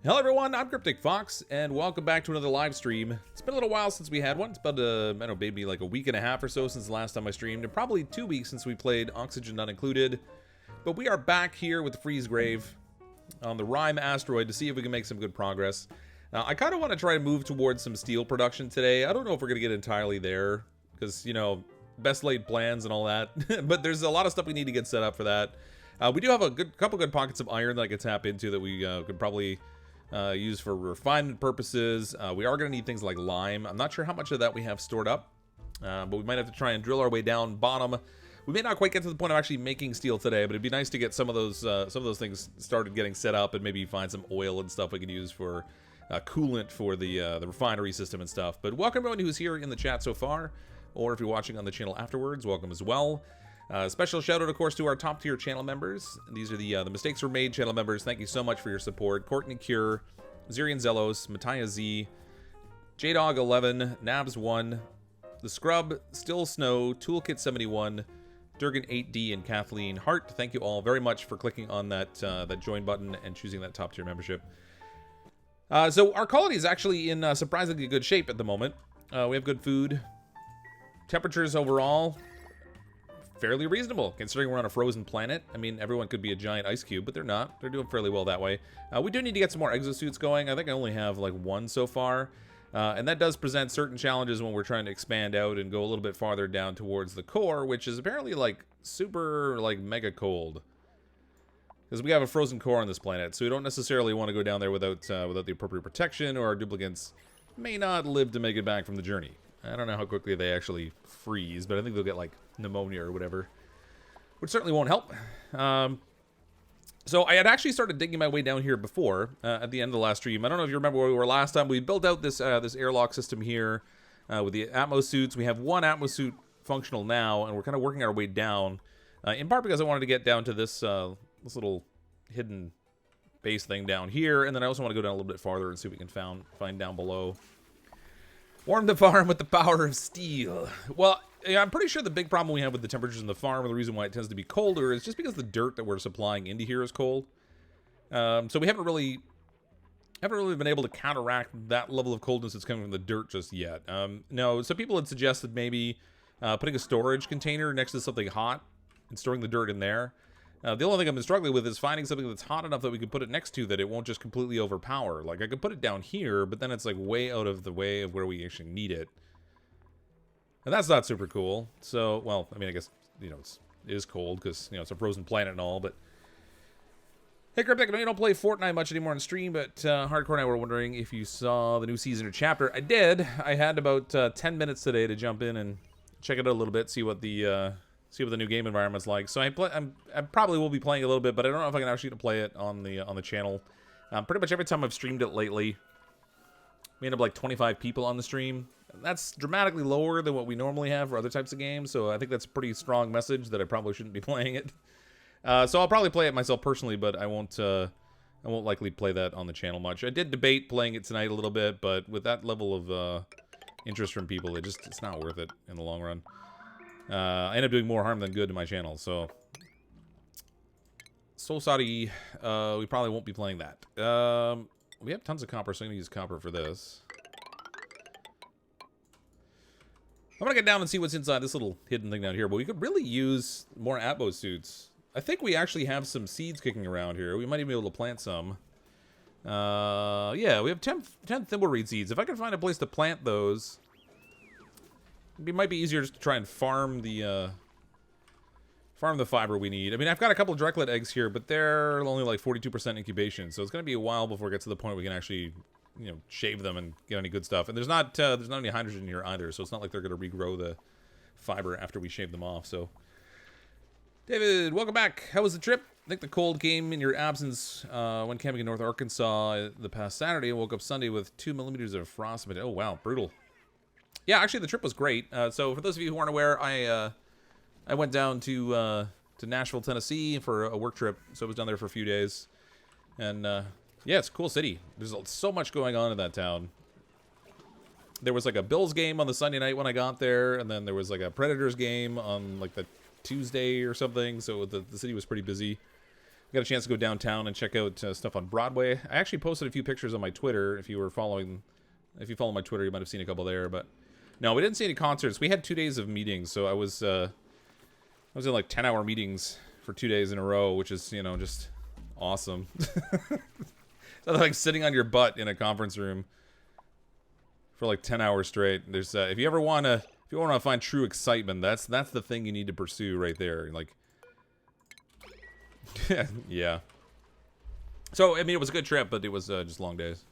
Hello everyone, I'm CrypticFox, and welcome back to another live stream. It's been a little while since we had one. It's about, I don't know, maybe like a week and a half or so since the last time I streamed, and probably 2 weeks since we played Oxygen Not Included. But we are back here with the Freeze Grave on the Rime Asteroid to see if we can make some good progress. Now, I kind of want to try to move towards some steel production today. I don't know if we're going to get entirely there, because, you know, best laid plans and all that. But there's a lot of stuff we need to get set up for that. We do have a couple good pockets of iron that I could tap into that we could probably use for refinement purposes. We are going to need things like lime. I'm not sure how much of that we have stored up, but we might have to try and drill our way down bottom. We may not quite get to the point of actually making steel today, but it'd be nice to get some of those things started getting set up, and maybe find some oil and stuff we can use for coolant for the refinery system and stuff. But welcome everyone who's here in the chat so far, or if you're watching on the channel afterwards, welcome as well. Special shout out, of course, to our top tier channel members. These are the Mistakes Were Made channel members. Thank you so much for your support. Courtney Cure, Zirian Zelos, Matthias Z, JDog11, Nabs1, The Scrub, Still Snow, Toolkit71, Durgan 8D, and Kathleen Hart. Thank you all very much for clicking on that join button and choosing that top tier membership. So our colony is actually in surprisingly good shape at the moment. We have good food. Temperatures overall fairly reasonable, considering we're on a frozen planet. I mean, everyone could be a giant ice cube, but they're not. They're doing fairly well that way. We do need to get some more exosuits going. I think I only have like one so far. And that does present certain challenges when we're trying to expand out and go a little bit farther down towards the core, which is apparently like super like mega cold. Because we have a frozen core on this planet, so we don't necessarily want to go down there without the appropriate protection, or our duplicates may not live to make it back from the journey. I don't know how quickly they actually freeze, but I think they'll get like pneumonia or whatever, which certainly won't help. So I had actually started digging my way down here before, at the end of the last stream. I don't know if you remember where we were last time. We built out this this airlock system here with the Atmos suits. We have one Atmos suit functional now, and we're kind of working our way down, in part because I wanted to get down to this this little hidden base thing down here, and then I also want to go down a little bit farther and see what we can find down below. Warm the farm with the power of steel. Well, yeah, I'm pretty sure the big problem we have with the temperatures in the farm, and the reason why it tends to be colder, is just because the dirt that we're supplying into here is cold. So we haven't really been able to counteract that level of coldness that's coming from the dirt just yet. No, some people had suggested maybe putting a storage container next to something hot and storing the dirt in there. The only thing I've been struggling with is finding something that's hot enough that we can put it next to that it won't just completely overpower. Like, I could put it down here, but then it's like way out of the way of where we actually need it. And that's not super cool. So, well, I mean, I guess, you know, it is cold because, you know, it's a frozen planet and all, but... Hey, Cryptic, I know you don't play Fortnite much anymore on stream, but Hardcore and I were wondering if you saw the new season or chapter. I did. I had about 10 minutes today to jump in and check it out a little bit, see what the new game environment's like. So I probably will be playing a little bit, but I don't know if I can actually get to play it on the channel. Pretty much every time I've streamed it lately, we end up like 25 people on the stream. That's dramatically lower than what we normally have for other types of games, so I think that's a pretty strong message that I probably shouldn't be playing it. So I'll probably play it myself personally, but I won't likely play that on the channel much. I did debate playing it tonight a little bit, but with that level of interest from people, it's not worth it in the long run. I end up doing more harm than good to my channel, so sorry. We probably won't be playing that. We have tons of copper, so I'm gonna use copper for this. I'm gonna get down and see what's inside this little hidden thing down here, but we could really use more Atmos suits. I think we actually have some seeds kicking around here. We might even be able to plant some. Yeah, we have 10 thimbleweed seeds. If I can find a place to plant those, it might be easier just to try and farm the fiber we need. I mean, I've got a couple of Drecklet eggs here, but they're only like 42% incubation, so it's going to be a while before it gets to the point we can actually, you know, shave them and get any good stuff. And there's not any hydrogen here either, so it's not like they're going to regrow the fiber after we shave them off. So, David, welcome back. How was the trip? I think the cold came in your absence when camping in North Arkansas the past Saturday, and woke up Sunday with 2 millimeters of frost. Oh wow, brutal. Yeah, actually, the trip was great. So, for those of you who aren't aware, I went down to Nashville, Tennessee for a work trip. So I was down there for a few days, and yeah, it's a cool city. There's so much going on in that town. There was like a Bills game on the Sunday night when I got there, and then there was like a Predators game on like the Tuesday or something. So the city was pretty busy. got a chance to go downtown and check out stuff on Broadway. I actually posted a few pictures on my Twitter. If you follow my Twitter, you might have seen a couple there. But no, we didn't see any concerts. We had 2 days of meetings, so I was in like 10-hour meetings for 2 days in a row, which is, you know, just awesome. So like sitting on your butt in a conference room for like 10 hours straight. There's if you want to find true excitement, that's the thing you need to pursue right there. Like, yeah. So I mean, it was a good trip, but it was just long days.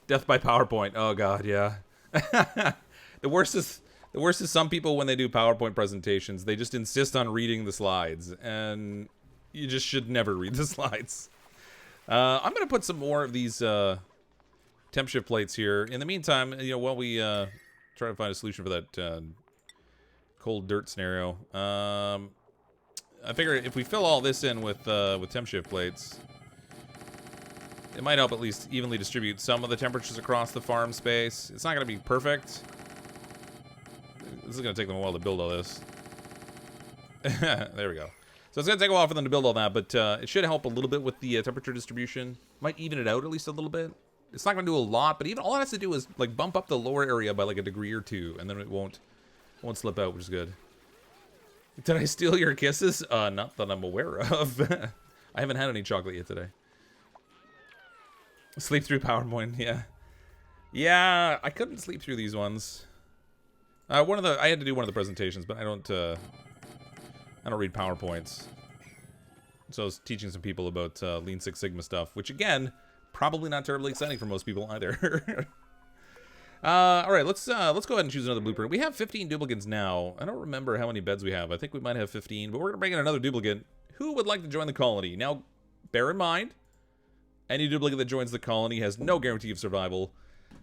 Death by PowerPoint. Oh god, yeah. The worst is some people when they do PowerPoint presentations, they just insist on reading the slides, and you just should never read the slides. I'm gonna put some more of these temp shift plates here. In the meantime, you know, while we try to find a solution for that cold dirt scenario, I figure if we fill all this in with temp shift plates, it might help at least evenly distribute some of the temperatures across the farm space. It's not going to be perfect. This is going to take them a while to build all this. There we go. So it's going to take a while for them to build all that, but it should help a little bit with the temperature distribution. Might even it out at least a little bit. It's not going to do a lot, but even all it has to do is like bump up the lower area by like a degree or two, and then it won't slip out, which is good. Did I steal your kisses? Not that I'm aware of. I haven't had any chocolate yet today. Sleep through PowerPoint, yeah. Yeah, I couldn't sleep through these ones. I had to do one of the presentations, but I don't read PowerPoints. So I was teaching some people about Lean Six Sigma stuff, which again, probably not terribly exciting for most people either. All right, let's go ahead and choose another blueprint. We have 15 duplicates now. I don't remember how many beds we have. I think we might have 15, but we're gonna bring in another duplicate. Who would like to join the colony? Now, bear in mind, any duplicate that joins the colony has no guarantee of survival.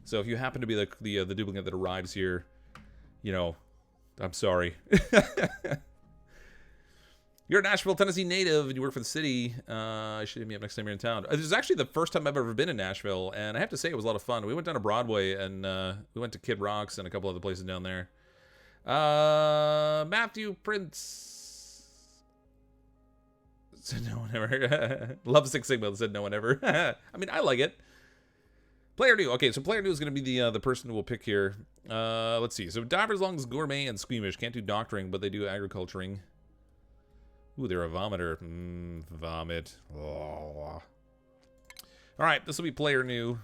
So if you happen to be the duplicate that arrives here, you know, I'm sorry. You're a Nashville, Tennessee native, and you work for the city. You should hit me up next time you're in town. This is actually the first time I've ever been in Nashville, and I have to say it was a lot of fun. We went down to Broadway, and we went to Kid Rock's and a couple other places down there. Matthew Prince said no one ever. Love Six Sigma said no one ever. I mean, I like it. Player new. Okay, so player new is going to be the person we'll pick here. Let's see. So divers, lungs, gourmet, and squeamish can't do doctoring, but they do agriculturing. Ooh, they're a vomiter. Vomit. Oh. Alright, this will be player new.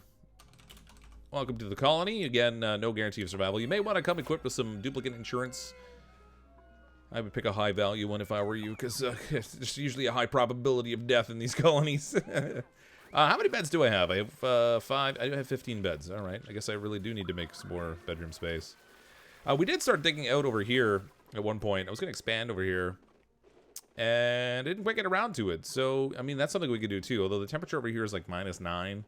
Welcome to the colony. Again, no guarantee of survival. You may want to come equipped with some duplicate insurance. I would pick a high value one if I were you, because there's usually a high probability of death in these colonies. How many beds do I have? I have 5. I do have 15 beds. Alright, I guess I really do need to make some more bedroom space. We did start digging out over here at one point. I was going to expand over here. And didn't quite get around to it. So, I mean, that's something we could do too. Although the temperature over here is like -9.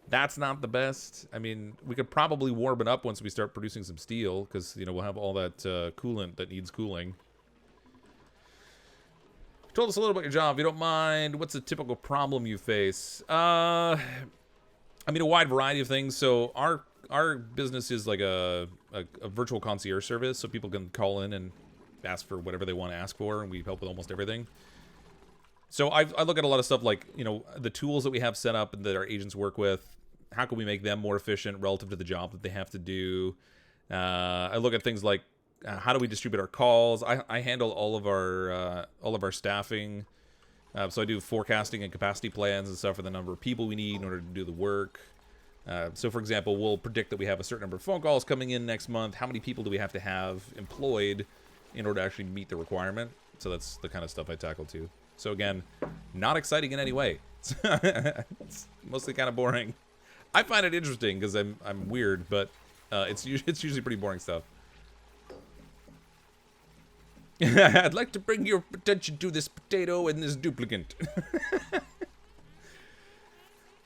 That's not the best. I mean, we could probably warm it up once we start producing some steel. Because, you know, we'll have all that coolant that needs cooling. Told us a little about your job, if you don't mind. What's a typical problem you face? I mean, a wide variety of things. So, our business is like a virtual concierge service. So people can call in and ask for whatever they want to ask for, and we help with almost everything. So I look at a lot of stuff like, you know, the tools that we have set up and that our agents work with. How can we make them more efficient relative to the job that they have to do? I look at things like how do we distribute our calls? I handle all of our staffing. So I do forecasting and capacity plans and stuff for the number of people we need in order to do the work. So for example, we'll predict that we have a certain number of phone calls coming in next month. How many people do we have to have employed in order to actually meet the requirement? So that's the kind of stuff I tackle too. So again, not exciting in any way. It's mostly kind of boring. I find it interesting because I'm weird, but it's usually pretty boring stuff. I'd like to bring your attention to this potato and this duplicate.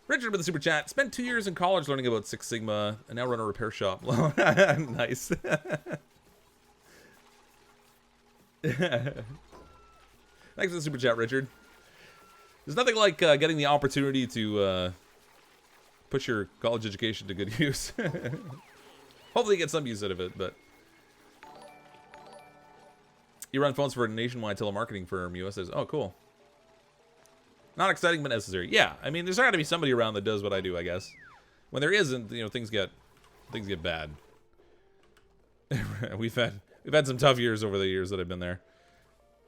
Richard with the super chat. Spent 2 years in college learning about Six Sigma and now run a repair shop. Nice. Thanks for the super chat, Richard. There's nothing like getting the opportunity to put your college education to good use. Hopefully you get some use out of it, but... You run phones for a nationwide telemarketing firm, US says. Oh, cool. Not exciting, but necessary. Yeah, I mean, there's got to be somebody around that does what I do, I guess. When there isn't, you know, things get bad. We've had some tough years over the years that I've been there.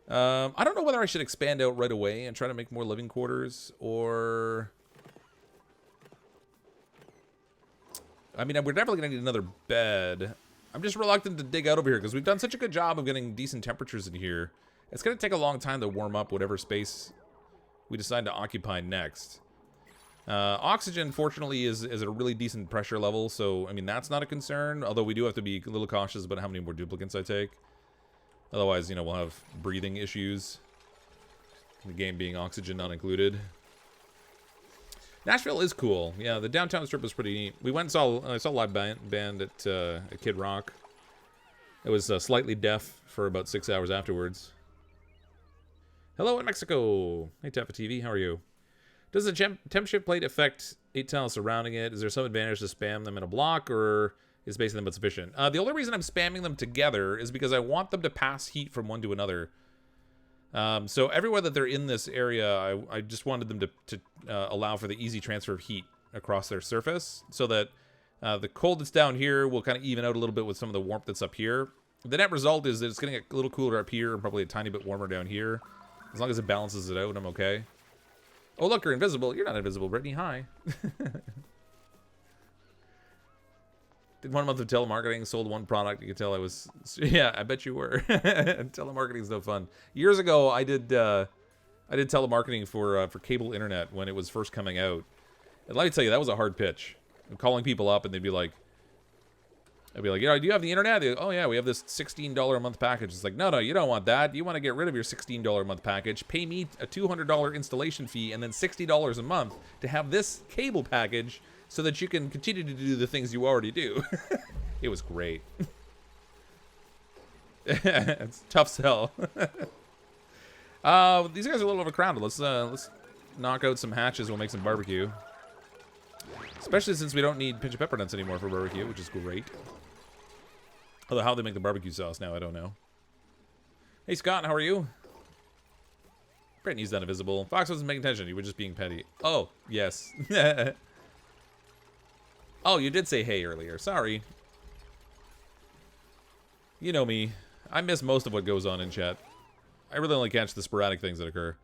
I don't know whether I should expand out right away and try to make more living quarters, or... I mean, we're definitely going to need another bed. I'm just reluctant to dig out over here because we've done such a good job of getting decent temperatures in here. It's going to take a long time to warm up whatever space we decide to occupy next. Oxygen, fortunately, is at a really decent pressure level, so, I mean, that's not a concern, although we do have to be a little cautious about how many more duplicates I take. Otherwise, you know, we'll have breathing issues. The game being oxygen not included. Nashville is cool. Yeah, the downtown strip was pretty neat. We went and I saw a live band at Kid Rock. It was slightly deaf for about 6 hours afterwards. Hello in Mexico. Hey, Teffa TV, how are you? Does the temp shift plate affect 8 tiles surrounding it? Is there some advantage to spam them in a block, or is spacing them but sufficient? The only reason I'm spamming them together is because I want them to pass heat from one to another. So everywhere that they're in this area, I just wanted them to allow for the easy transfer of heat across their surface, so that the cold that's down here will kind of even out a little bit with some of the warmth that's up here. The net result is that it's going to get a little cooler up here and probably a tiny bit warmer down here. As long as it balances it out, I'm okay. Oh, look, you're invisible. You're not invisible, Brittany. Hi. Did 1 month of telemarketing, sold one product. You can tell I was... Yeah, I bet you were. Telemarketing's no fun. Years ago, I did telemarketing for cable internet when it was first coming out. And let me tell you, that was a hard pitch. I'm calling people up, and they'd be like... I'd be like, you know, do you have the internet? Go, oh, yeah, we have this $16 a month package. It's like, no, you don't want that. You want to get rid of your $16 a month package. Pay me a $200 installation fee and then $60 a month to have this cable package so that you can continue to do the things you already do. It was great. It's a tough sell. These guys are a little overcrowded. Let's knock out some hatches. We'll make some barbecue. Especially since we don't need pinch of pepper nuts anymore for barbecue, which is great. Although how they make the barbecue sauce now, I don't know. Hey, Scott, how are you? Brittany's not invisible. Fox wasn't paying attention. You were just being petty. Oh, yes. Oh, you did say hey earlier. Sorry. You know me. I miss most of what goes on in chat. I really only catch the sporadic things that occur.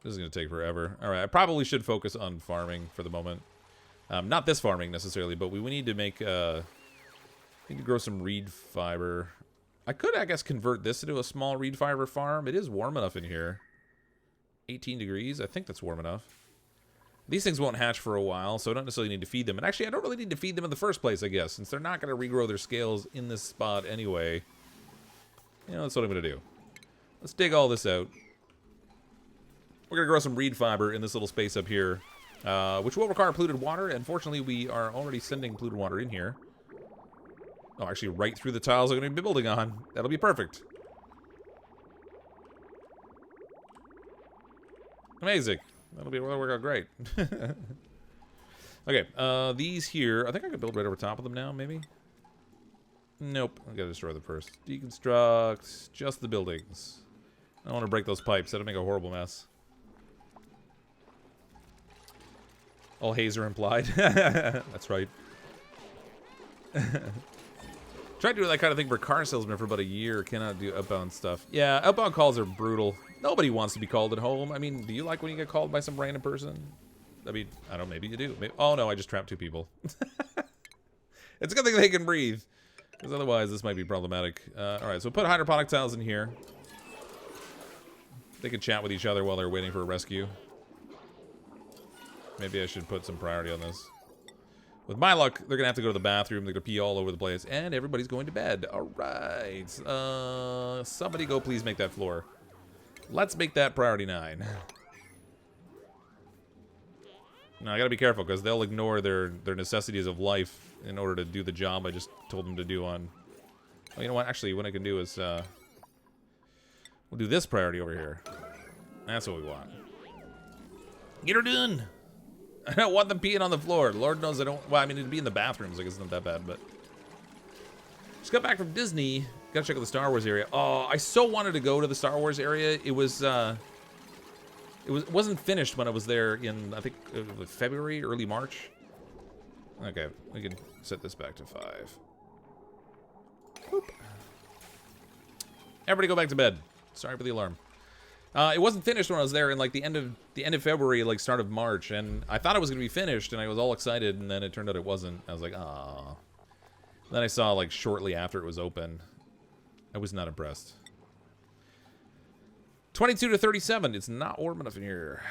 This is going to take forever. Alright, I probably should focus on farming for the moment. Not this farming necessarily, but we need to make... need to grow some reed fiber. I could, I guess, convert this into a small reed fiber farm. It is warm enough in here. 18 degrees. I think that's warm enough. These things won't hatch for a while, so I don't necessarily need to feed them. And actually, I don't really need to feed them in the first place, I guess, since they're not going to regrow their scales in this spot anyway. You know, that's what I'm going to do. Let's dig all this out. We're going to grow some reed fiber in this little space up here, which will require polluted water. And fortunately, we are already sending polluted water in here. Oh, actually, right through the tiles I'm going to be building on. That'll be perfect. Amazing. That'll work out great. Okay, these here, I think I could build right over top of them now, maybe? Nope, I gotta destroy them first. Deconstruct just the buildings. I don't want to break those pipes. That'll make a horrible mess. All hazer implied. That's right. Tried to do that kind of thing for car salesman for about a year. Cannot do outbound stuff. Yeah, outbound calls are brutal. Nobody wants to be called at home. I mean, do you like when you get called by some random person? I mean, I don't know, maybe you do. Maybe, oh no, I just trapped 2 people. It's a good thing they can breathe, because otherwise this might be problematic. Alright, so put hydroponic tiles in here. They can chat with each other while they're waiting for a rescue. Maybe I should put some priority on this. With my luck, they're going to have to go to the bathroom. They're going to pee all over the place. And everybody's going to bed. Alright. Somebody go please make that floor. Let's make that priority 9. Now, I got to be careful, because they'll ignore their necessities of life in order to do the job I just told them to do on... Oh, you know what? Actually, what I can do is... we'll do this priority over here. That's what we want. Get her done! I don't want them peeing on the floor. Lord knows I don't... Well, I mean, it'd be in the bathrooms. I guess it's not that bad, but... Just got back from Disney. Gotta check out the Star Wars area. Oh, I so wanted to go to the Star Wars area. It was, It wasn't finished when I was there in, I think, February, early March. Okay, we can set this back to 5. Boop. Everybody go back to bed. Sorry for the alarm. It wasn't finished when I was there in like the end of February, like start of March, and I thought it was gonna be finished, and I was all excited, and then it turned out it wasn't. I was like, ah. Then I saw like shortly after it was open. I was not impressed. 22 to 37. It's not warm enough in here.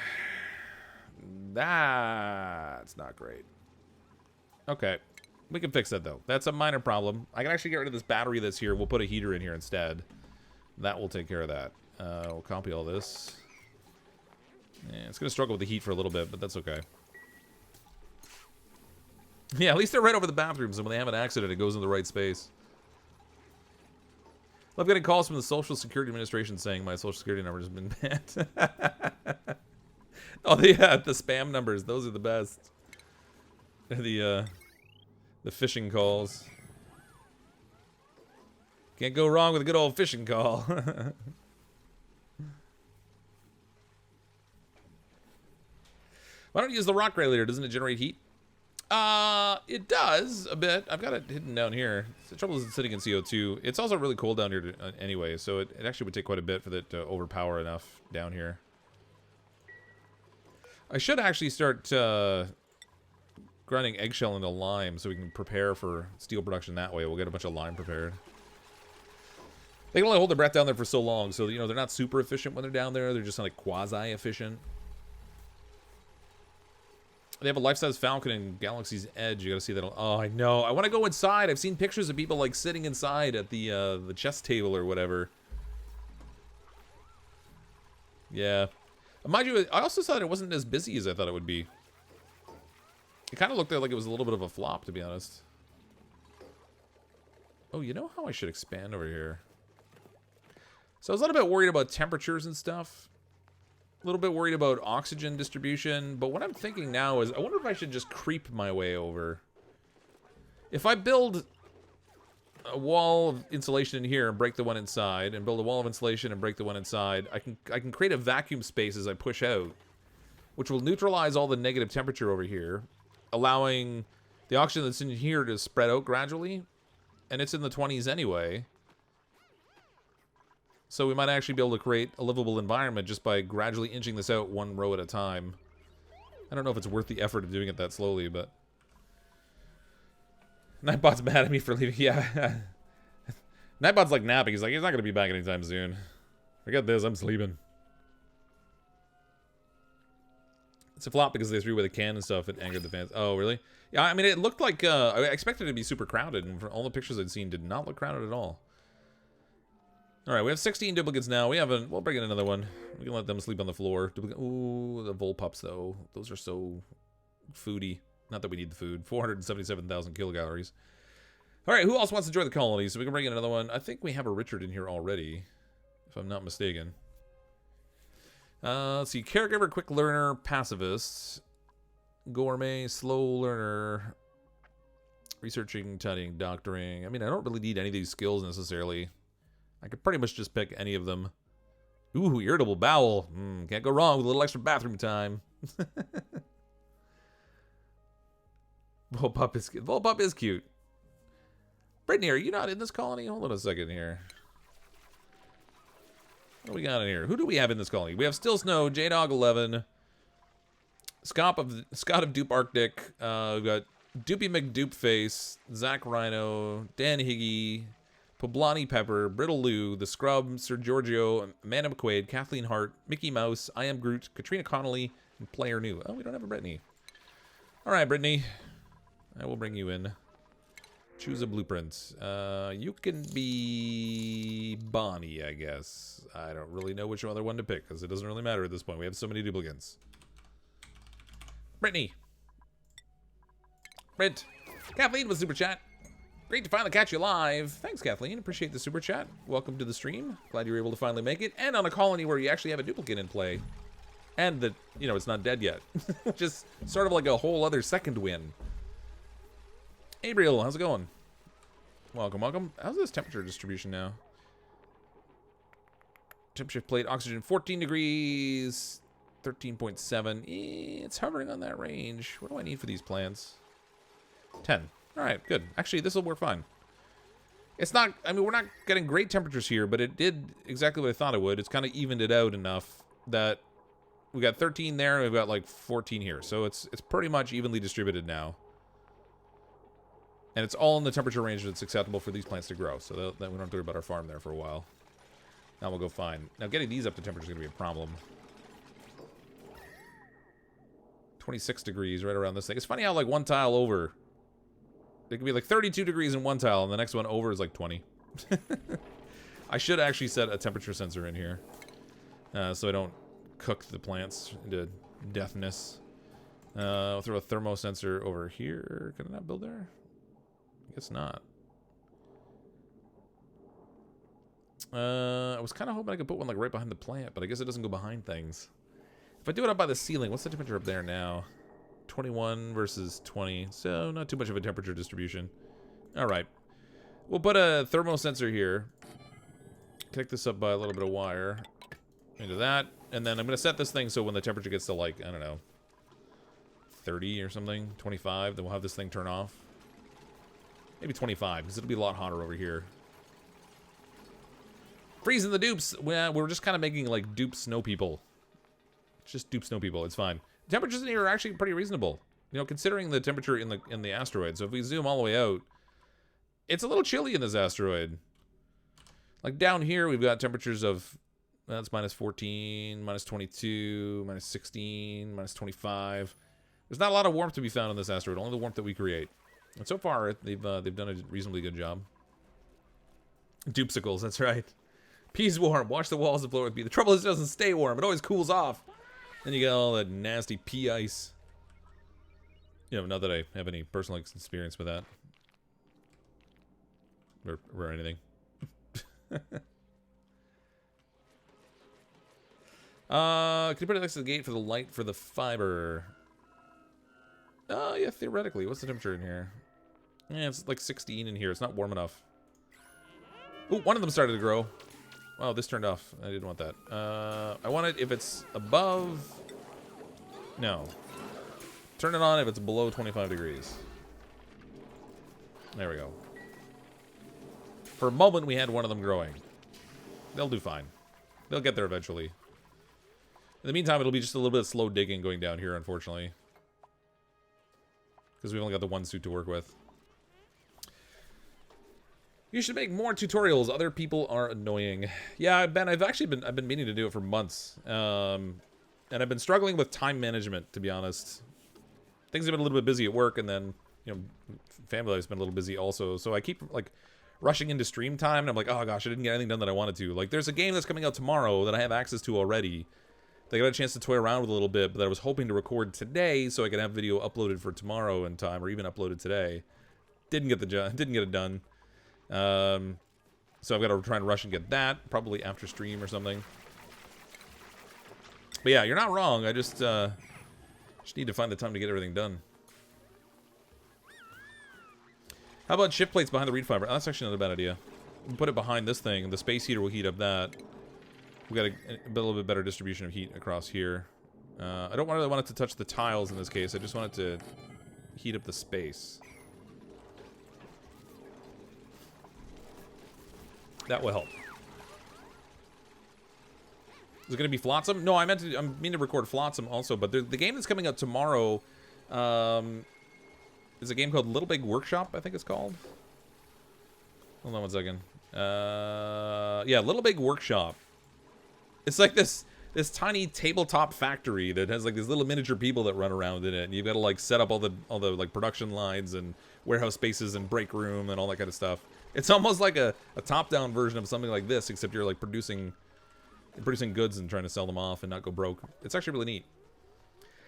That's not great. Okay. We can fix that, though. That's a minor problem. I can actually get rid of this battery that's here. We'll put a heater in here instead. That will take care of that. We'll copy all this. Yeah, it's going to struggle with the heat for a little bit, but that's okay. Yeah, at least they're right over the bathrooms, and when they have an accident, it goes in the right space. Love getting calls from the Social Security Administration saying my Social Security number has been banned. Oh, the spam numbers. Those are the best. The phishing calls. Can't go wrong with a good old phishing call. Why don't you use the rock radiator? Doesn't it generate heat? It does a bit. I've got it hidden down here. The trouble is it's sitting in CO2. It's also really cold down here anyway, so it actually would take quite a bit for it to overpower enough down here. I should actually start grinding eggshell into lime so we can prepare for steel production that way. We'll get a bunch of lime prepared. They can only hold their breath down there for so long, so, you know, they're not super efficient when they're down there. They're just like quasi-efficient. They have a life-size Falcon in Galaxy's Edge. You gotta see that. Oh, I know. I want to go inside. I've seen pictures of people like sitting inside at the chess table or whatever. Yeah. Mind you, I also thought it wasn't as busy as I thought it would be. It kind of looked like it was a little bit of a flop, to be honest. Oh, you know how I should expand over here? So I was a little bit worried about temperatures and stuff. A little bit worried about oxygen distribution, but what I'm thinking now is I wonder if I should just creep my way over. If I build a wall of insulation in here and break the one inside, and build a wall of insulation and break the one inside, I can create a vacuum space as I push out, which will neutralize all the negative temperature over here, allowing the oxygen that's in here to spread out gradually, and it's in the 20s anyway. So we might actually be able to create a livable environment just by gradually inching this out one row at a time. I don't know if it's worth the effort of doing it that slowly, but... Nightbot's mad at me for leaving. Yeah. Nightbot's like napping. He's like, he's not going to be back anytime soon. Forget this, I'm sleeping. It's a flop because they threw away the can and stuff. It angered the fans. Oh, really? Yeah, I mean, it looked like... I expected it to be super crowded, and for all the pictures I'd seen, did not look crowded at all. Alright, we have 16 duplicates now. We'll bring in another one. We can let them sleep on the floor. Ooh, the Volpups, though. Those are so foody. Not that we need the food. 477,000 kilocalories. Alright, who else wants to join the colony? So we can bring in another one. I think we have a Richard in here already, if I'm not mistaken. Let's see. Caregiver, quick learner, pacifist, gourmet, slow learner, researching, studying, doctoring. I mean, I don't really need any of these skills necessarily. I could pretty much just pick any of them. Ooh, irritable bowel. Can't go wrong with a little extra bathroom time. Volpup is cute. Brittany, are you not in this colony? Hold on a second here. What do we got in here? Who do we have in this colony? We have Still Snow, J-Dog 11, Scott of Dupe Arctic. We've got Doopy McDupeface, Zach Rhino, Dan Higgy, Poblani Pepper, Brittle Lou, The Scrub, Sir Giorgio, Amanda McQuaid, Kathleen Hart, Mickey Mouse, I Am Groot, Katrina Connolly, and Player New. Oh, we don't have a Brittany. All right, Brittany. I will bring you in. Choose a blueprint. You can be Bonnie, I guess. I don't really know which other one to pick, because it doesn't really matter at this point. We have so many duplicates. Brittany. Brent. Kathleen with Super Chat. Great to finally catch you live. Thanks, Kathleen. Appreciate the super chat. Welcome to the stream. Glad you were able to finally make it. And on a colony where you actually have a duplicate in play. And that, you know, it's not dead yet. Just sort of like a whole other second win. Gabriel, how's it going? Welcome, welcome. How's this temperature distribution now? Temperature plate, oxygen 14 degrees. 13.7. It's hovering on that range. What do I need for these plants? 10. All right, good. Actually, this will work fine. It's not, I mean, we're not getting great temperatures here, but it did exactly what I thought it would. It's kind of evened it out enough that we got 13 there, and we've got like 14 here. So it's pretty much evenly distributed now. And it's all in the temperature range that's acceptable for these plants to grow. So that we don't have to worry about our farm there for a while. Now we'll go fine. Now getting these up to temperature is going to be a problem. 26 degrees right around this thing. It's funny how like one tile over, it can be like 32 degrees in one tile, and the next one over is like 20. I should actually set a temperature sensor in here, so I don't cook the plants into deathness. I'll throw a thermo sensor over here. Can I not build there? I guess not. I was kind of hoping I could put one like right behind the plant, but I guess it doesn't go behind things. If I do it up by the ceiling, what's the temperature up there now? 21 versus 20, so not too much of a temperature distribution. All right, we'll put a thermo sensor here. Connect this up by a little bit of wire into that, and then I'm gonna set this thing so when the temperature gets to like, I don't know, 30 or something, 25, then we'll have this thing turn off. Maybe 25, because it'll be a lot hotter over here. Freezing the dupes. Well, we're just kind of making like dupe snow people. Just dupe snow people. It's fine. Temperatures in here are actually pretty reasonable. You know, considering the temperature in the asteroid. So if we zoom all the way out, it's a little chilly in this asteroid. Like down here, we've got temperatures of that's minus 14, minus 22, minus 16, minus 25. There's not a lot of warmth to be found on this asteroid. Only the warmth that we create. And so far, they've done a reasonably good job. Dupsicles, that's right. Pea's warm. Wash the walls and floor with pee. The trouble is it doesn't stay warm. It always cools off. Then you get all that nasty pea ice. You know, not that I have any personal experience with that. Or anything. Can you put it next to the gate for the light for the fiber? Oh, yeah, theoretically. What's the temperature in here? Yeah, it's like 16 in here. It's not warm enough. Ooh, one of them started to grow. Oh, this turned off. I didn't want that. I want it if it's above... No. Turn it on if it's below 25 degrees. There we go. For a moment, we had one of them growing. They'll do fine. They'll get there eventually. In the meantime, it'll be just a little bit of slow digging going down here, unfortunately. Because we've only got the one suit to work with. You should make more tutorials. Other people are annoying. Yeah, Ben, I've been meaning to do it for months. And I've been struggling with time management, to be honest. Things have been a little bit busy at work, and then, you know, family life's been a little busy also. So I keep, like, rushing into stream time, and I'm like, oh gosh, I didn't get anything done that I wanted to. Like, there's a game that's coming out tomorrow that I have access to already. That I got a chance to toy around with a little bit, but that I was hoping to record today so I could have video uploaded for tomorrow in time, or even uploaded today. Didn't get it done. So I've got to try and rush and get that, probably after stream or something. But yeah, you're not wrong. I just need to find the time to get everything done. How about shift plates behind the reed fiber? Oh, that's actually not a bad idea. We can put it behind this thing, and the space heater will heat up that. We got a little bit better distribution of heat across here. I don't really want it to touch the tiles in this case. I just want it to heat up the space. That will help. Is it going to be Flotsam? No, I mean to record Flotsam also, but the game that's coming out tomorrow is a game called Little Big Workshop, I think it's called. Hold on one second. Yeah, Little Big Workshop. It's like this tiny tabletop factory that has like these little miniature people that run around in it, and you've got to like set up all the like production lines and warehouse spaces and break room and all that kind of stuff. It's almost like a top-down version of something like this, except you're like producing goods and trying to sell them off and not go broke. It's actually really neat.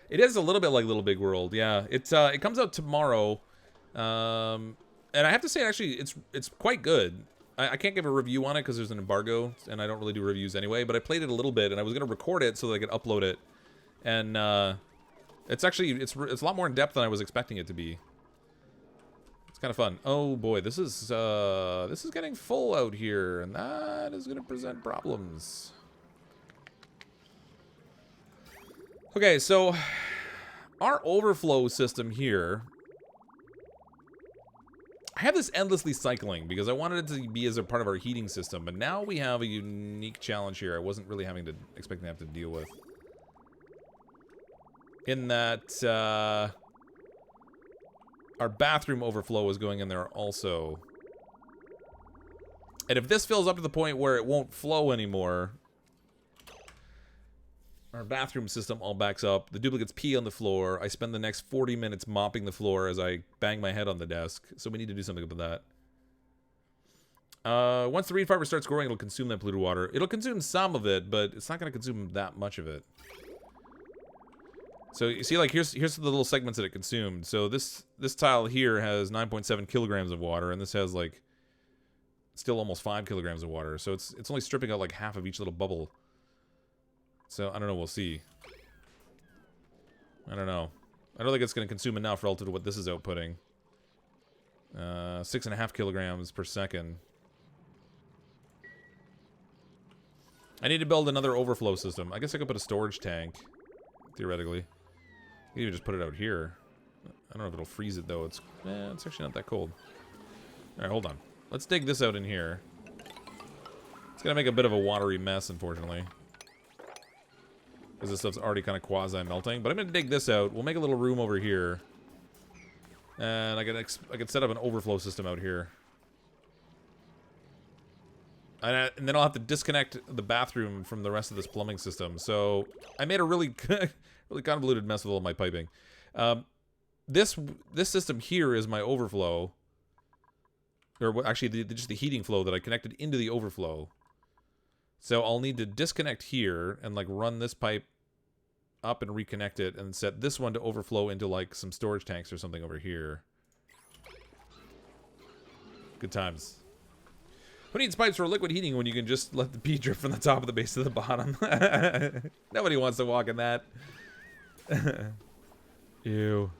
It is a little bit like Little Big World, yeah. It comes out tomorrow, and I have to say actually it's quite good. I can't give a review on it because there's an embargo, and I don't really do reviews anyway. But I played it a little bit, and I was gonna record it so that I could upload it, and it's a lot more in depth than I was expecting it to be. Kind of fun. Oh boy, this is getting full out here, and that is going to present problems. Okay, so our overflow system here, I have this endlessly cycling because I wanted it to be as a part of our heating system, but now we have a unique challenge here I wasn't really expecting to have to deal with. In that, our bathroom overflow is going in there also. And if this fills up to the point where it won't flow anymore, our bathroom system all backs up. The duplicates pee on the floor. I spend the next 40 minutes mopping the floor as I bang my head on the desk. So we need to do something about that. Once the reed fiber starts growing, it'll consume that polluted water. It'll consume some of it, but it's not going to consume that much of it. So you see, like, here's the little segments that it consumed. So this tile here has 9.7 kilograms of water, and this has, like, still almost 5 kilograms of water. So it's only stripping out, like, half of each little bubble. So, I don't know, we'll see. I don't know. I don't think it's going to consume enough relative to what this is outputting. 6.5 kilograms per second. I need to build another overflow system. I guess I could put a storage tank, theoretically. You can even just put it out here. I don't know if it'll freeze it, though. It's actually not that cold. Alright, hold on. Let's dig this out in here. It's going to make a bit of a watery mess, unfortunately. Because this stuff's already kind of quasi-melting. But I'm going to dig this out. We'll make a little room over here. And I could set up an overflow system out here. And then I'll have to disconnect the bathroom from the rest of this plumbing system. So I made a really really convoluted mess with all my piping. This system here is my overflow. Or actually, just the heating flow that I connected into the overflow. So I'll need to disconnect here and, like, run this pipe up and reconnect it and set this one to overflow into, like, some storage tanks or something over here. Good times. Who needs pipes for liquid heating when you can just let the pee drip from the top of the base to the bottom? Nobody wants to walk in that. Ew.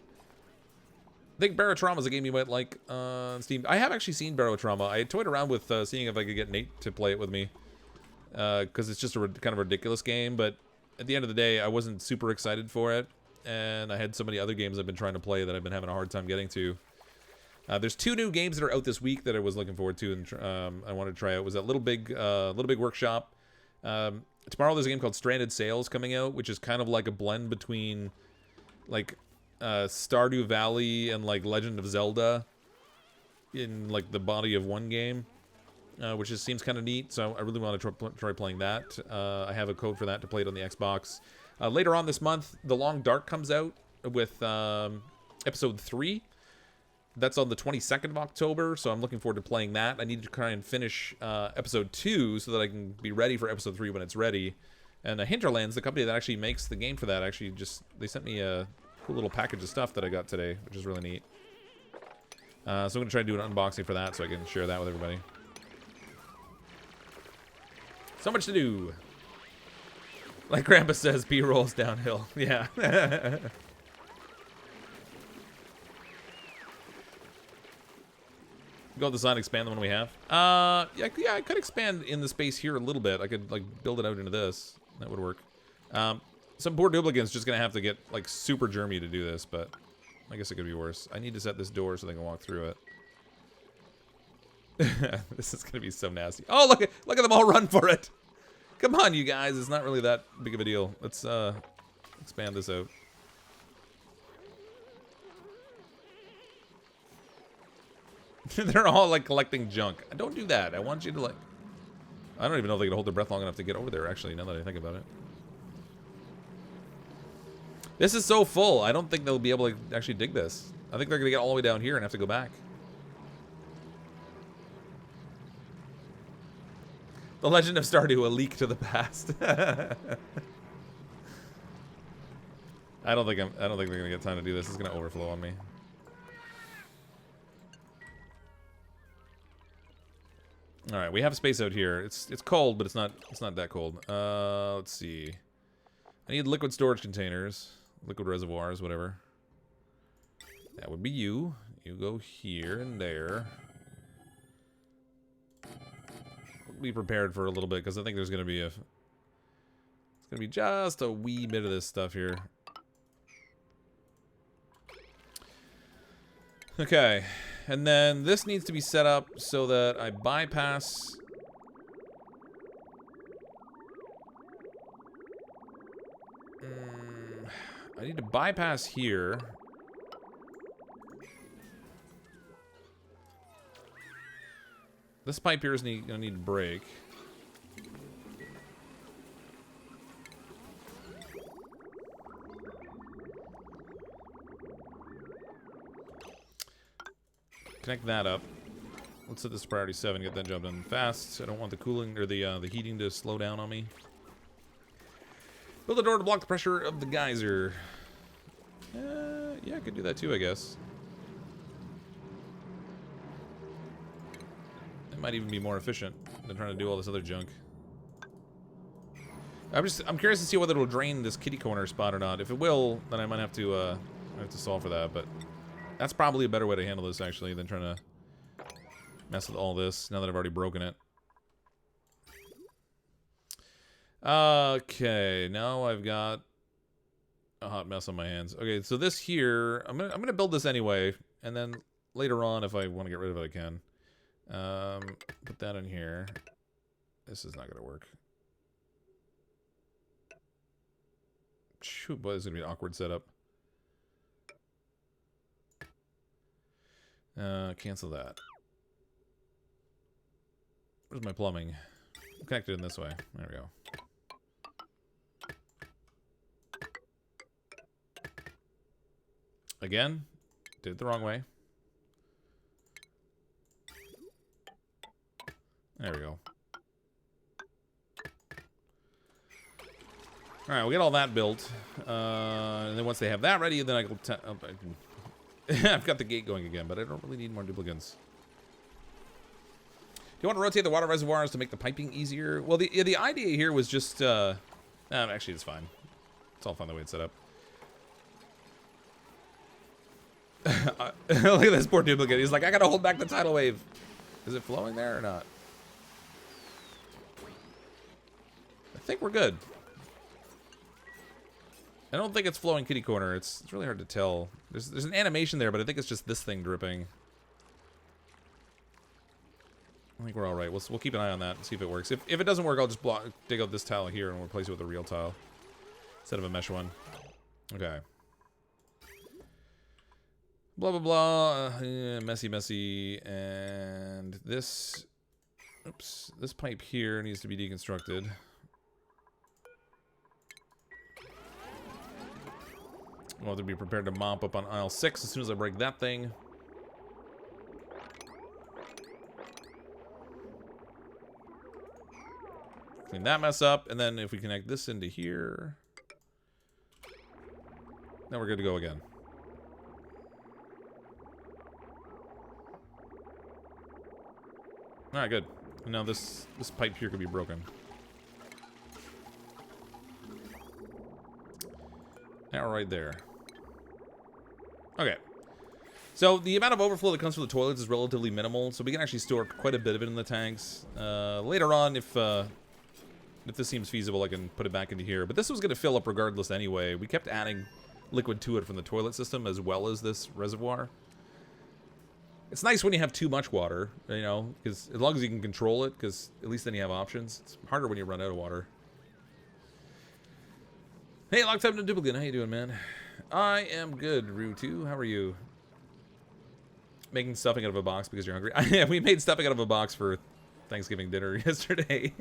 I think Barotrauma is a game you might like on Steam. I have actually seen Barotrauma. I toyed around with seeing if I could get Nate to play it with me. Because it's just a kind of ridiculous game, but at the end of the day, I wasn't super excited for it. And I had so many other games I've been trying to play that I've been having a hard time getting to. There's 2 new games that are out this week that I was looking forward to and I wanted to try out. It was that Little Big Workshop. Tomorrow there's a game called Stranded Sails coming out, which is kind of like a blend between, like, Stardew Valley and, like, Legend of Zelda in, like, the body of one game, which just seems kind of neat. So I really want to try playing that. I have a code for that to play it on the Xbox. Later on this month, The Long Dark comes out with episode 3. That's on the 22nd of October, so I'm looking forward to playing that. I need to try and finish episode 2 so that I can be ready for episode 3 when it's ready. And Hinterlands, the company that actually makes the game for that, actually they sent me a cool little package of stuff that I got today, which is really neat. So I'm going to try and do an unboxing for that so I can share that with everybody. So much to do. Like Grandpa says, B rolls downhill. Yeah. Go with the design, expand the one we have. Yeah, I could expand in the space here a little bit. I could, like, build it out into this. That would work. Some poor duplicant's just gonna have to get, like, super germy to do this, but I guess it could be worse. I need to set this door so they can walk through it. This is gonna be so nasty. Oh, look at them all run for it. Come on, you guys. It's not really that big of a deal. Let's expand this out. They're all, like, collecting junk. Don't do that. I want you to, like... I don't even know if they can hold their breath long enough to get over there, actually, now that I think about it. This is so full. I don't think they'll be able to actually dig this. I think they're going to get all the way down here and have to go back. The Legend of Stardew, a leak to the past. I don't think they're going to get time to do this. It's going to overflow on me. All right, we have space out here. It's cold, but it's not that cold. Let's see. I need liquid storage containers, liquid reservoirs, whatever. That would be you. You go here and there. Be prepared for a little bit because I think there's going to be gonna be just a wee bit of this stuff here. Okay, and then this needs to be set up so that I bypass... I need to bypass here. This pipe here is gonna need to break. Connect that up. Let's set this to priority 7. Get that job done fast. I don't want the cooling or the heating to slow down on me. Build a door to block the pressure of the geyser. Yeah, I could do that too, I guess. It might even be more efficient than trying to do all this other junk. I'm curious to see whether it'll drain this kitty corner spot or not. If it will, then I might have to solve for that. But that's probably a better way to handle this actually than trying to mess with all this now that I've already broken it. Okay, now I've got a hot mess on my hands. Okay, so this here, I'm gonna build this anyway, and then later on, if I want to get rid of it, I can. Put that in here. This is not gonna work. Shoot, boy, this is gonna be an awkward setup. Cancel that. Where's my plumbing? I'm connected in this way. There we go. Again, did it the wrong way. There we go. Alright, we'll get all that built. And then once they have that ready, then I can... I've got the gate going again, but I don't really need more duplicants. Do you want to rotate the water reservoirs to make the piping easier? Well, the idea here was just... actually, it's fine. It's all fine the way it's set up. Look at this poor duplicate. He's like, I gotta hold back the tidal wave. Is it flowing there or not? I think we're good. I don't think it's flowing kitty corner. It's really hard to tell. There's an animation there, but I think it's just this thing dripping. I think we're all right. We'll keep an eye on that and see if it works. If it doesn't work, I'll just dig out this tile here and we'll replace it with a real tile instead of a mesh one. Okay. Blah, blah, blah. Messy. And this... Oops. This pipe here needs to be deconstructed. I'll have to be prepared to mop up on aisle 6 as soon as I break that thing. Clean that mess up. And then if we connect this into here... Then we're good to go again. Alright, good. Now this pipe here could be broken. Now right there. Okay. So the amount of overflow that comes from the toilets is relatively minimal, so we can actually store quite a bit of it in the tanks. Later on, if this seems feasible, I can put it back into here. But this was going to fill up regardless anyway. We kept adding liquid to it from the toilet system as well as this reservoir. It's nice when you have too much water, you know, because as long as you can control it, because at least then you have options. It's harder when you run out of water. Hey, long time no duplicate. How you doing, man? I am good, Rue2. How are you? Making stuffing out of a box because you're hungry. Yeah, we made stuffing out of a box for Thanksgiving dinner yesterday.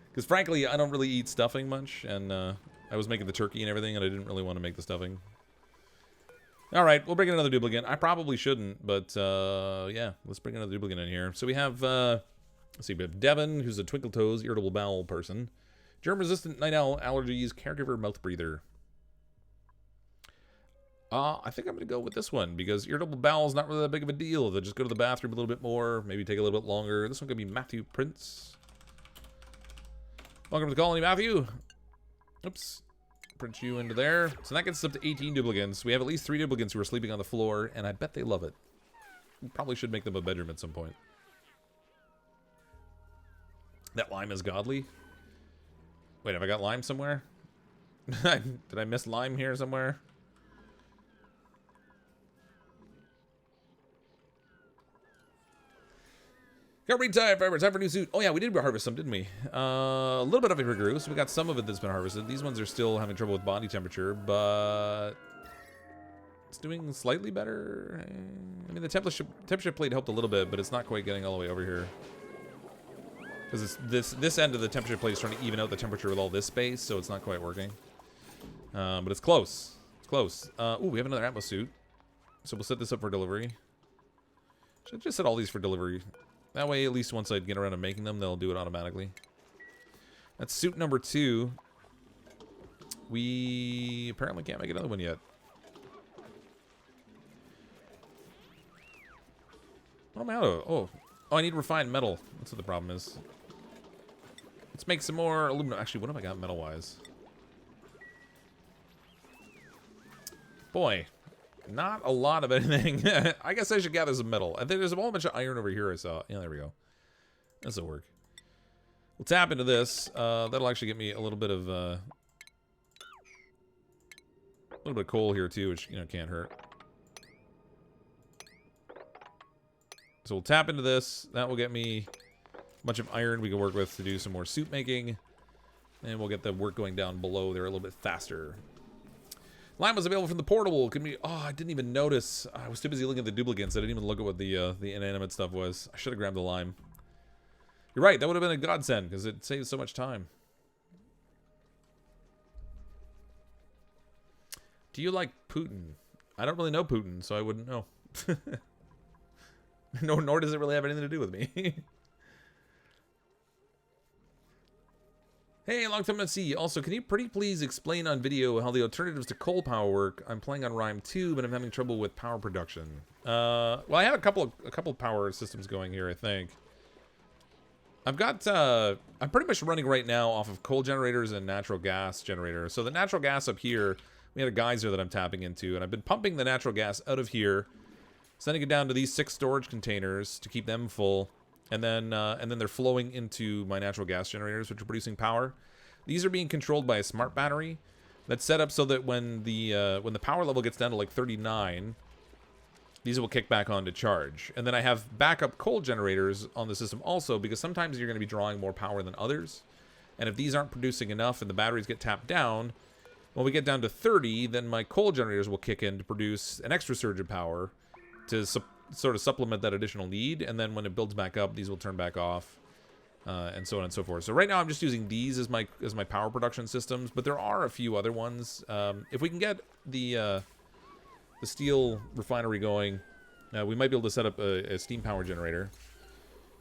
Because frankly, I don't really eat stuffing much, and I was making the turkey and everything, and I didn't really want to make the stuffing. Alright, we'll bring in another duplicate. I probably shouldn't, but yeah, let's bring another duplicate in here. So we have, let's see, we have Devin, who's a twinkle toes, irritable bowel person. Germ-resistant, night owl, allergies, caregiver, mouth breather. I think I'm going to go with this one, because irritable bowel is not really that big of a deal. They'll just go to the bathroom a little bit more, maybe take a little bit longer. This one could be Matthew Prince. Welcome to the colony, Matthew. Oops. Print you into there. So that gets us up to 18 duplicants. We have at least 3 duplicants who are sleeping on the floor, and I bet they love it. We probably should make them a bedroom at some point. That lime is godly. Wait, have I got lime somewhere? Did I miss lime here somewhere? Got read time, forever. Time for a new suit. Oh yeah, we did harvest some, didn't we? A little bit of it grew, so we got some of it that's been harvested. These ones are still having trouble with body temperature, but it's doing slightly better. I mean, the temperature plate helped a little bit, but it's not quite getting all the way over here. Because this end of the temperature plate is trying to even out the temperature with all this space, so it's not quite working. But it's close. It's close. Ooh, we have another Atmos suit. So we'll set this up for delivery. Should just set all these for delivery. That way, at least once I get around to making them, they'll do it automatically. That's suit number 2. We apparently can't make another one yet. What am I out of? Oh, I need refined metal. That's what the problem is. Let's make some more aluminum. Actually, what have I got metal-wise? Boy, not a lot of anything. I guess I should gather some metal. I think there's a whole bunch of iron over here I saw. Yeah, there we go. This'll work. We'll tap into this. That'll actually get me a little bit of coal here too, which, you know, can't hurt. So we'll tap into this. That will get me a bunch of iron we can work with to do some more suit making. And we'll get the work going down below there a little bit faster. Lime was available from the portal. Could be. Oh, I didn't even notice. I was too busy looking at the duplicates. I didn't even look at what the inanimate stuff was. I should have grabbed the lime. You're right. That would have been a godsend because it saves so much time. Do you like Putin? I don't really know Putin, so I wouldn't know. No, nor does it really have anything to do with me. Hey, long time no see. Also, can you pretty please explain on video how the alternatives to coal power work? I'm playing on Rime 2, but I'm having trouble with power production. Well, I have a couple power systems going here, I think. I've got, I'm pretty much running right now off of coal generators and natural gas generators. So the natural gas up here, we had a geyser that I'm tapping into, and I've been pumping the natural gas out of here, sending it down to these 6 storage containers to keep them full. And then they're flowing into my natural gas generators, which are producing power. These are being controlled by a smart battery that's set up so that when the power level gets down to like 39, these will kick back on to charge. And then I have backup coal generators on the system also, because sometimes you're going to be drawing more power than others. And if these aren't producing enough and the batteries get tapped down, when we get down to 30, then my coal generators will kick in to produce an extra surge of power to sort of supplement that additional need, and then when it builds back up, these will turn back off, and so on and so forth. So right now I'm just using these as my power production systems, but there are a few other ones. If we can get the steel refinery going, we might be able to set up a steam power generator.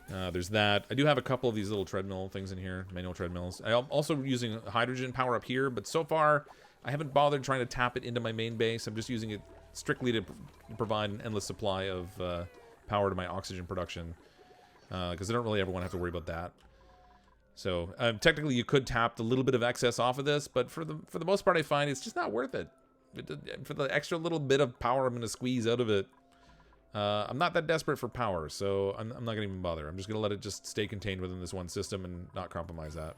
There's that. I do have a couple of these little treadmill things in here, manual treadmills. I'm also using hydrogen power up here, but so far I haven't bothered trying to tap it into my main base. I'm just using it strictly to provide an endless supply of power to my oxygen production, because I don't really ever want to have to worry about that. So technically you could tap a little bit of excess off of this, but for the most part I find it's just not worth it. For the extra little bit of power I'm going to squeeze out of it, I'm not that desperate for power, so I'm not going to even bother. I'm just going to let it just stay contained within this one system and not compromise that.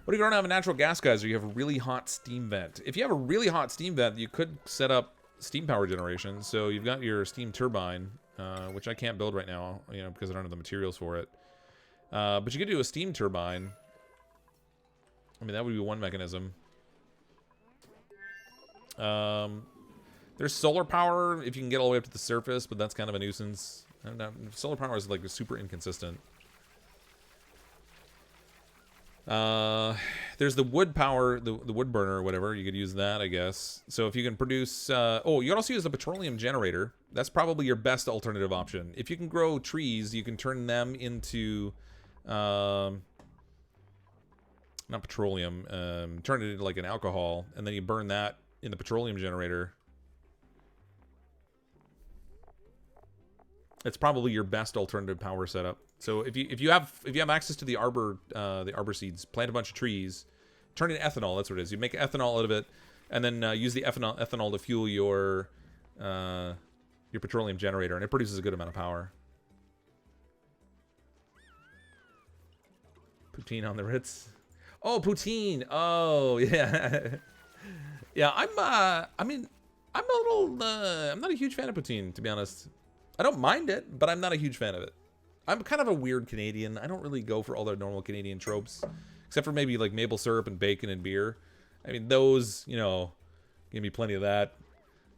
What if you don't have a natural gas geyser, you have a really hot steam vent? If you have a really hot steam vent, you could set up steam power generation. So you've got your steam turbine, which I can't build right now, you know, because I don't have the materials for it. But you could do a steam turbine. I mean, that would be one mechanism. There's solar power if you can get all the way up to the surface, but that's kind of a nuisance. Solar power is like super inconsistent. There's the wood power, the wood burner or whatever. You could use that, I guess. So if you can produce, oh, you can also use the petroleum generator. That's probably your best alternative option. If you can grow trees, you can turn them into, not petroleum, turn it into like an alcohol, and then you burn that in the petroleum generator. It's probably your best alternative power setup. So if you have access to the arbor seeds, plant a bunch of trees, turn it into ethanol. That's what it is. You make ethanol out of it, and then use the ethanol to fuel your petroleum generator, and it produces a good amount of power. Poutine on the Ritz. Oh, poutine. Oh, yeah. Yeah, I mean, I'm a little, I'm not a huge fan of poutine, to be honest. I don't mind it, but I'm not a huge fan of it. I'm kind of a weird Canadian. I don't really go for all the normal Canadian tropes, except for maybe like maple syrup and bacon and beer. I mean, those, you know, give me plenty of that.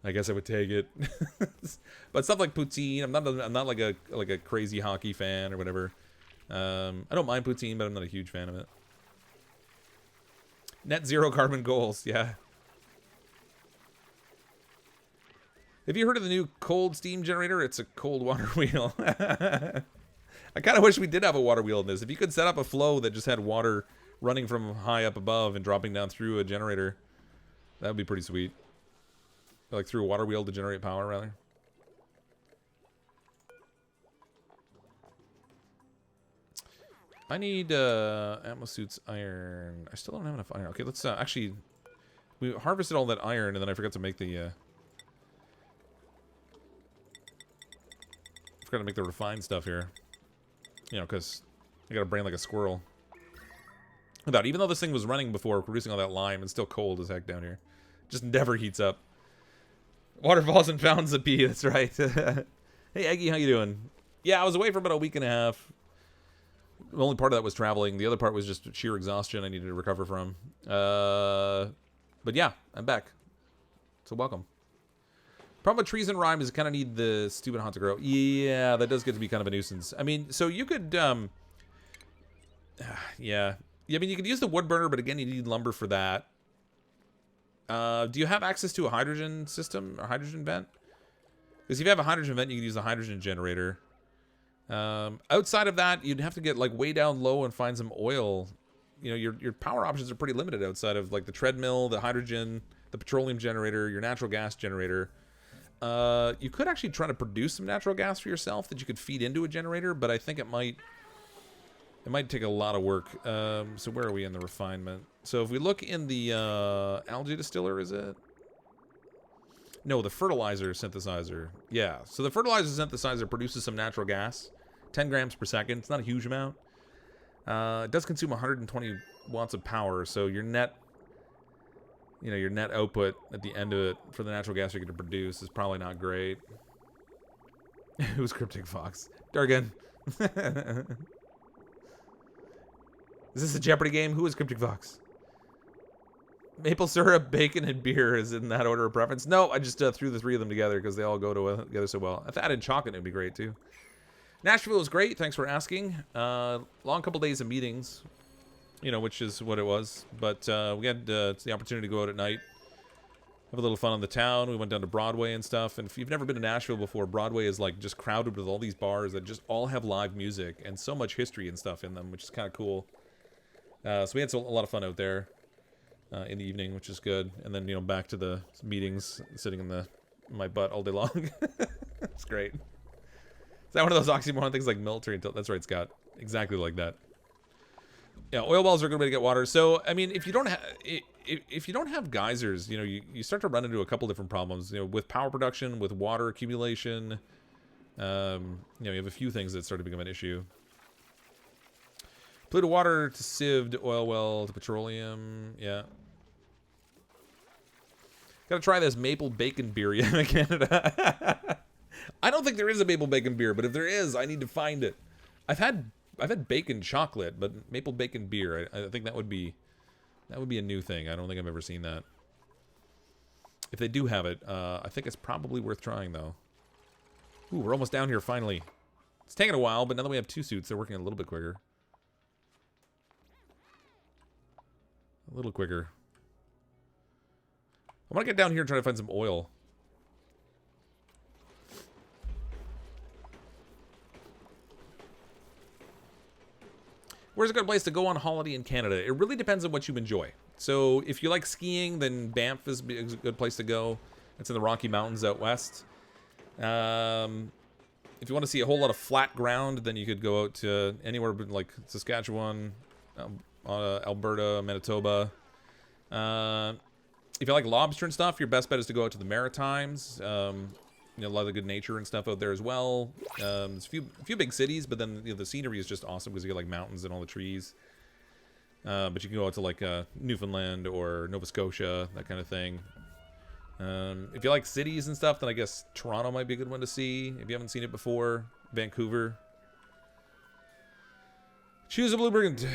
I guess I would take it. But stuff like poutine, I'm not like a crazy hockey fan or whatever. I don't mind poutine, but I'm not a huge fan of it. Net zero carbon goals, yeah. Have you heard of the new cold steam generator? It's a cold water wheel. I kind of wish we did have a water wheel in this. If you could set up a flow that just had water running from high up above and dropping down through a generator, that would be pretty sweet. Like through a water wheel to generate power, rather. I need Atmosuit's iron. I still don't have enough iron. Okay, let's actually... We harvested all that iron, and then I forgot to make the... Forgot to make the refined stuff here. You know, because I got a brain like a squirrel. Without, even though this thing was running before, producing all that lime, it's still cold as heck down here. Just never heats up. Waterfalls and fountains of pee, that's right. Hey, Eggy, how you doing? Yeah, I was away for about a week and a half. The only part of that was traveling. The other part was just sheer exhaustion I needed to recover from. But yeah, I'm back. So welcome. Problem with trees and rhyme is you kind of need the stupid haunt to grow. Yeah, that does get to be kind of a nuisance. I mean, so you could, yeah. I mean, you could use the wood burner, but again, you need lumber for that. Do you have access to a hydrogen system or hydrogen vent? Because if you have a hydrogen vent, you can use a hydrogen generator. Outside of that, you'd have to get like way down low and find some oil. You know, your power options are pretty limited outside of like the treadmill, the hydrogen, the petroleum generator, your natural gas generator. You could actually try to produce some natural gas for yourself that you could feed into a generator, but I think it might take a lot of work. So where are we in the refinement? So if we look in the algae distiller, is it? No, the fertilizer synthesizer. Yeah, so the fertilizer synthesizer produces some natural gas, 10 grams per second. It's not a huge amount. It does consume 120 watts of power, so your net, you know, your net output at the end of it for the natural gas you're going to produce is probably not great. Who's CrypticFox? Durgan. Is this a Jeopardy game? Who is CrypticFox? Maple syrup, bacon, and beer is in that order of preference. No, I just threw the three of them together because they all go together so well. If I added chocolate, it would be great too. Nashville was great. Thanks for asking. Long couple days of meetings, you know, which is what it was. But we had the opportunity to go out at night, have a little fun on the town. We went down to Broadway and stuff. And if you've never been to Nashville before, Broadway is like just crowded with all these bars that just all have live music and so much history and stuff in them, which is kind of cool. So we had a lot of fun out there in the evening, which is good. And then, you know, back to the meetings, sitting in my butt all day long. It's great. Is that one of those oxymoron things like military? That's right, Scott. Exactly like that. Yeah, oil wells are a good way to get water. So, I mean, if you don't have geysers, you know, you start to run into a couple different problems. You know, with power production, with water accumulation. You know, you have a few things that start to become an issue. Polluted water to sieved oil well to petroleum. Yeah. Gotta try this maple bacon beer in Canada. I don't think there is a maple bacon beer, but if there is, I need to find it. I've had bacon chocolate, but maple bacon beer, I think that would be a new thing. I don't think I've ever seen that. If they do have it, I think it's probably worth trying though. Ooh, we're almost down here finally. It's taking a while, but now that we have 2 suits, they're working a little bit quicker. A little quicker. I want to get down here and try to find some oil. Where's a good place to go on holiday in Canada? It really depends on what you enjoy. So if you like skiing, then Banff is a good place to go. It's in the Rocky Mountains out west. If you want to see a whole lot of flat ground, then you could go out to anywhere like Saskatchewan, Alberta, Manitoba. If you like lobster and stuff, your best bet is to go out to the Maritimes. You know, a lot of the good nature and stuff out there as well. There's a few big cities, but then, you know, the scenery is just awesome because you get like mountains and all the trees. But you can go out to like Newfoundland or Nova Scotia, that kind of thing. If you like cities and stuff, then I guess Toronto might be a good one to see if you haven't seen it before. Vancouver. Choose a blueprint.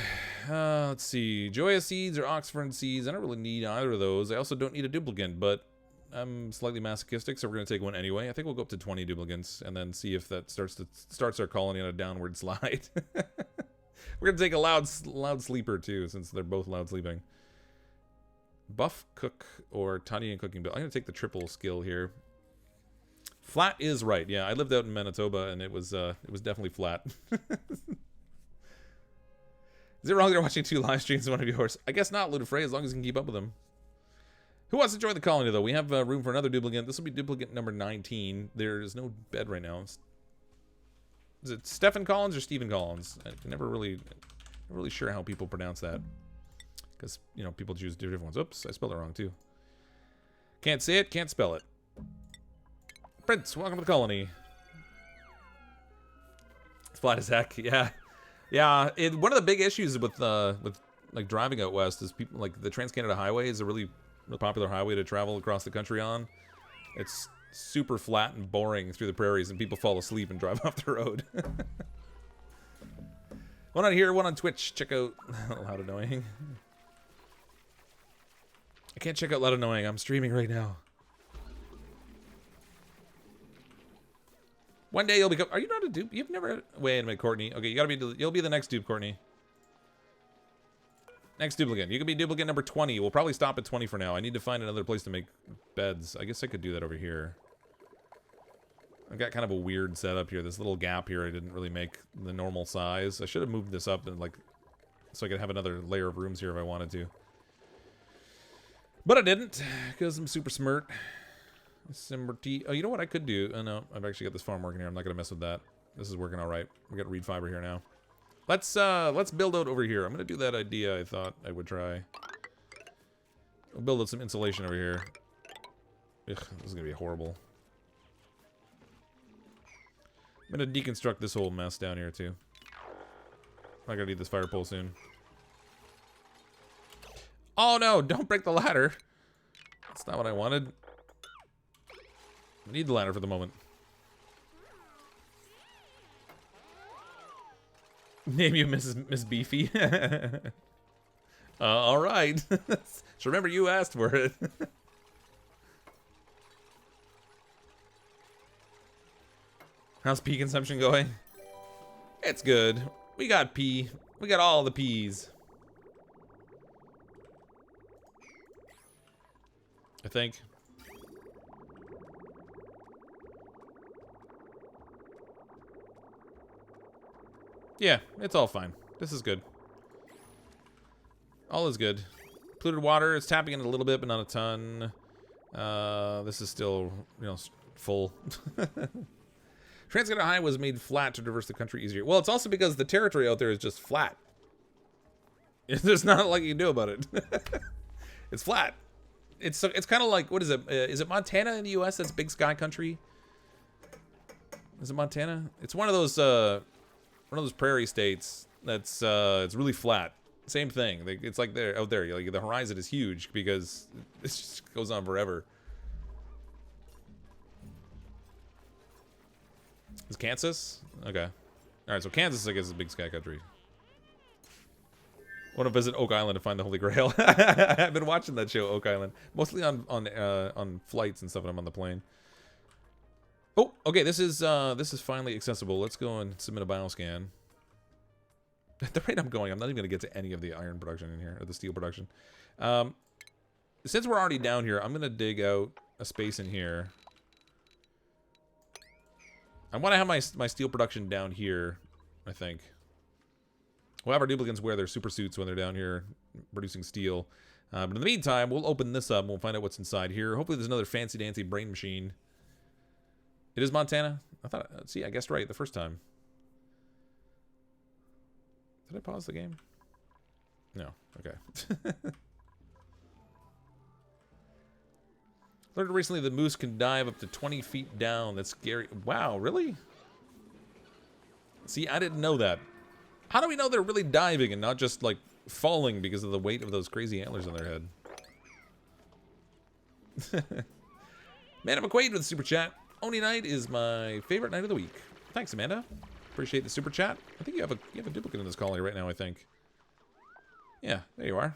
Let's see. Joya seeds or Oxford seeds. I don't really need either of those. I also don't need a duplicant, but I'm slightly masochistic, so we're going to take one anyway. I think we'll go up to 20 duplicants and then see if that starts our colony on a downward slide. We're going to take a loud sleeper, too, since they're both loud sleeping. Buff, cook, or tiny and cooking build. I'm going to take the triple skill here. Flat is right. Yeah, I lived out in Manitoba, and it was definitely flat. Is it wrong they're watching 2 live streams of one of yours? I guess not, Ludifray, as long as you can keep up with them. Who wants to join the colony, though? We have room for another duplicant. This will be duplicant number 19. There's no bed right now. Is it Stephen Collins or Stephen Collins? I'm never really sure how people pronounce that. Because, you know, people choose different ones. Oops, I spelled it wrong, too. Can't say it, can't spell it. Prince, welcome to the colony. It's flat as heck, yeah. Yeah, one of the big issues with like driving out west is people, like, the Trans-Canada Highway is a really popular highway to travel across the country on. It's super flat and boring through the prairies, and people fall asleep and drive off the road. One on here, one on Twitch. Check out Loud Annoying. I can't check out Loud Annoying. I'm streaming right now. One day you'll become. Are you not a dupe? You've never. Wait a minute, Courtney. Okay, you gotta be. You'll be the next dupe, Courtney. Next duplicate. You can be duplicate number 20. We'll probably stop at 20 for now. I need to find another place to make beds. I guess I could do that over here. I've got kind of a weird setup here. This little gap here I didn't really make the normal size. I should have moved this up and like so I could have another layer of rooms here if I wanted to. But I didn't, because I'm super smart. Oh, you know what I could do? Oh no, I've actually got this farm working here. I'm not gonna mess with that. This is working all right. We got reed fiber here now. Let's build out over here. I'm gonna do that idea I thought I would try. We'll build out some insulation over here. Ugh, this is gonna be horrible. I'm gonna deconstruct this whole mess down here too. I'm gonna need this fire pole soon. Oh no, don't break the ladder. That's not what I wanted. I need the ladder for the moment. Name you Miss Beefy. Alright. So remember you asked for it. How's pea consumption going? It's good. We got pea. We got all the peas. I think. Yeah, it's all fine. This is good. All is good. Polluted water, it's tapping in a little bit, but not a ton. This is still, you know, full. Trans-Canada High was made flat to traverse the country easier. Well, it's also because the territory out there is just flat. There's not a lot you can do about it. It's flat. It's kind of like, what is it? Is it Montana in the U.S. that's big sky country? Is it Montana? It's one of those prairie states that's it's really flat. Same thing. It's like there out there. Like the horizon is huge because it just goes on forever. Is Kansas? Okay. All right. So Kansas, I guess, is a big sky country. Want to visit Oak Island to find the Holy Grail? I've been watching that show, Oak Island, mostly on flights and stuff when I'm on the plane. Oh, okay. This is finally accessible. Let's go and submit a bioscan. At the rate I'm going, I'm not even going to get to any of the iron production in here, or the steel production. Since we're already down here, I'm going to dig out a space in here. I want to have my steel production down here, I think. We'll have our duplicants wear their super suits when they're down here producing steel. But in the meantime, we'll open this up and we'll find out what's inside here. Hopefully there's another fancy-dancy brain machine. It is Montana? I thought, see, I guessed right the first time. Did I pause the game? No. Okay. Learned recently that moose can dive up to 20 feet down. That's scary. Wow, really? See, I didn't know that. How do we know they're really diving and not just, like, falling because of the weight of those crazy antlers on their head. Amanda McQuaid with the super chat. Oni night is my favorite night of the week. Thanks, Amanda. Appreciate the super chat. I think you have a duplicate in this colony right now, I think. Yeah, there you are.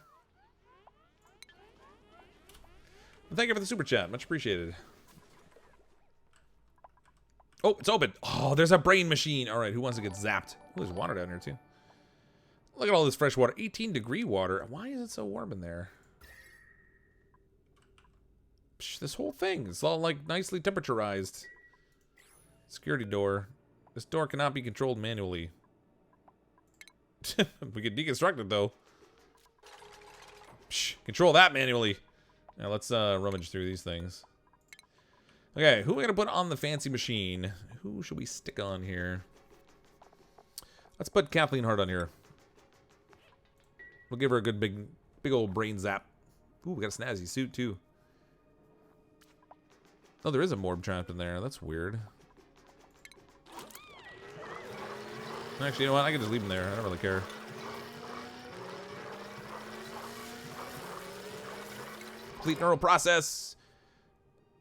Well, thank you for the super chat. Much appreciated. Oh, it's open. Oh, there's a brain machine. All right, who wants to get zapped? Oh, there's water down here, too. Look at all this fresh water. 18-degree water. Why is it so warm in there? Psh, this whole thing is all, like, nicely temperaturized. Security door. This door cannot be controlled manually. We can deconstruct it, though. Psh, control that manually. Now, let's rummage through these things. Okay, who are we going to put on the fancy machine? Who should we stick on here? Let's put Kathleen Hart on here. We'll give her a good big old brain zap. Ooh, we got a snazzy suit, too. Oh, there is a morb trapped in there. That's weird. Actually, you know what? I can just leave him there. I don't really care. Complete neural process.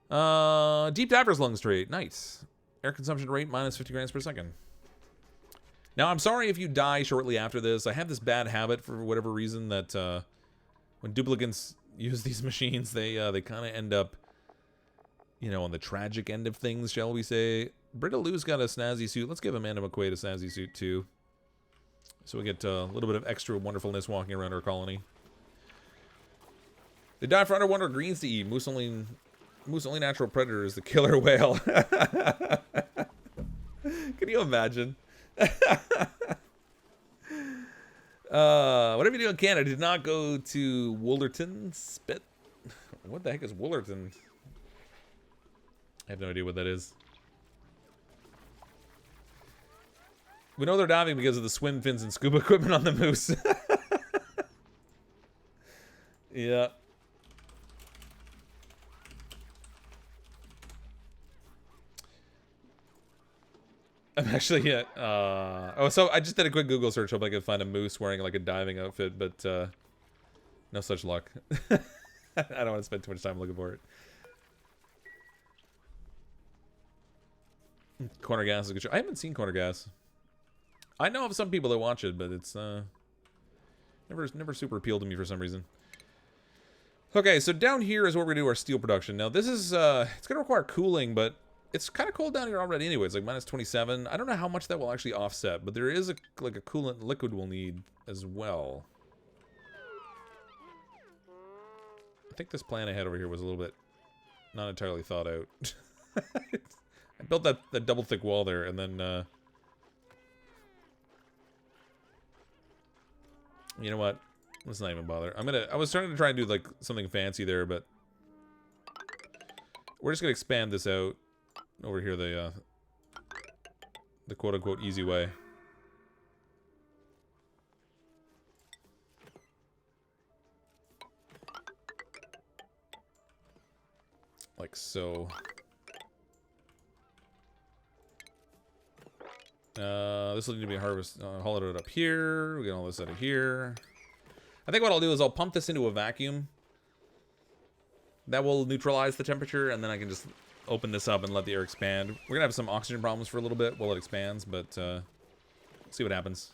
Deep diver's lung straight. Nice. Air consumption rate minus 50 grams per second. Now, I'm sorry if you die shortly after this. I have this bad habit for whatever reason that when duplicants use these machines, they kind of end up, you know, on the tragic end of things, shall we say. Britta Lou's got a snazzy suit. Let's give Amanda McQuaid a snazzy suit, too. So we get a little bit of extra wonderfulness walking around our colony. They die for underwater greens to eat. Moose only natural predator is the killer whale. Can you imagine? Whatever you do in Canada, did not go to Woolerton Spit. What the heck is Woolerton? I have no idea what that is. We know they're diving because of the swim fins and scuba equipment on the moose. Yeah. I'm actually, yeah. Oh, so I just did a quick Google search. Hope I could find a moose wearing like a diving outfit, but no such luck. I don't want to spend too much time looking for it. Corner gas is good show. I haven't seen Corner Gas. I know of some people that watch it, but it's never super appealed to me for some reason. Okay, so down here is where we're gonna do our steel production. Now this is it's gonna require cooling, but it's kind of cold down here already anyway. It's like minus 27. I don't know how much that will actually offset, but there is like a coolant liquid we'll need as well. I think this plan I had over here was a little bit not entirely thought out. I built that double thick wall there, and then you know what? Let's not even bother. I was starting to try and do like something fancy there, but we're just gonna expand this out over here the quote-unquote easy way. Like so. This will need to be harvested. Haul it up here. We get all this out of here. I think what I'll do is I'll pump this into a vacuum. That will neutralize the temperature, and then I can just open this up and let the air expand. We're gonna have some oxygen problems for a little bit while it expands, but see what happens.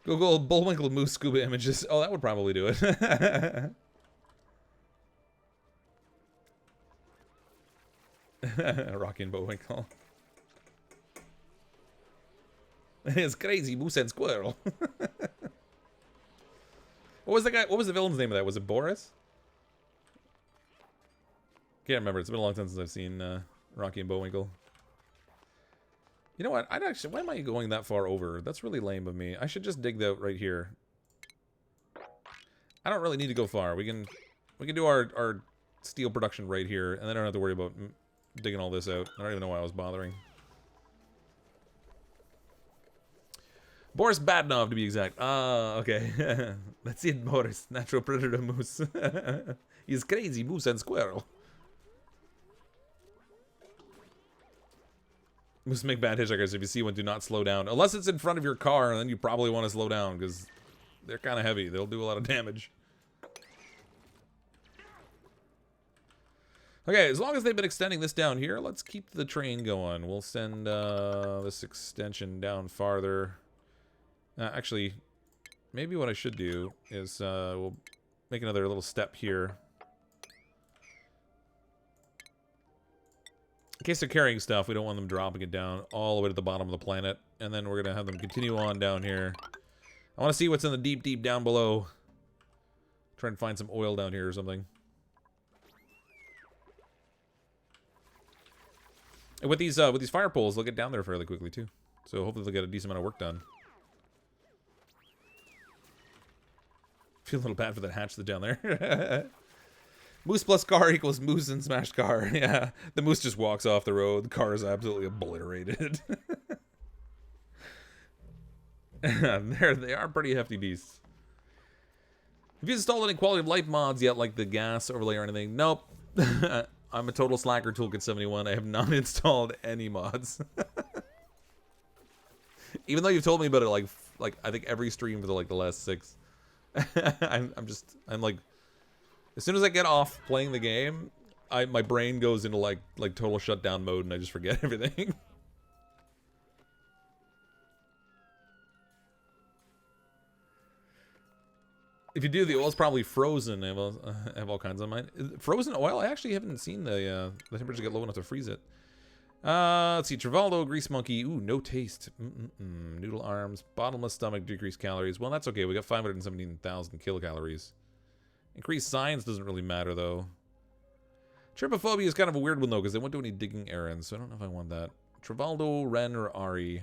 Google Bullwinkle Moose scuba images. Oh, that would probably do it. Rocky and Bullwinkle. It's crazy moose and squirrel. What was the guy? What was the villain's name of that? Was it Boris? Can't remember. It's been a long time since I've seen Rocky and Bullwinkle. You know what? I'd actually. Why am I going that far over? That's really lame of me. I should just dig that right here. I don't really need to go far. We can do our steel production right here, and then I don't have to worry about digging all this out. I don't even know why I was bothering. Boris Badnov, to be exact. Okay. That's it, Boris. Natural predator moose. He's crazy moose and squirrel. Moose make bad hitchhikers. If you see one, do not slow down. Unless it's in front of your car, and then you probably want to slow down, because they're kind of heavy. They'll do a lot of damage. Okay, as long as they've been extending this down here, let's keep the train going. We'll send this extension down farther. Actually, maybe what I should do is we'll make another little step here. In case they're carrying stuff, we don't want them dropping it down all the way to the bottom of the planet. And then we're going to have them continue on down here. I want to see what's in the deep, deep down below. Try and find some oil down here or something. And with these fire poles, they'll get down there fairly quickly too. So hopefully they'll get a decent amount of work done. Feel a little bad for that hatch that's down there. Moose plus car equals moose and smashed car. Yeah, the moose just walks off the road. The car is absolutely obliterated. They are pretty hefty beasts. Have you installed any quality of life mods yet, like the gas overlay or anything? Nope. I'm a total slacker, Toolkit71. I have not installed any mods. Even though you've told me about it, like I think every stream for the last 6. I'm like, as soon as I get off playing the game, my brain goes into like total shutdown mode and I just forget everything. If you do, the oil's probably frozen. I have all kinds of mine. Frozen oil? I actually haven't seen the temperature get low enough to freeze it. Let's see. Travaldo, Grease Monkey. Ooh, no taste. Noodle arms. Bottomless stomach. Decreased calories. Well, that's okay. We got 517,000 kilocalories. Increased science doesn't really matter, though. Trypophobia is kind of a weird one, though, because they won't do any digging errands, so I don't know if I want that. Travaldo, Ren, or Ari.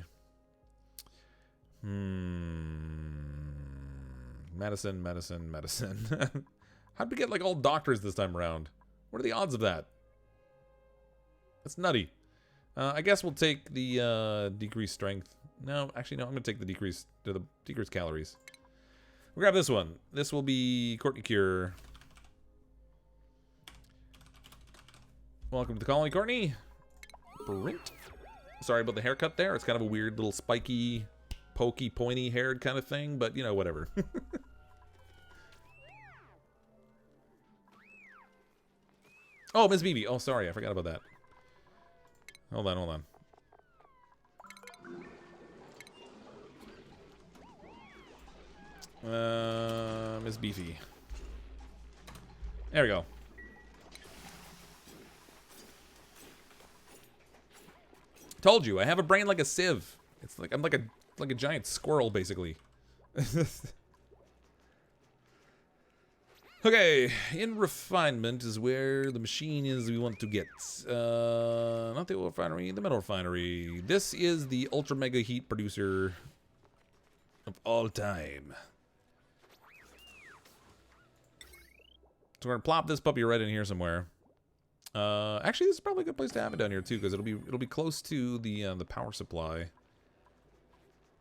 Medicine. How'd we get, like, all doctors this time around? What are the odds of that? That's nutty. I guess we'll take the decreased strength. No, actually, no. I'm going to take the decreased calories. We'll grab this one. This will be Courtney Cure. Welcome to the colony, Courtney. Brint. Sorry about the haircut there. It's kind of a weird little spiky, pokey, pointy haired kind of thing, but, you know, whatever. Oh, Ms. Beebe. Oh, sorry. I forgot about that. Hold on. Ms. Beefy. There we go. Told you, I have a brain like a sieve. It's like I'm like a giant squirrel, basically. Okay, in refinement is where the machine is we want to get. Not the oil refinery, the metal refinery. This is the ultra mega heat producer of all time. So we're gonna plop this puppy right in here somewhere. Actually, this is probably a good place to have it down here too, because it'll be close to the power supply.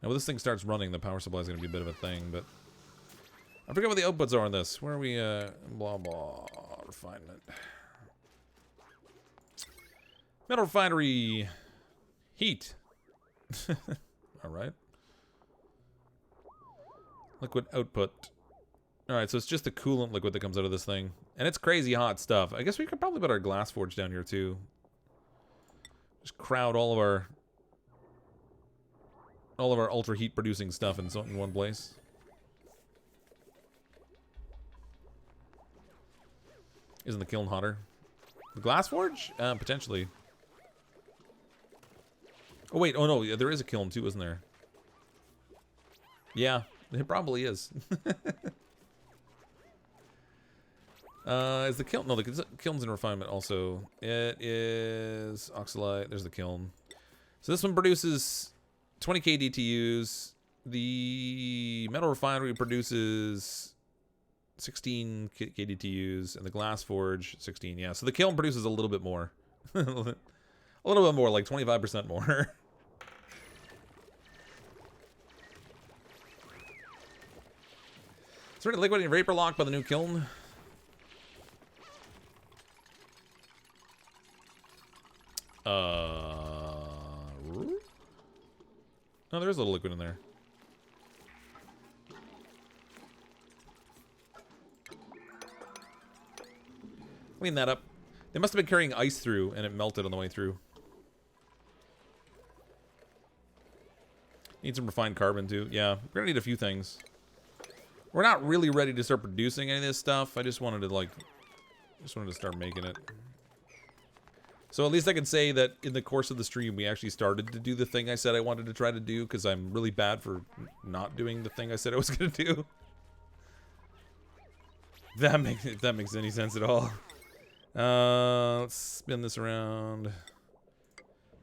Now, when this thing starts running, the power supply is gonna be a bit of a thing, but. I forget what the outputs are on this. Where are we, blah, blah, refinement. Metal refinery. Heat. Alright. Liquid output. Alright, so it's just the coolant liquid that comes out of this thing. And it's crazy hot stuff. I guess we could probably put our glass forge down here, too. Just crowd all of our ultra heat producing stuff in one place. Isn't the kiln hotter? The glass forge? Potentially. Oh, wait. Oh, no. There is a kiln, too, isn't there? Yeah. It probably is. Is the kiln... No, the kiln's in refinement also. It is... Oxalite. There's the kiln. So this one produces 20 kDTUs. The metal refinery produces... 16 kDTUs, and the glass forge 16. Yeah, so the kiln produces a little bit more. A little bit more, like 25% more. Is there any liquid and vapor lock by the new kiln? Oh, there is a little liquid in there. Clean that up. They must have been carrying ice through, and it melted on the way through. Need some refined carbon, too. Yeah, we're gonna need a few things. We're not really ready to start producing any of this stuff. I just wanted to, like... start making it. So at least I can say that in the course of the stream, we actually started to do the thing I said I wanted to try to do, because I'm really bad for not doing the thing I said I was gonna do. If that makes any sense at all. Let's spin this around.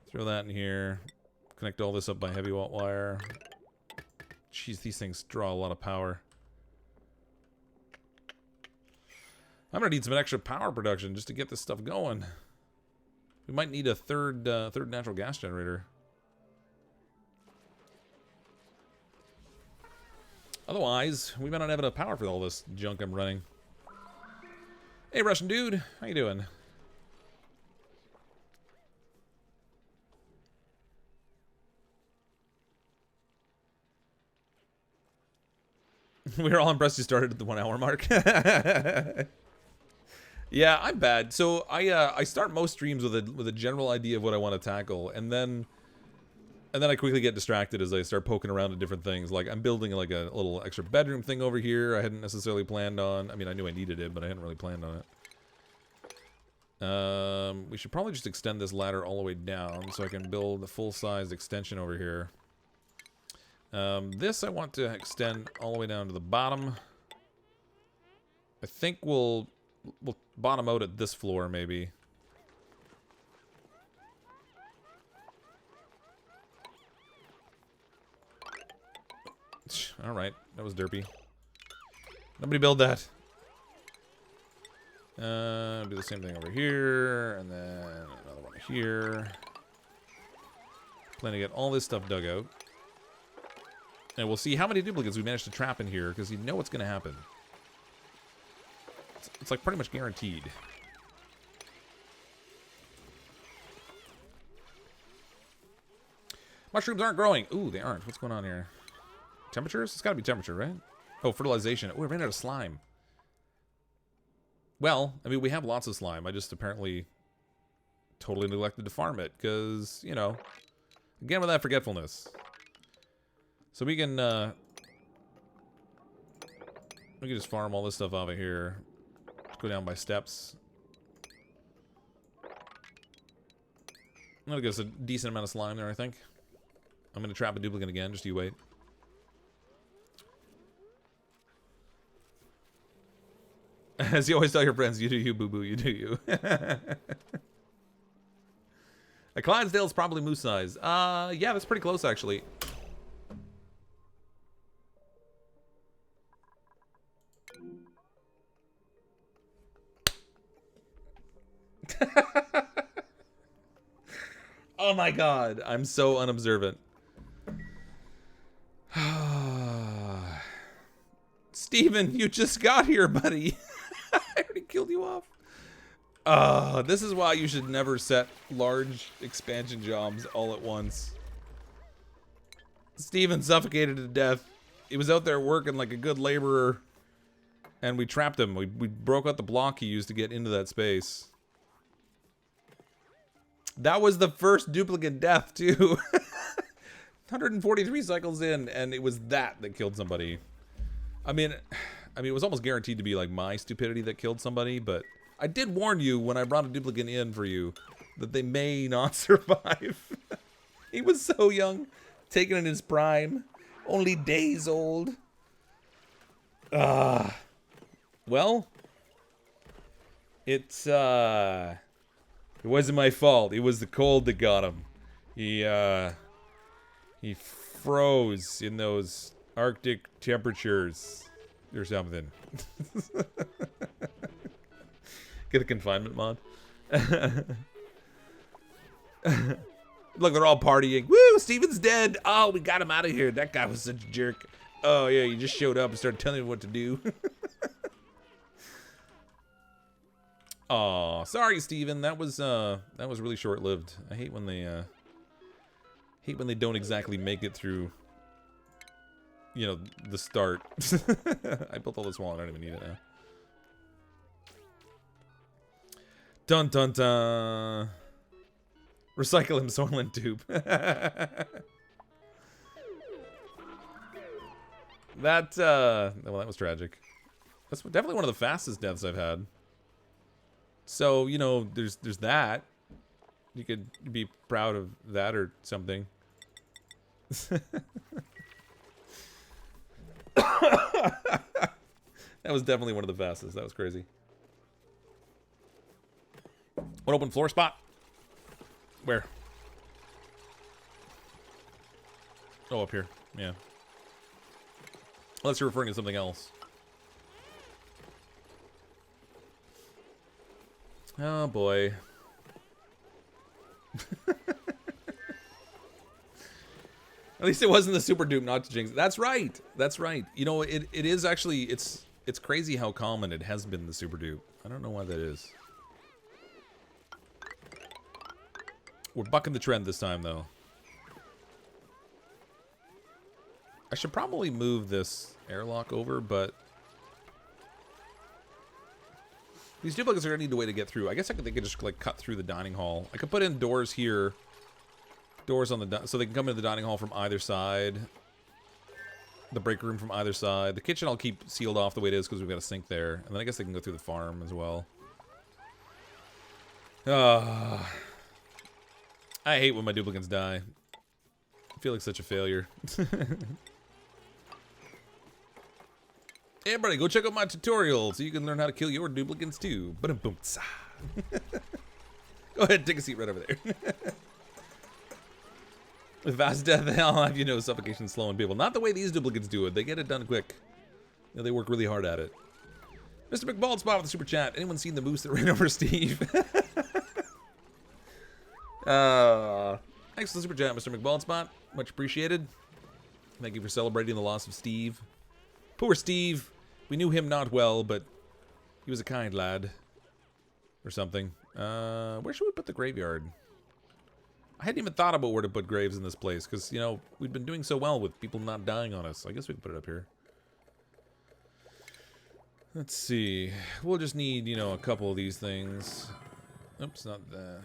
Throw that in here. Connect all this up by heavy wire. Jeez, these things draw a lot of power. I'm gonna need some extra power production just to get this stuff going. We might need a third natural gas generator. Otherwise, we might not have enough power for all this junk I'm running. Hey, Russian dude, how you doing? We were all impressed you started at the 1 hour mark. Yeah, I'm bad. So I start most streams with a general idea of what I want to tackle, and then I quickly get distracted as I start poking around at different things. Like I'm building like a little extra bedroom thing over here. I hadn't necessarily planned on. I mean, I knew I needed it, but I hadn't really planned on it. We should probably just extend this ladder all the way down so I can build a full-sized extension over here. This I want to extend all the way down to the bottom. I think we'll bottom out at this floor, maybe. Alright, that was derpy. Nobody build that. Do the same thing over here, and then another one here. Plan to get all this stuff dug out. And we'll see how many duplicates we manage to trap in here, because you know what's going to happen. It's like pretty much guaranteed. Mushrooms aren't growing. Ooh, they aren't. What's going on here? Temperatures? It's got to be temperature, right? Oh, fertilization. Oh, we ran out of slime. Well, I mean, we have lots of slime. I just apparently totally neglected to farm it, because, you know, again with that forgetfulness. So we can just farm all this stuff over here. Go down by steps. I'm gonna get us a decent amount of slime there, I think. I'm gonna trap a duplicate again, just you wait. As you always tell your friends, you do you, boo-boo, you do you. A Clydesdale's probably moose size. Yeah, that's pretty close, actually. Oh my god, I'm so unobservant. Steven, you just got here, buddy. I already killed you off. This is why you should never set large expansion jobs all at once. Steven suffocated to death. He was out there working like a good laborer, and we trapped him. We broke out the block he used to get into that space. That was the first duplicate death, too. 143 cycles in, and it was that killed somebody. I mean, it was almost guaranteed to be like my stupidity that killed somebody, but I did warn you when I brought a duplicate in for you that they may not survive. He was so young, taken in his prime, only days old. Well, it wasn't my fault. It was the cold that got him. He froze in those Arctic temperatures or something. Get a confinement mod. Look, they're all partying. Woo, Steven's dead. Oh, we got him out of here. That guy was such a jerk. Oh, yeah, you just showed up and started telling me what to do. Oh, sorry, Steven. That was really short-lived. I hate when they Hate when they don't exactly make it through, you know, the start. I built all this wall, I don't even need it now. Dun dun dun. Recycle him, soil and tube. That, well, that was tragic. That's definitely one of the fastest deaths I've had. So, you know, there's that. You could be proud of that or something. That was definitely one of the fastest. That was crazy. One open floor spot? Where? Oh, up here. Yeah. Unless you're referring to something else. Oh, boy. At least it wasn't the super dupe not to jinx. That's right. That's right. You know, it is actually, it's crazy how common it has been the super dupe. I don't know why that is. We're bucking the trend this time, though. I should probably move this airlock over, but these duplicates are gonna need a way to get through. I guess they could just like cut through the dining hall. I could put in doors here, doors on the so they can come into the dining hall from either side, the break room from either side. The kitchen I'll keep sealed off the way it is because we've got a sink there, and then I guess they can go through the farm as well. I hate when my duplicates die. I feel like such a failure. Hey everybody, go check out my tutorial so you can learn how to kill your duplicates too. Go ahead, take a seat right over there. With fast death, I'll have you know suffocation slowing people. Not the way these duplicates do it. They get it done quick. You know, they work really hard at it. Mr. McBaldspot with the super chat. Anyone seen the moose that ran over Steve? Thanks for the super chat, Mr. McBaldspot. Much appreciated. Thank you for celebrating the loss of Steve. Poor Steve. We knew him not well, but he was a kind lad. Or something. Where should we put the graveyard? I hadn't even thought about where to put graves in this place, because, you know, we've been doing so well with people not dying on us. I guess we can put it up here. Let's see. We'll just need, you know, a couple of these things. Oops, not that.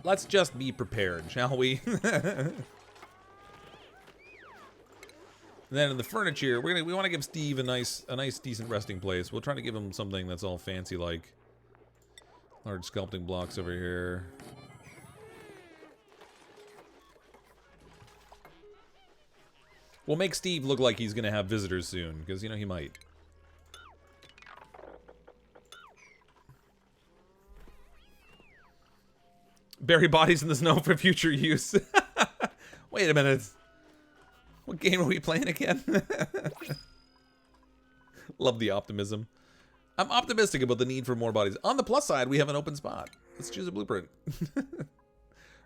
Let's just be prepared, shall we? Then in the furniture, we want to give Steve a nice decent resting place. We'll try to give him something that's all fancy like. Large sculpting blocks over here. We'll make Steve look like he's gonna have visitors soon, because you know he might. Bury bodies in the snow for future use. Wait a minute. What game are we playing again? Love the optimism. I'm optimistic about the need for more bodies. On the plus side, we have an open spot. Let's choose a blueprint.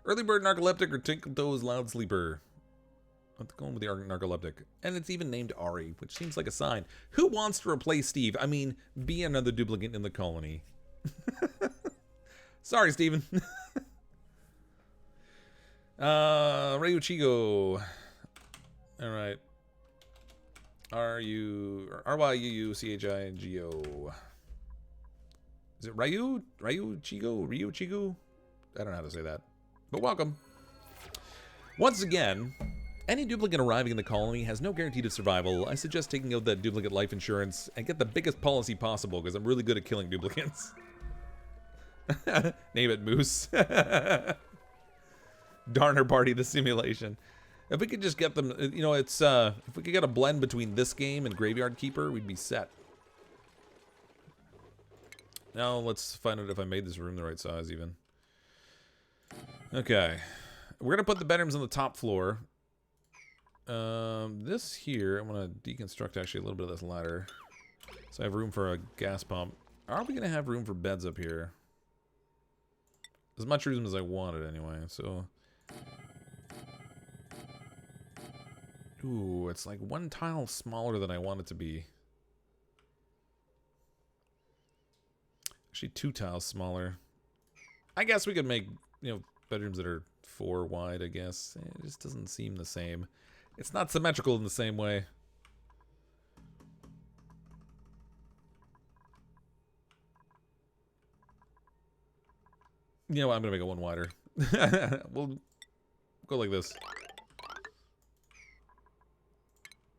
Early bird narcoleptic or tinkle toes loud sleeper. I'm going with the narcoleptic. And it's even named Ari, which seems like a sign. Who wants to replace Steve? I mean, be another duplicate in the colony. Sorry, Steven. Ryuchigo. Alright. R-Y-U-U-C-H-I-G-O. Is it Ryu? Ryuchigo? Ryuchigo? I don't know how to say that. But welcome. Once again, any duplicate arriving in the colony has no guarantee of survival. I suggest taking out that duplicate life insurance and get the biggest policy possible, because I'm really good at killing duplicates. Name it Moose. Darner Party, the simulation. If we could just get them, you know, it's, if we could get a blend between this game and Graveyard Keeper, we'd be set. Now, let's find out if I made this room the right size, even. Okay. We're gonna put the bedrooms on the top floor. This here, I'm gonna deconstruct actually a little bit of this ladder. So I have room for a gas pump. Are we gonna have room for beds up here? As much room as I wanted, anyway, so... Ooh, it's like one tile smaller than I want it to be. Actually, 2 tiles smaller. I guess we could make, bedrooms that are 4 wide, I guess. It just doesn't seem the same. It's not symmetrical in the same way. You know what? I'm going to make it 1 wider. We'll go like this.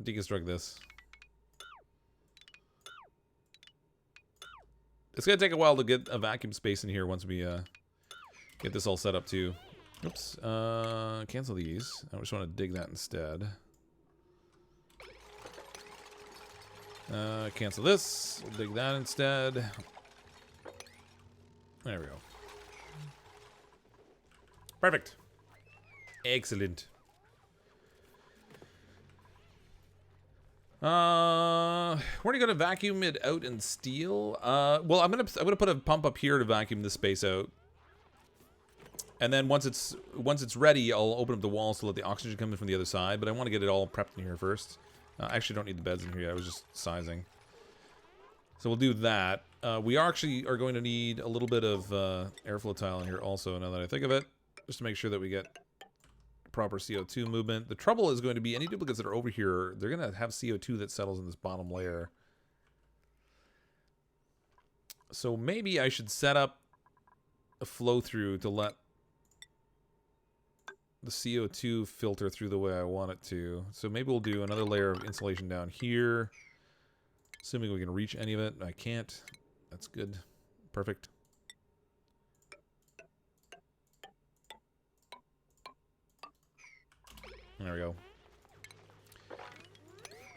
Deconstruct this. It's going to take a while to get a vacuum space in here once we get this all set up too. Oops. Cancel these. I just want to dig that instead. Cancel this. We'll dig that instead. There we go. Perfect. Excellent. We're gonna vacuum it out in steel. Well, I'm gonna put a pump up here to vacuum this space out, and then once it's ready, I'll open up the walls to let the oxygen come in from the other side. But I want to get it all prepped in here first. I actually don't need the beds in here. I was just sizing. So we'll do that. We are going to need a little bit of airflow tile in here also. Now that I think of it, just to make sure that we get proper CO2 movement. The trouble is going to be any duplicates that are over here, they're going to have CO2 that settles in this bottom layer. So maybe I should set up a flow through to let the CO2 filter through the way I want it to. So maybe we'll do another layer of insulation down here. Assuming we can reach any of it. I can't. That's good. Perfect. There we go. So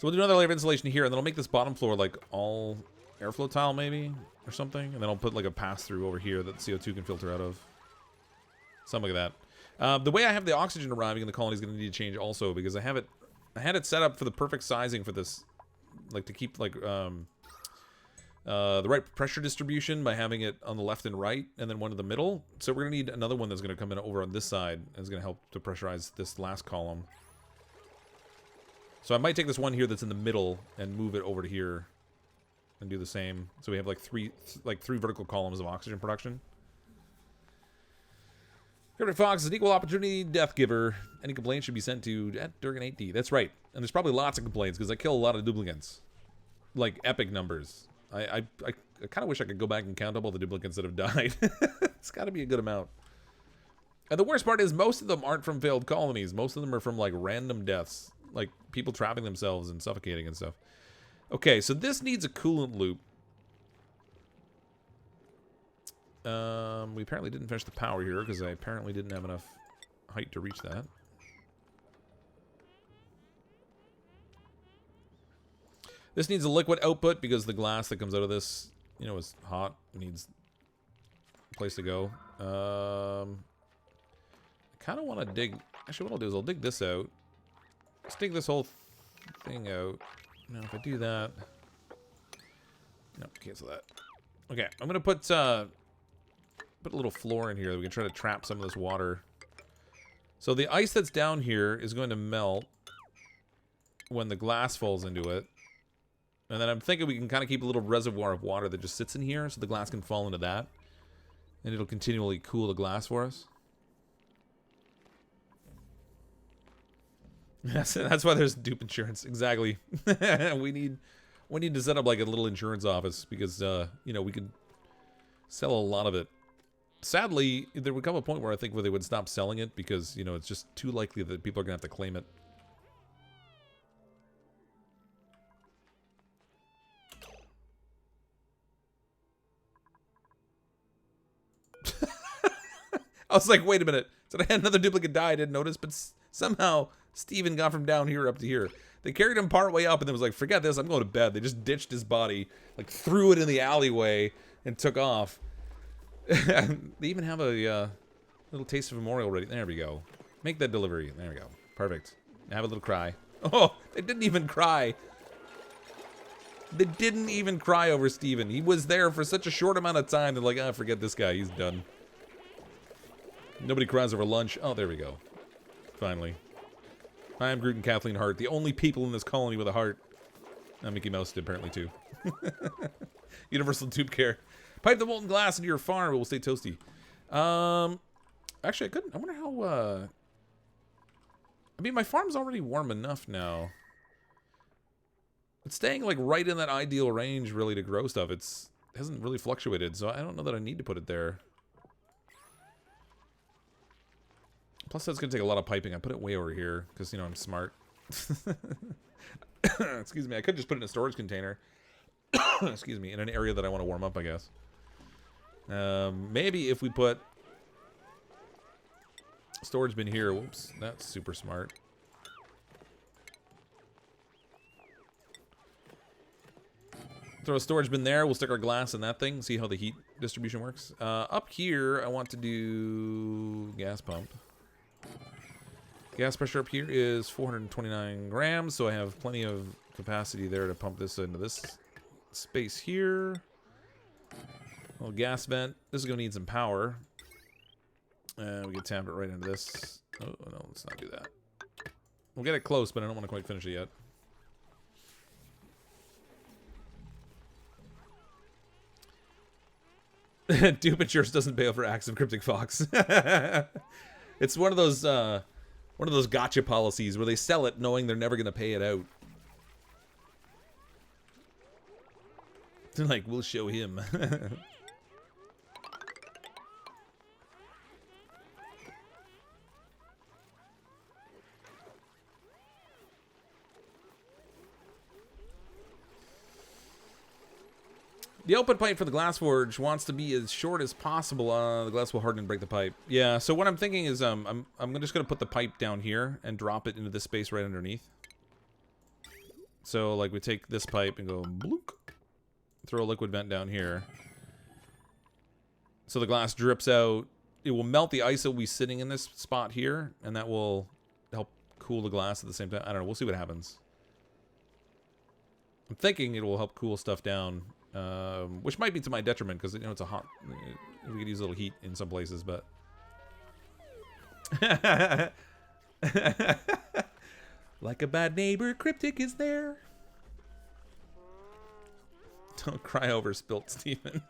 we'll do another layer of insulation here, and then I'll make this bottom floor like all airflow tile maybe, or something. And then I'll put like a pass-through over here that CO2 can filter out of. Something like that. The way I have the oxygen arriving in the colony is going to need to change also, because I had it set up for the perfect sizing for this, like to keep like the right pressure distribution by having it on the left and right, and then one in the middle. So we're going to need another one that's going to come in over on this side, and is going to help to pressurize this last column. So I might take this one here that's in the middle and move it over to here and do the same. So we have like three vertical columns of oxygen production. CrypticFox is an equal opportunity death giver. Any complaints should be sent to @Durgan8D. That's right. And there's probably lots of complaints because I kill a lot of duplicates. Like epic numbers. I kind of wish I could go back and count up all the duplicates that have died. It's got to be a good amount. And the worst part is most of them aren't from failed colonies. Most of them are from like random deaths. Like people trapping themselves and suffocating and stuff. Okay, so this needs a coolant loop. We apparently didn't finish the power here because I apparently didn't have enough height to reach that. This needs a liquid output because the glass that comes out of this, is hot. It needs a place to go. I kind of want to dig... Actually, what I'll do is I'll dig this out. Let's dig this whole thing out. Now, if I do that... No, cancel that. Okay, I'm going to put a little floor in here that we can try to trap some of this water. So the ice that's down here is going to melt when the glass falls into it. And then I'm thinking we can kind of keep a little reservoir of water that just sits in here so the glass can fall into that. And it'll continually cool the glass for us. That's why there's dupe insurance. Exactly. we need to set up like a little insurance office because we could sell a lot of it. Sadly, there would come a point where I think where they would stop selling it because it's just too likely that people are gonna have to claim it. I was like, wait a minute. So I had another duplicate die. I didn't notice, but somehow Steven got from down here up to here. They carried him part way up and then was like, forget this, I'm going to bed. They just ditched his body, like threw it in the alleyway and took off. They even have a little taste of memorial ready. There we go. Make that delivery. There we go. Perfect. Have a little cry. Oh, they didn't even cry. They didn't even cry over Steven. He was there for such a short amount of time. They're like, ah, forget this guy. He's done. Nobody cries over lunch. Oh, there we go. Finally. I am Groot and Kathleen Hart, the only people in this colony with a heart. Mickey Mouse did apparently too. Universal tube care. Pipe the molten glass into your farm. It will stay toasty. Actually, I couldn't. I wonder how. I mean, my farm's already warm enough now. It's staying like right in that ideal range, really, to grow stuff. It hasn't really fluctuated, so I don't know that I need to put it there. Plus, that's gonna take a lot of piping. I put it way over here because you know I'm smart. Excuse me. I could just put it in a storage container. Excuse me, in an area that I want to warm up, I guess. Maybe if we put storage bin here. Whoops, that's super smart. Throw a storage bin there. We'll stick our glass in that thing. See how the heat distribution works. Up here, I want to do gas pump. Gas pressure up here is 429 grams, so I have plenty of capacity there to pump this into this space here. Little gas vent. This is going to need some power. And we can tap it right into this. Oh, no, let's not do that. We'll get it close, but I don't want to quite finish it yet. Dupe insurance doesn't pay over acts of CrypticFox. It's one of those gotcha policies where they sell it knowing they're never going to pay it out. They're like, we'll show him. The open pipe for the glass forge wants to be as short as possible. The glass will harden and break the pipe. Yeah, so what I'm thinking is I'm just going to put the pipe down here and drop it into this space right underneath. So, like, we take this pipe and go bloop, throw a liquid vent down here. So the glass drips out. It will melt the ice that will be sitting in this spot here, and that will help cool the glass at the same time. I don't know. We'll see what happens. I'm thinking it will help cool stuff down. Which might be to my detriment because you know it's a hot. We could use a little heat in some places, but like a bad neighbor, Cryptic is there. Don't cry over spilt, Stephen.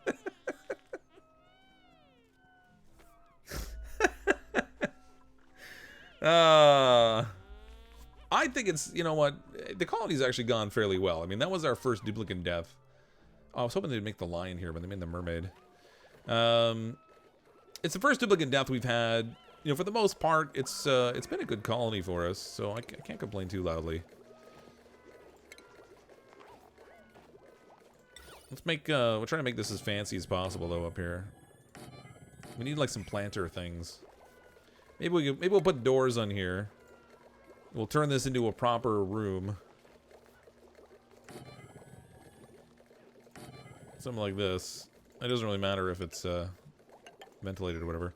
I think it's, you know what, the colony's actually gone fairly well. I mean, that was our first duplicate death. Oh, I was hoping they'd make the lion here, but they made the mermaid. It's the first duplicate death we've had. You know, for the most part, it's been a good colony for us, so I can't complain too loudly. Let's make, we're trying to make this as fancy as possible, though, up here. We need, like, some planter things. Maybe we'll put doors on here. We'll turn this into a proper room. Something like this. It doesn't really matter if it's ventilated or whatever.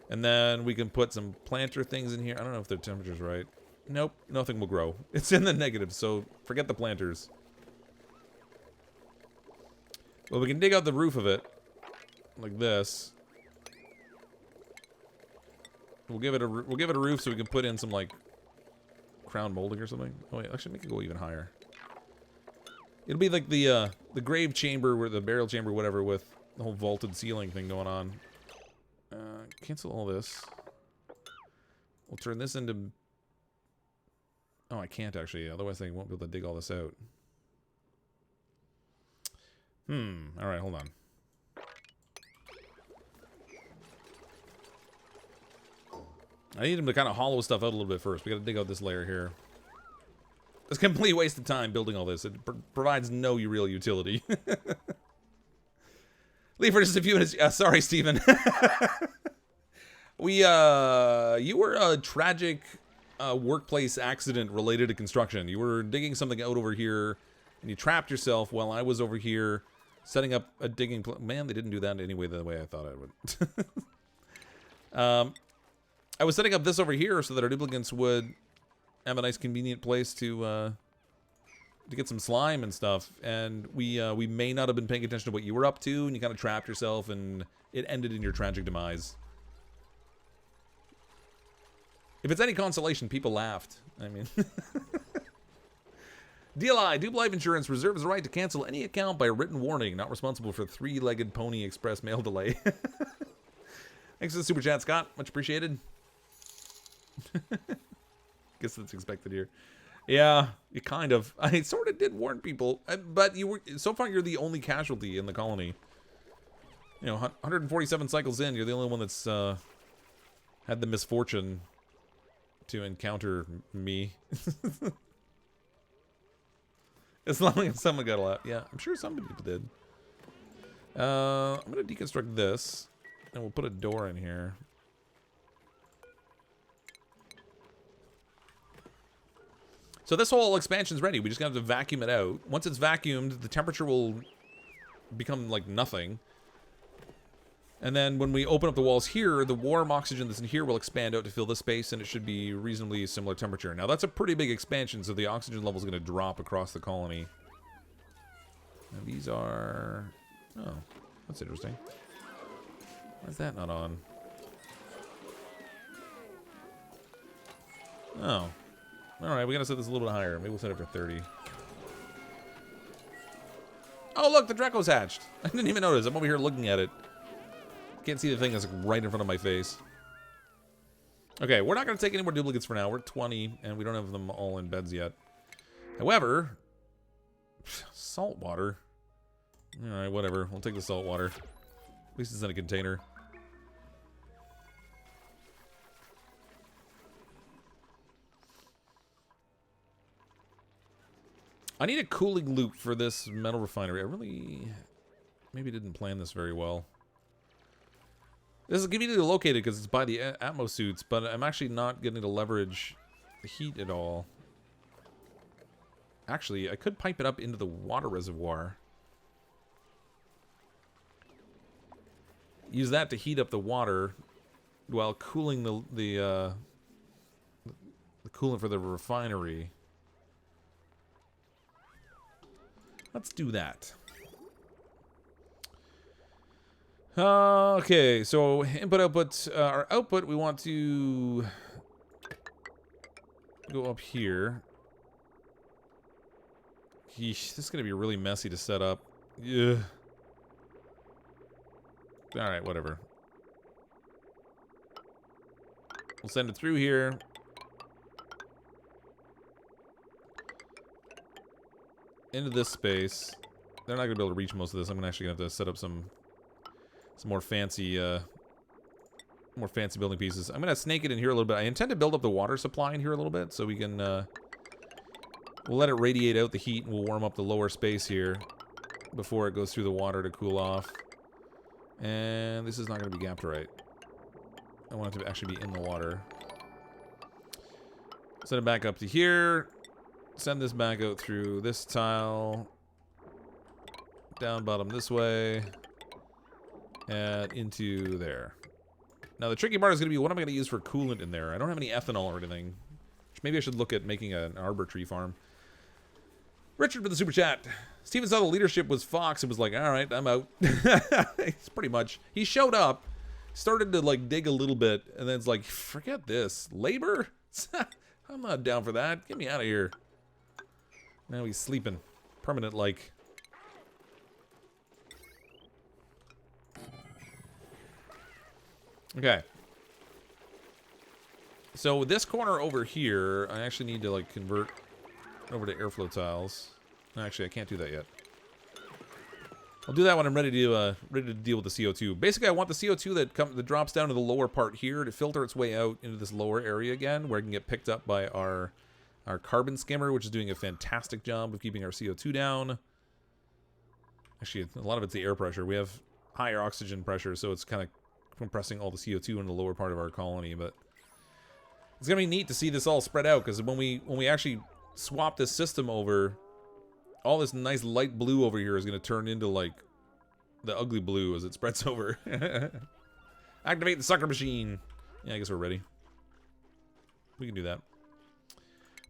And then we can put some planter things in here. I don't know if the temperature's right. Nope, nothing will grow. It's in the negative, so forget the planters. Well, we can dig out the roof of it, like this. We'll give it a roof so we can put in some like crown molding or something. Oh wait, actually make it go even higher. It'll be like the grave chamber or the burial chamber, whatever, with the whole vaulted ceiling thing going on. Cancel all this. We'll turn this into... Oh, I can't actually. Otherwise, I won't be able to dig all this out. Alright, hold on. I need him to kind of hollow stuff out a little bit first. We gotta dig out this layer here. It's a complete waste of time building all this. It provides no real utility. Leave for just a few minutes. Sorry, Steven. You were a tragic workplace accident related to construction. You were digging something out over here, and you trapped yourself while I was over here setting up a digging... Man, they didn't do that anyway the way I thought I would. I was setting up this over here so that our duplicates would have a nice convenient place to get some slime and stuff, and we may not have been paying attention to what you were up to, and you kind of trapped yourself, and it ended in your tragic demise. If it's any consolation, people laughed. I mean... DLI, Dupe Life Insurance reserves the right to cancel any account by written warning, not responsible for three-legged pony express mail delay. Thanks for the super chat, Scott. Much appreciated. Guess that's expected here. Yeah, you kind of. I sort of did warn people, but you were so far you're the only casualty in the colony. You know, 147 cycles in, you're the only one that's had the misfortune to encounter me. As long as someone got a lot. Yeah, I'm sure some people did. I'm gonna deconstruct this, and we'll put a door in here. So this whole expansion's ready. We just have to vacuum it out. Once it's vacuumed, the temperature will become like nothing. And then when we open up the walls here, the warm oxygen that's in here will expand out to fill the space, and it should be reasonably similar temperature. Now that's a pretty big expansion, so the oxygen level is going to drop across the colony. And these are... Oh, that's interesting. Why is that not on? Oh. Alright, we gotta set this a little bit higher. Maybe we'll set it for 30. Oh, look, the Draco's hatched. I didn't even notice. I'm over here looking at it. Can't see the thing that's right in front of my face. Okay, we're not gonna take any more duplicates for now. We're at 20, and we don't have them all in beds yet. However, salt water. Alright, whatever. We'll take the salt water. At least it's in a container. I need a cooling loop for this metal refinery. I really maybe didn't plan this very well. This is conveniently located because it's by the Atmo suits, but I'm actually not getting to leverage the heat at all. Actually, I could pipe it up into the water reservoir. Use that to heat up the water while cooling the coolant for the refinery. Let's do that. Okay, so input, output. Our output, we want to go up here. Yeesh, this is going to be really messy to set up. Yeah. Alright, whatever. We'll send it through here. Into this space. They're not going to be able to reach most of this. I'm actually going to have to set up some more fancy building pieces. I'm going to snake it in here a little bit. I intend to build up the water supply in here a little bit so we can we'll let it radiate out the heat, and we'll warm up the lower space here before it goes through the water to cool off. And this is not going to be gapped right. I want it to actually be in the water. Send it back up to here. Send this back out through this tile. Down bottom this way. And into there. Now the tricky part is going to be, what am I going to use for coolant in there? I don't have any ethanol or anything. Maybe I should look at making an arbor tree farm. Richard with the super chat. Steven saw the leadership was Fox and was like, alright, I'm out. It's pretty much. He showed up, started to like dig a little bit, and then it's like, forget this. Labor? I'm not down for that. Get me out of here. Now he's sleeping. Permanent like. Okay. So this corner over here, I actually need to like convert over to airflow tiles. Actually, I can't do that yet. I'll do that when I'm ready to deal with the CO2. Basically, I want the CO2 that drops down to the lower part here to filter its way out into this lower area again, where it can get picked up by our carbon skimmer, which is doing a fantastic job of keeping our CO2 down. Actually, a lot of it's the air pressure. We have higher oxygen pressure, so it's kind of compressing all the CO2 in the lower part of our colony. But it's gonna be neat to see this all spread out, because when we actually swap this system over, all this nice light blue over here is going to turn into, like, the ugly blue as it spreads over. Activate the sucker machine. Yeah, I guess we're ready. We can do that.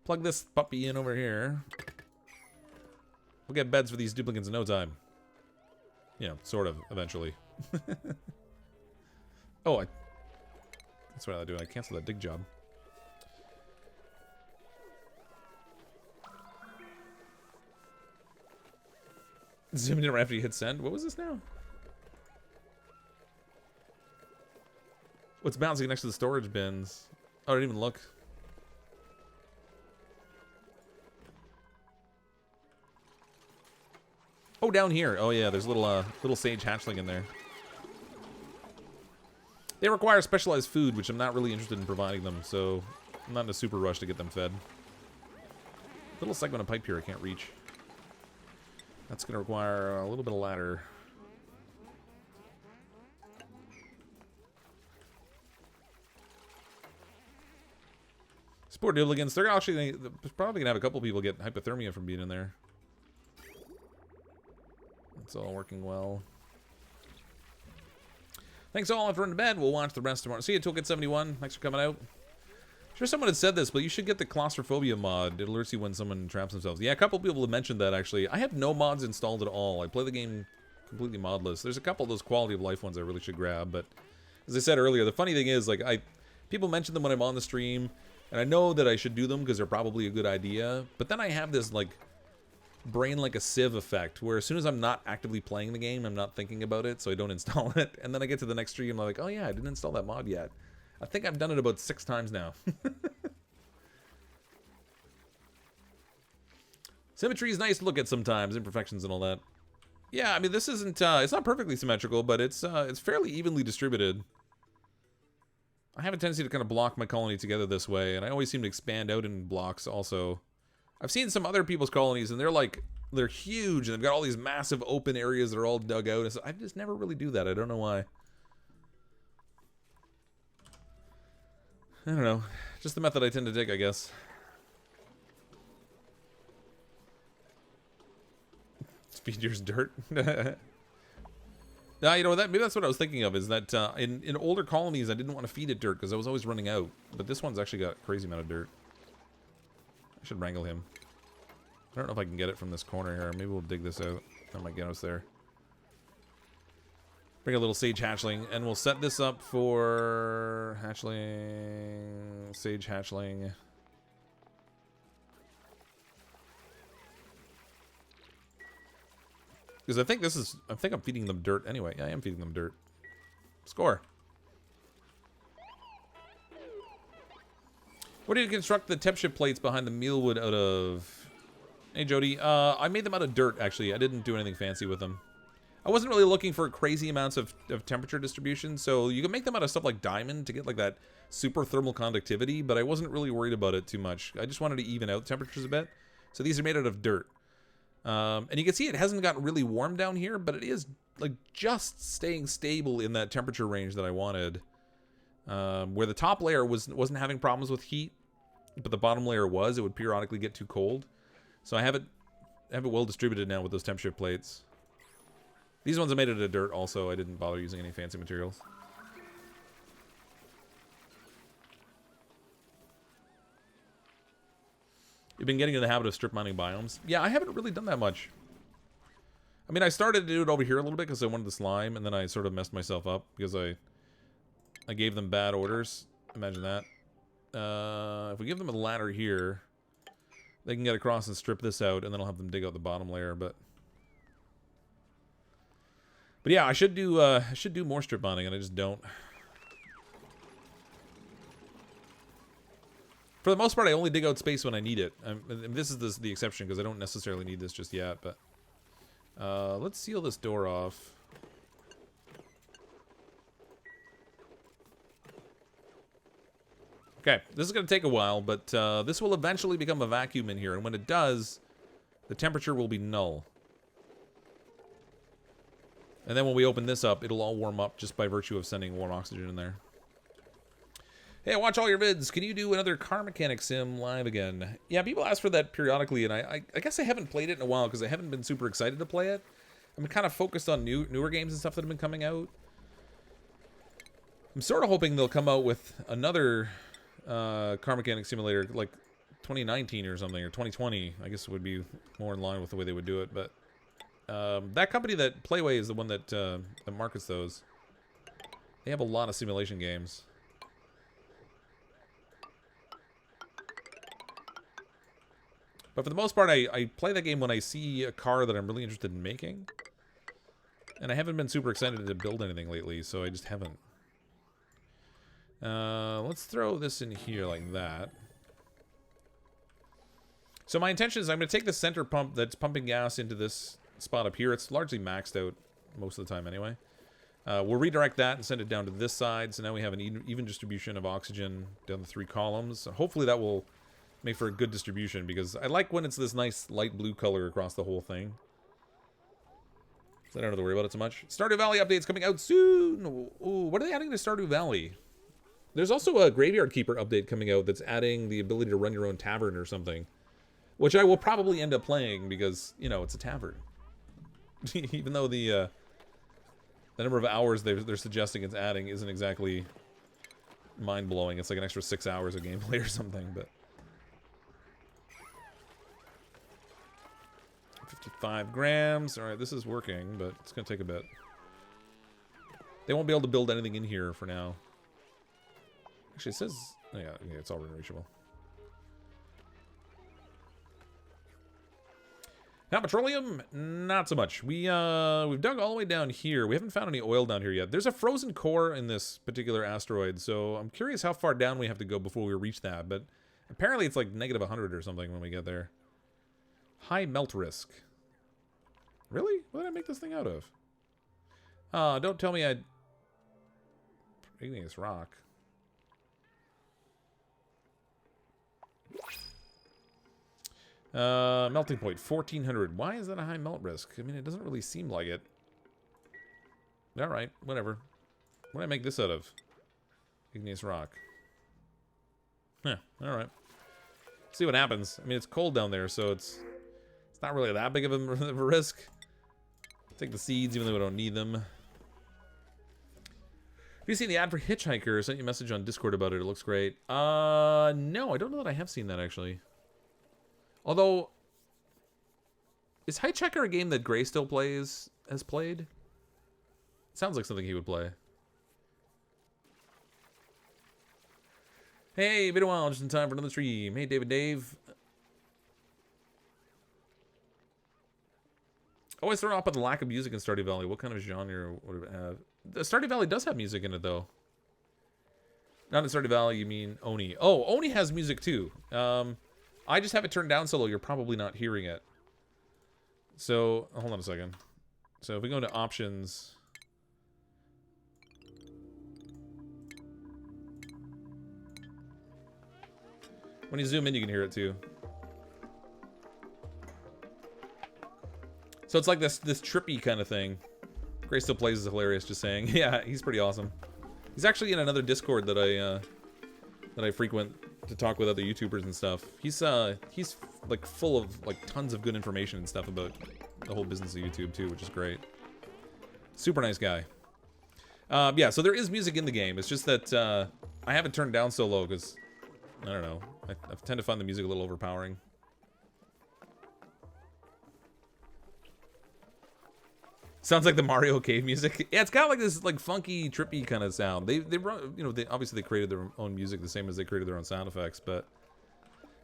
Plug this puppy in over here. We'll get beds for these duplicates in no time. Yeah, sort of, eventually. Oh, that's what I do. I canceled that dig job. Zoom in right after you hit send. What was this now? What's bouncing next to the storage bins? Oh, I didn't even look. Oh, down here. Oh, yeah, there's a little sage hatchling in there. They require specialized food, which I'm not really interested in providing them, so I'm not in a super rush to get them fed. Little segment of pipe here I can't reach. That's going to require a little bit of ladder. Spore Dibligans, they're actually probably going to have a couple people get hypothermia from being in there. It's all working well. Thanks all for running to bed. We'll watch the rest tomorrow. See you, Toolkit71. Thanks for coming out. Sure someone had said this, but you should get the claustrophobia mod. It alerts you when someone traps themselves. Yeah, a couple people have mentioned that, actually. I have no mods installed at all. I play the game completely modless. There's a couple of those quality of life ones I really should grab, but as I said earlier, the funny thing is, like, people mention them when I'm on the stream, and I know that I should do them because they're probably a good idea, but then I have this, like, brain like a sieve effect, where as soon as I'm not actively playing the game, I'm not thinking about it, so I don't install it, and then I get to the next stream, I'm like, oh yeah, I didn't install that mod yet. I think I've done it about 6 times now. Symmetry is nice to look at sometimes, imperfections and all that. Yeah, I mean, this isn't, it's not perfectly symmetrical, but it's fairly evenly distributed. I have a tendency to kind of block my colony together this way, and I always seem to expand out in blocks also. I've seen some other people's colonies, and they're huge, and they've got all these massive open areas that are all dug out. And so I just never really do that. I don't know why. I don't know. Just the method I tend to take, I guess. Feed yours dirt. Now, you know, maybe that's what I was thinking of, is that in older colonies, I didn't want to feed it dirt because I was always running out. But this one's actually got a crazy amount of dirt. I should wrangle him. I don't know if I can get it from this corner here. Maybe we'll dig this out. That might get us there. Bring a little sage hatchling, and we'll set this up for hatchling, sage hatchling. Because I think I'm feeding them dirt anyway. Yeah, I am feeding them dirt. Score. What did you construct the tempship plates behind the mealwood out of? Hey, Jody. I made them out of dirt, actually. I didn't do anything fancy with them. I wasn't really looking for crazy amounts of temperature distribution, so you can make them out of stuff like diamond to get like that super thermal conductivity, but I wasn't really worried about it too much. I just wanted to even out temperatures a bit. So these are made out of dirt. And you can see it hasn't gotten really warm down here, but it is like just staying stable in that temperature range that I wanted. Where the top layer wasn't having problems with heat, but the bottom layer was. It would periodically get too cold. So I have it well distributed now with those temperature plates. These ones I made out of dirt also. I didn't bother using any fancy materials. You've been getting in the habit of strip mining biomes? Yeah, I haven't really done that much. I mean, I started to do it over here a little bit because I wanted the slime, and then I sort of messed myself up because I gave them bad orders. Imagine that. If we give them a ladder here, they can get across and strip this out, and then I'll have them dig out the bottom layer, but yeah, I should do more strip mining, and I just don't. For the most part, I only dig out space when I need it. This is the exception, because I don't necessarily need this just yet, but let's seal this door off. Okay, this is going to take a while, but this will eventually become a vacuum in here, and when it does, the temperature will be null. And then when we open this up, it'll all warm up just by virtue of sending warm oxygen in there. Hey, I watch all your vids. Can you do another car mechanic sim live again? Yeah, people ask for that periodically, and I guess I haven't played it in a while because I haven't been super excited to play it. I'm kind of focused on newer games and stuff that have been coming out. I'm sort of hoping they'll come out with another car mechanic simulator, like 2019 or something, or 2020. I guess it would be more in line with the way they would do it, but that company, that Playway, is the one that markets those. They have a lot of simulation games. But for the most part, I play that game when I see a car that I'm really interested in making. And I haven't been super excited to build anything lately, so I just haven't. Let's throw this in here like that. So my intention is I'm going to take the center pump that's pumping gas into this spot up here. It's largely maxed out most of the time anyway. We'll redirect that and send it down to this side. So now we have an even distribution of oxygen down the 3 columns. Hopefully that will make for a good distribution, because I like when it's this nice light blue color across the whole thing. So I don't have to worry about it so much. Stardew Valley update's coming out soon. Ooh, what are they adding to Stardew Valley? There's also a Graveyard Keeper update coming out that's adding the ability to run your own tavern or something, which I will probably end up playing because, you know, it's a tavern. Even though the number of hours they're suggesting it's adding isn't exactly mind-blowing. It's like an extra 6 hours of gameplay or something, but... 55 grams. Alright, this is working, but it's going to take a bit. They won't be able to build anything in here for now. Actually, it says... Oh, yeah, it's already reachable. Now, petroleum, not so much. We've dug all the way down here. We haven't found any oil down here yet. There's a frozen core in this particular asteroid, so I'm curious how far down we have to go before we reach that, but apparently it's like negative 100 or something when we get there. High melt risk. Really? What did I make this thing out of? Don't tell me igneous rock. Melting point, 1400. Why is that a high melt risk? I mean, it doesn't really seem like it. Alright, whatever. What did I make this out of? Igneous rock. Yeah, alright. See what happens. I mean, it's cold down there, so it's not really that big of a risk. Take the seeds, even though we don't need them. Have you seen the ad for Hitchhiker? I sent you a message on Discord about it. It looks great. No, I don't know that I have seen that, actually. Although, is Hitchhiker a game that Gray still has played? It sounds like something he would play. Hey, been a while, just in time for another stream. Hey, Dave. Always thrown off by the lack of music in Stardew Valley. What kind of genre would it have? The Stardew Valley does have music in it, though. Not in Stardew Valley, you mean Oni. Oh, Oni has music, too. I just have it turned down so low, you're probably not hearing it. So, hold on a second. So, if we go into options... When you zoom in, you can hear it, too. So it's like this trippy kind of thing. Gray still plays is hilarious, just saying. Yeah, he's pretty awesome. He's actually in another Discord that I frequent to talk with other YouTubers and stuff. He's like full of like tons of good information and stuff about the whole business of YouTube too, which is great. Super nice guy. Yeah, so there is music in the game. It's just that I have it turned down so low because I don't know. I tend to find the music a little overpowering. Sounds like the Mario cave music. Yeah, it's got like this like funky, trippy kind of sound. They you know, obviously they created their own music the same as they created their own sound effects, but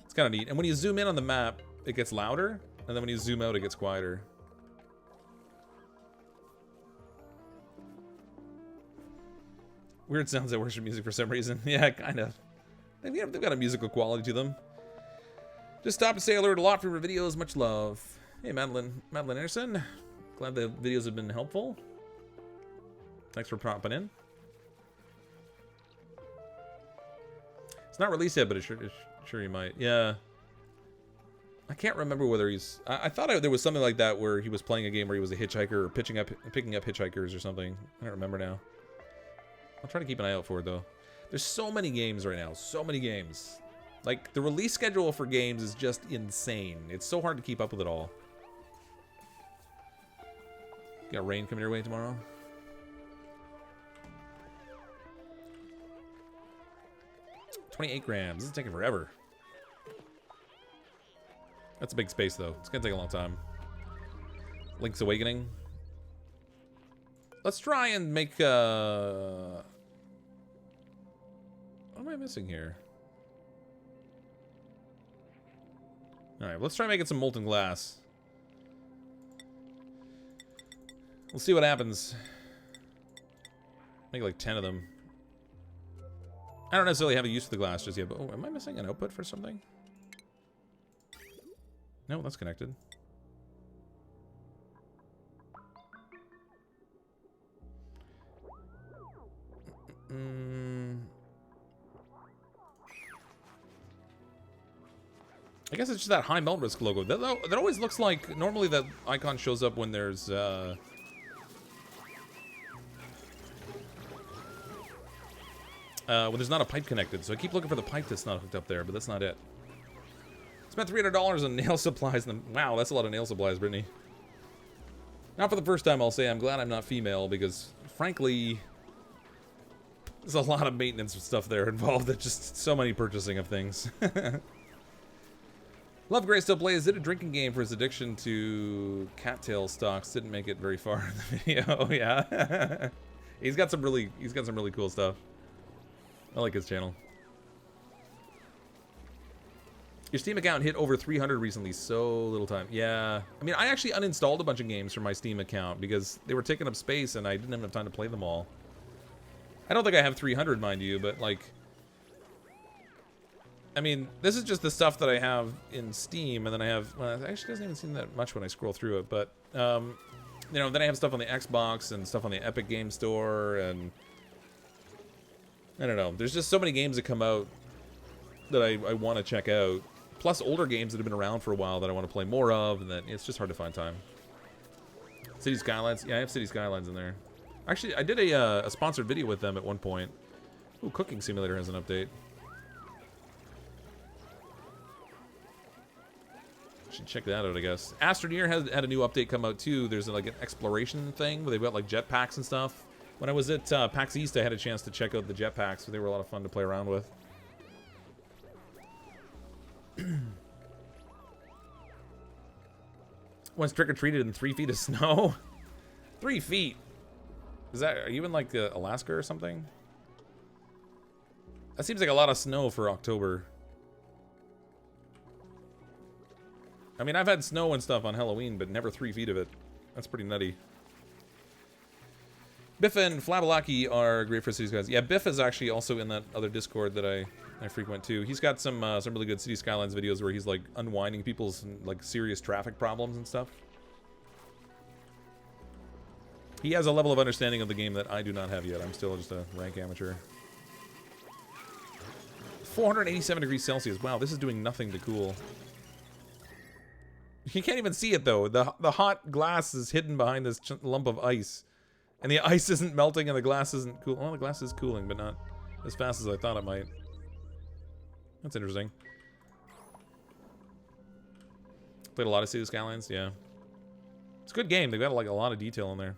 it's kind of neat. And when you zoom in on the map, it gets louder, and then when you zoom out, it gets quieter. Weird sounds that worship music for some reason. Yeah, kind of. They've got a musical quality to them. Just stop and say hello to a lot for your videos. Much love. Hey, Madeline Anderson. Glad the videos have been helpful. Thanks for popping in. It's not released yet, but sure you might. Yeah. I can't remember whether he's... I thought there was something like that where he was playing a game where he was a hitchhiker or picking up hitchhikers or something. I don't remember now. I'll try to keep an eye out for it, though. There's so many games right now. So many games. Like, the release schedule for games is just insane. It's so hard to keep up with it all. You got rain coming your way tomorrow? $28 grams. This is taking forever. That's a big space, though. It's gonna take a long time. Link's Awakening. Let's try and make, what am I missing here? Alright, let's try making some Molten Glass. We'll see what happens. Make like 10 of them. I don't necessarily have a use for the glass just yet, but oh, am I missing an output for something? No, that's connected. I guess it's just that high melt risk logo. That always looks like, normally that icon shows up when there's, when there's not a pipe connected. So I keep looking for the pipe that's not hooked up there, but that's not it. Spent $300 on nail supplies. And wow, that's a lot of nail supplies, Brittany. Not for the first time, I'll say I'm glad I'm not female, because, frankly, there's a lot of maintenance stuff there involved. There's just so many purchasing of things. Love Gray still plays. Did a drinking game for his addiction to cattail stocks. Didn't make it very far in the video. Yeah, he's got some really cool stuff. I like his channel. Your Steam account hit over 300 recently. So little time. Yeah, I mean, I actually uninstalled a bunch of games from my Steam account because they were taking up space and I didn't have enough time to play them all. I don't think I have 300, mind you, but like, I mean, this is just the stuff that I have in Steam, and then I have, well, it actually doesn't even seem that much when I scroll through it, but, you know, then I have stuff on the Xbox and stuff on the Epic Game Store, and I don't know. There's just so many games that come out that I want to check out, plus older games that have been around for a while that I want to play more of, and that it's just hard to find time. City Skylines, yeah, I have City Skylines in there. Actually, I did a sponsored video with them at one point. Ooh, Cooking Simulator has an update. Should check that out, I guess. Astroneer had a new update come out too. There's like an exploration thing where they've got like jetpacks and stuff. When I was at PAX East, I had a chance to check out the jetpacks, so they were a lot of fun to play around with. Once trick-or-treated in 3 feet of snow. 3 feet. Is that, are you in like Alaska or something? That seems like a lot of snow for October. I mean, I've had snow and stuff on Halloween, but never 3 feet of it. That's pretty nutty. Biff and Flabalaki are great for City Skylines. Yeah, Biff is actually also in that other Discord that I frequent too. He's got some really good City Skylines videos where he's like unwinding people's like serious traffic problems and stuff. He has a level of understanding of the game that I do not have yet. I'm still just a rank amateur. 487 degrees Celsius. Wow, this is doing nothing to cool. You can't even see it though. The hot glass is hidden behind this lump of ice. And the ice isn't melting and the glass isn't cool. Well, the glass is cooling, but not as fast as I thought it might. That's interesting. Played a lot of City Skylines, yeah. It's a good game. They've got like a lot of detail in there.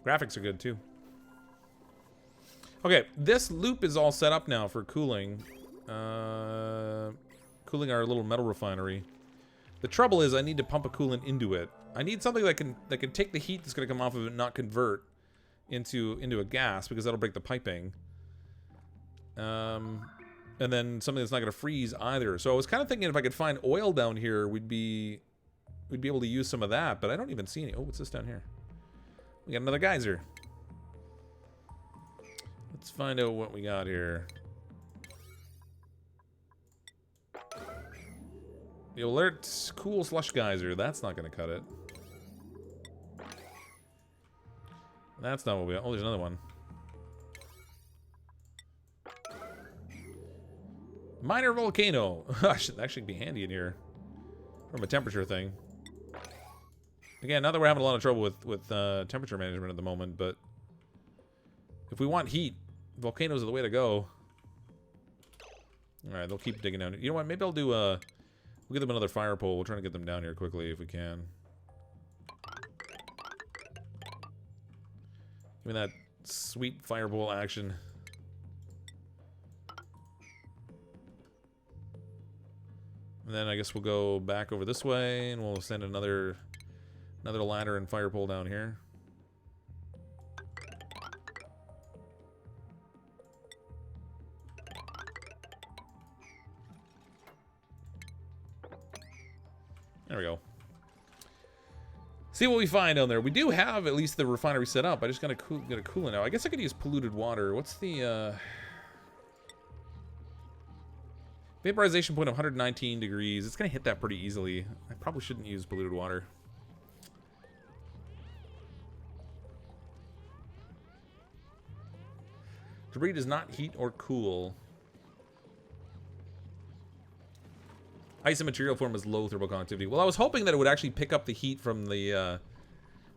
Graphics are good too. Okay, this loop is all set up now for cooling. Cooling our little metal refinery. The trouble is I need to pump a coolant into it. I need something that can take the heat that's going to come off of it and not convert into a gas, because that'll break the piping. And then something that's not going to freeze either. So I was kind of thinking if I could find oil down here, we'd be able to use some of that, but I don't even see any. Oh, what's this down here? We got another geyser. Let's find out what we got here. The alert cool slush geyser. That's not going to cut it. That's not what we got. Oh, there's another one. Minor volcano. Should actually be handy in here from a temperature thing. Again, not that we're having a lot of trouble with temperature management at the moment, but if we want heat, volcanoes are the way to go. All right, they'll keep digging down. You know what? Maybe I'll do we'll give them another fire pole. We'll try to get them down here quickly if we can. Give me that sweet fire pole action. And then I guess we'll go back over this way, and we'll send another ladder and fire pole down here. There we go. See what we find down there. We do have at least the refinery set up. I just gotta cool it now. I guess I could use polluted water. What's the Vaporization point of 119 degrees. It's going to hit that pretty easily. I probably shouldn't use polluted water. Debris does not heat or cool. Ice in material form is low thermal conductivity. Well, I was hoping that it would actually pick up the heat from the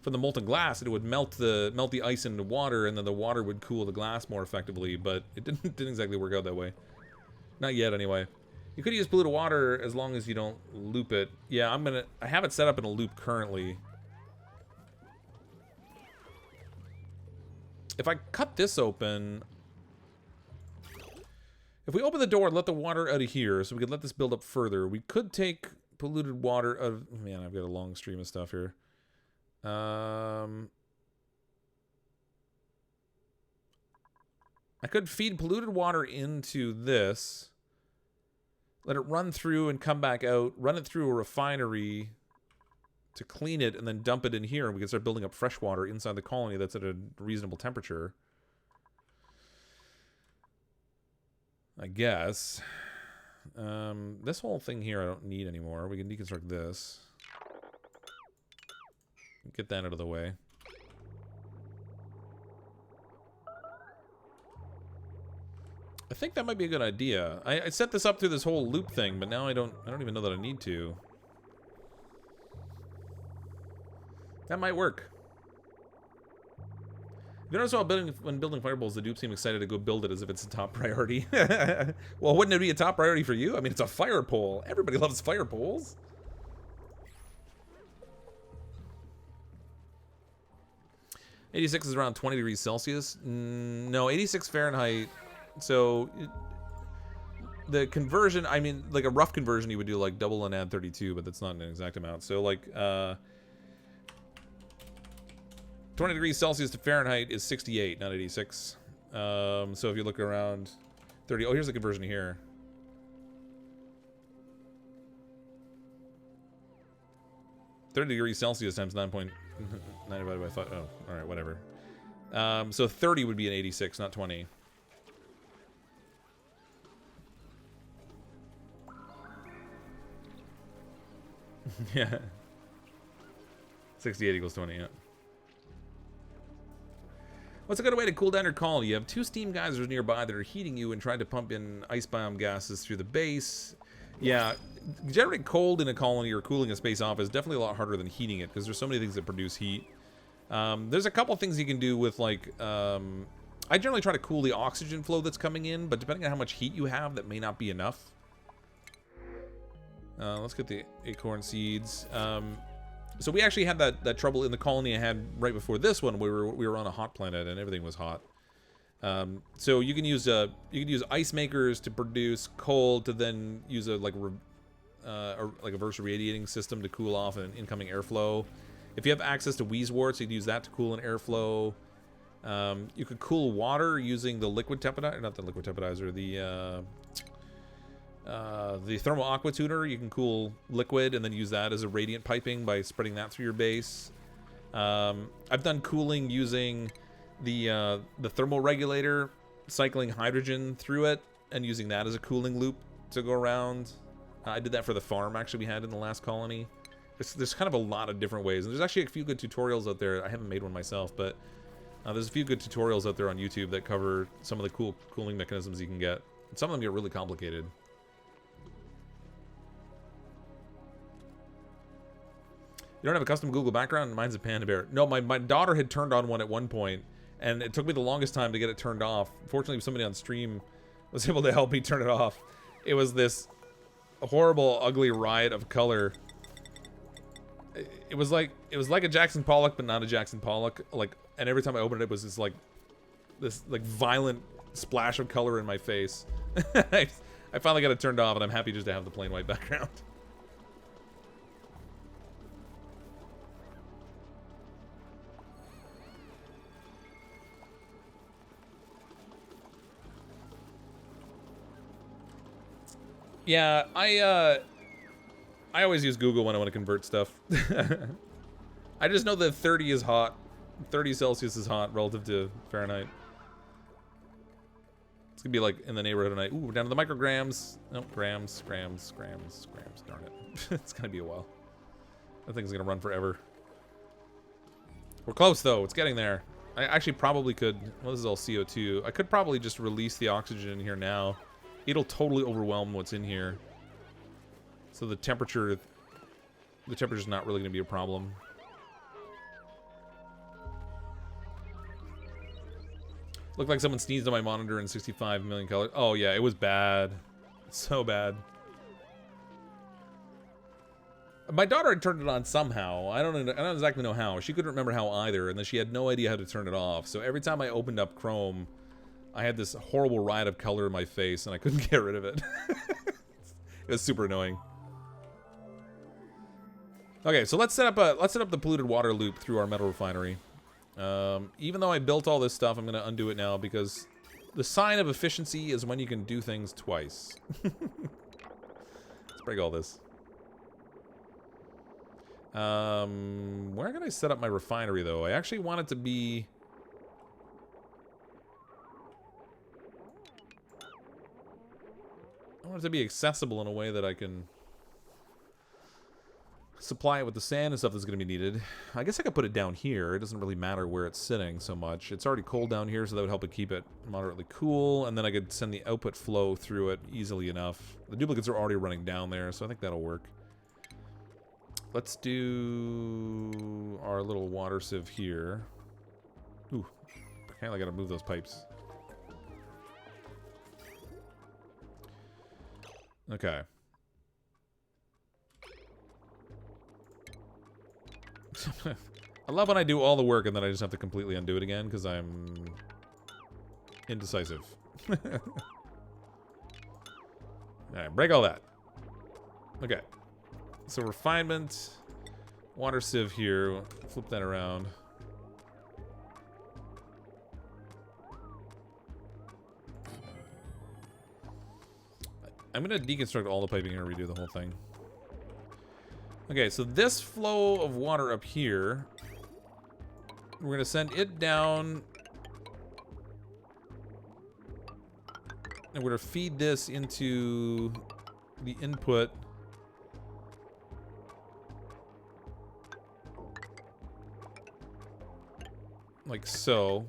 molten glass, and it would melt the ice into water, and then the water would cool the glass more effectively. But it didn't exactly work out that way. Not yet, anyway. You could use polluted water as long as you don't loop it. Yeah, I have it set up in a loop currently. If I cut this open. If we open the door and let the water out of here, so we could let this build up further, we could take polluted water out of... Man, I've got a long stream of stuff here. I could feed polluted water into this, let it run through and come back out, run it through a refinery to clean it, and then dump it in here, and we can start building up fresh water inside the colony that's at a reasonable temperature. I guess. This whole thing here I don't need anymore. We can deconstruct this. Get that out of the way. I think that might be a good idea. I set this up through this whole loop thing, but now I don't even know that I need to. That might work. You notice when building fireballs, the dupes seem excited to go build it as if it's a top priority. Well, wouldn't it be a top priority for you? I mean, it's a fire pole. Everybody loves fire poles. '86 is around 20 degrees Celsius. No, 86 Fahrenheit. So the conversion, I mean, like a rough conversion, you would do like double and add 32, but that's not an exact amount. So like 20 degrees Celsius to Fahrenheit is 68, not 86. So if you look around 30, oh, here's the conversion here. .30 Celsius times 9.9 divided by 5. Oh, all right, whatever. So 30 would be an 86, not 20. Yeah. 68 equals 20, yeah. What's a good way to cool down your colony? You have 2 steam geysers nearby that are heating you and trying to pump in ice biome gases through the base. Yeah, generating cold in a colony or cooling a space off is definitely a lot harder than heating it because there's so many things that produce heat. There's a couple things you can do with, like, I generally try to cool the oxygen flow that's coming in, but depending on how much heat you have, that may not be enough. Let's get the acorn seeds. So we actually had that trouble in the colony I had right before this one. We were on a hot planet and everything was hot. So you can use ice makers to produce cold to then use a reverse radiating system to cool off an incoming airflow. If you have access to Wheezeworts, you can use that to cool an airflow. You could cool water using the liquid tepidizer, not the liquid tepidizer, the thermal aqua tuner. You can cool liquid and then use that as a radiant piping by spreading that through your base. I've done cooling using the thermal regulator, cycling hydrogen through it and using that as a cooling loop to go around. I did that for the farm actually we had in the last colony. There's kind of a lot of different ways, and there's actually a few good tutorials out there. I haven't made one myself, but there's a few good tutorials out there on YouTube that cover some of the cool cooling mechanisms you can get. Some of them get really complicated. You don't have a custom Google background? Mine's a panda bear. No, my daughter had turned on one at one point, and it took me the longest time to get it turned off. Fortunately, somebody on stream was able to help me turn it off. It was this horrible, ugly riot of color. It was like a Jackson Pollock, but not a Jackson Pollock. Like, and every time I opened it, it was this violent splash of color in my face. I finally got it turned off, and I'm happy just to have the plain white background. Yeah, I always use Google when I want to convert stuff. I just know that 30 is hot. 30 Celsius is hot relative to Fahrenheit. It's gonna be like in the neighborhood tonight. Ooh, we're down to the micrograms. No, grams. Darn it. It's gonna be a while. That thing's gonna run forever. We're close though. It's getting there. I actually probably could. Well, this is all CO2. I could probably just release the oxygen in here now. It'll totally overwhelm what's in here. So the temperature's not really gonna be a problem. Looked like someone sneezed on my monitor in 65 million colors. Oh yeah, it was bad. So bad. My daughter had turned it on somehow. I don't exactly know how. She couldn't remember how either, and then she had no idea how to turn it off. So every time I opened up Chrome, I had this horrible riot of color in my face, and I couldn't get rid of it. It was super annoying. Okay, so let's set up the polluted water loop through our metal refinery. Even though I built all this stuff, I'm going to undo it now because the sign of efficiency is when you can do things twice. Let's break all this. Where can I set up my refinery, though? I actually want it to be... I want it to be accessible in a way that I can supply it with the sand and stuff that's going to be needed. I guess I could put it down here. It doesn't really matter where it's sitting so much. It's already cold down here, so that would help it keep it moderately cool. And then I could send the output flow through it easily enough. The duplicates are already running down there, so I think that'll work. Let's do our little water sieve here. Ooh, kind of got to move those pipes. Okay. I love when I do all the work and then I just have to completely undo it again because I'm indecisive. Alright, break all that. Okay. So refinement, water sieve here. Flip that around. I'm going to deconstruct all the piping here and redo the whole thing. Okay, so this flow of water up here, we're going to send it down. And we're going to feed this into the input. Like so.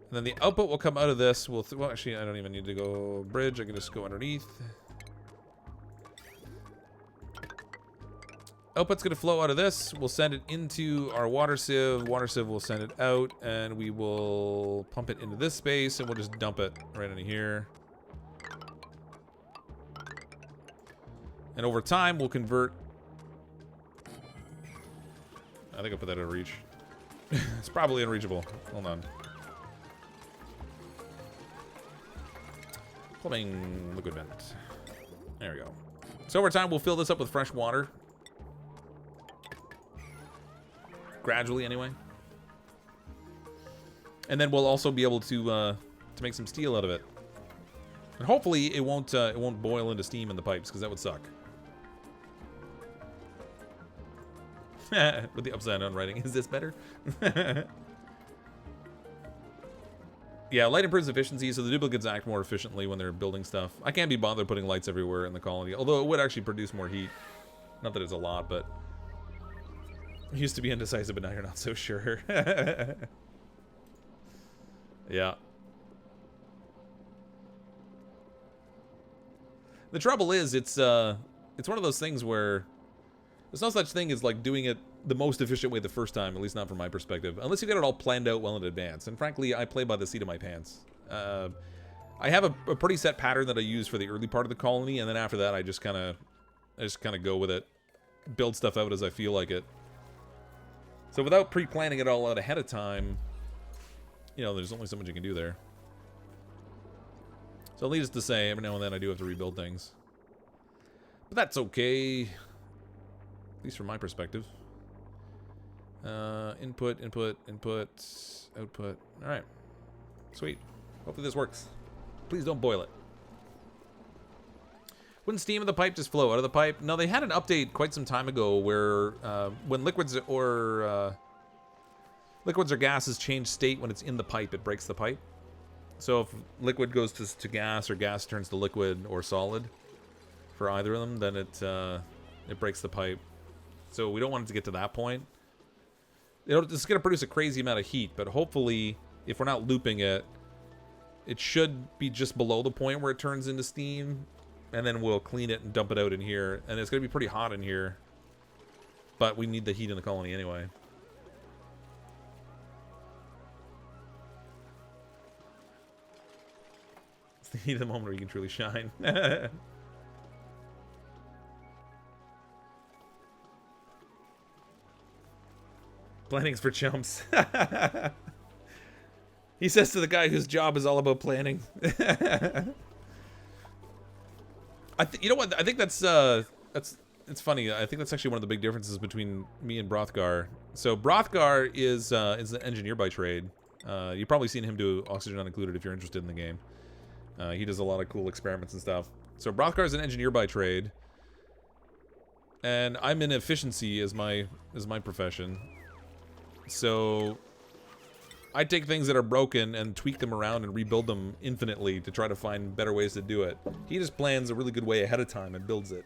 And then the output will come out of this. Well, actually, I don't even need to go bridge. I can just go underneath. Output's going to flow out of this. We'll send it into our water sieve. Water sieve will send it out, and we will pump it into this space, and we'll just dump it right into here. And over time, we'll convert... I think I'll put that out of reach. It's probably unreachable. Hold on. Plumbing liquid vent. There we go. So over time, we'll fill this up with fresh water. Gradually, anyway. And then we'll also be able to make some steel out of it. And hopefully, it won't boil into steam in the pipes, because that would suck. With the upside down writing. Is this better? Yeah, light improves efficiency, so the duplicates act more efficiently when they're building stuff. I can't be bothered putting lights everywhere in the colony, although it would actually produce more heat. Not that it's a lot, but... I used to be indecisive, but now you're not so sure. Yeah. The trouble is, it's one of those things where there's no such thing as like doing it the most efficient way the first time, at least not from my perspective, unless you get it all planned out well in advance. And frankly, I play by the seat of my pants. I have a pretty set pattern that I use for the early part of the colony, and then after that, I just kind of go with it, build stuff out as I feel like it. So without pre-planning it all out ahead of time, you know, there's only so much you can do there. So needless to say, every now and then I do have to rebuild things. But that's okay. At least from my perspective. Input, output. Alright. Sweet. Hopefully this works. Please don't boil it. Wouldn't steam in the pipe just flow out of the pipe? No, they had an update quite some time ago where when liquids or gases change state when it's in the pipe, it breaks the pipe. So if liquid goes to gas or gas turns to liquid or solid for either of them, then it breaks the pipe. So we don't want it to get to that point. It's going to produce a crazy amount of heat, but hopefully, if we're not looping it, it should be just below the point where it turns into steam, and then we'll clean it and dump it out in here. And it's going to be pretty hot in here, but we need the heat in the colony anyway. It's the heat of the moment where you can truly shine. Planning's for chumps. He says to the guy whose job is all about planning. You know what? I think that's it's funny. I think that's actually one of the big differences between me and Brothgar. So Brothgar is an engineer by trade. You've probably seen him do Oxygen Unincluded if you're interested in the game. He does a lot of cool experiments and stuff. So Brothgar is an engineer by trade, and I'm in efficiency as my profession. So I take things that are broken and tweak them around and rebuild them infinitely to try to find better ways to do it. He just plans a really good way ahead of time and builds it.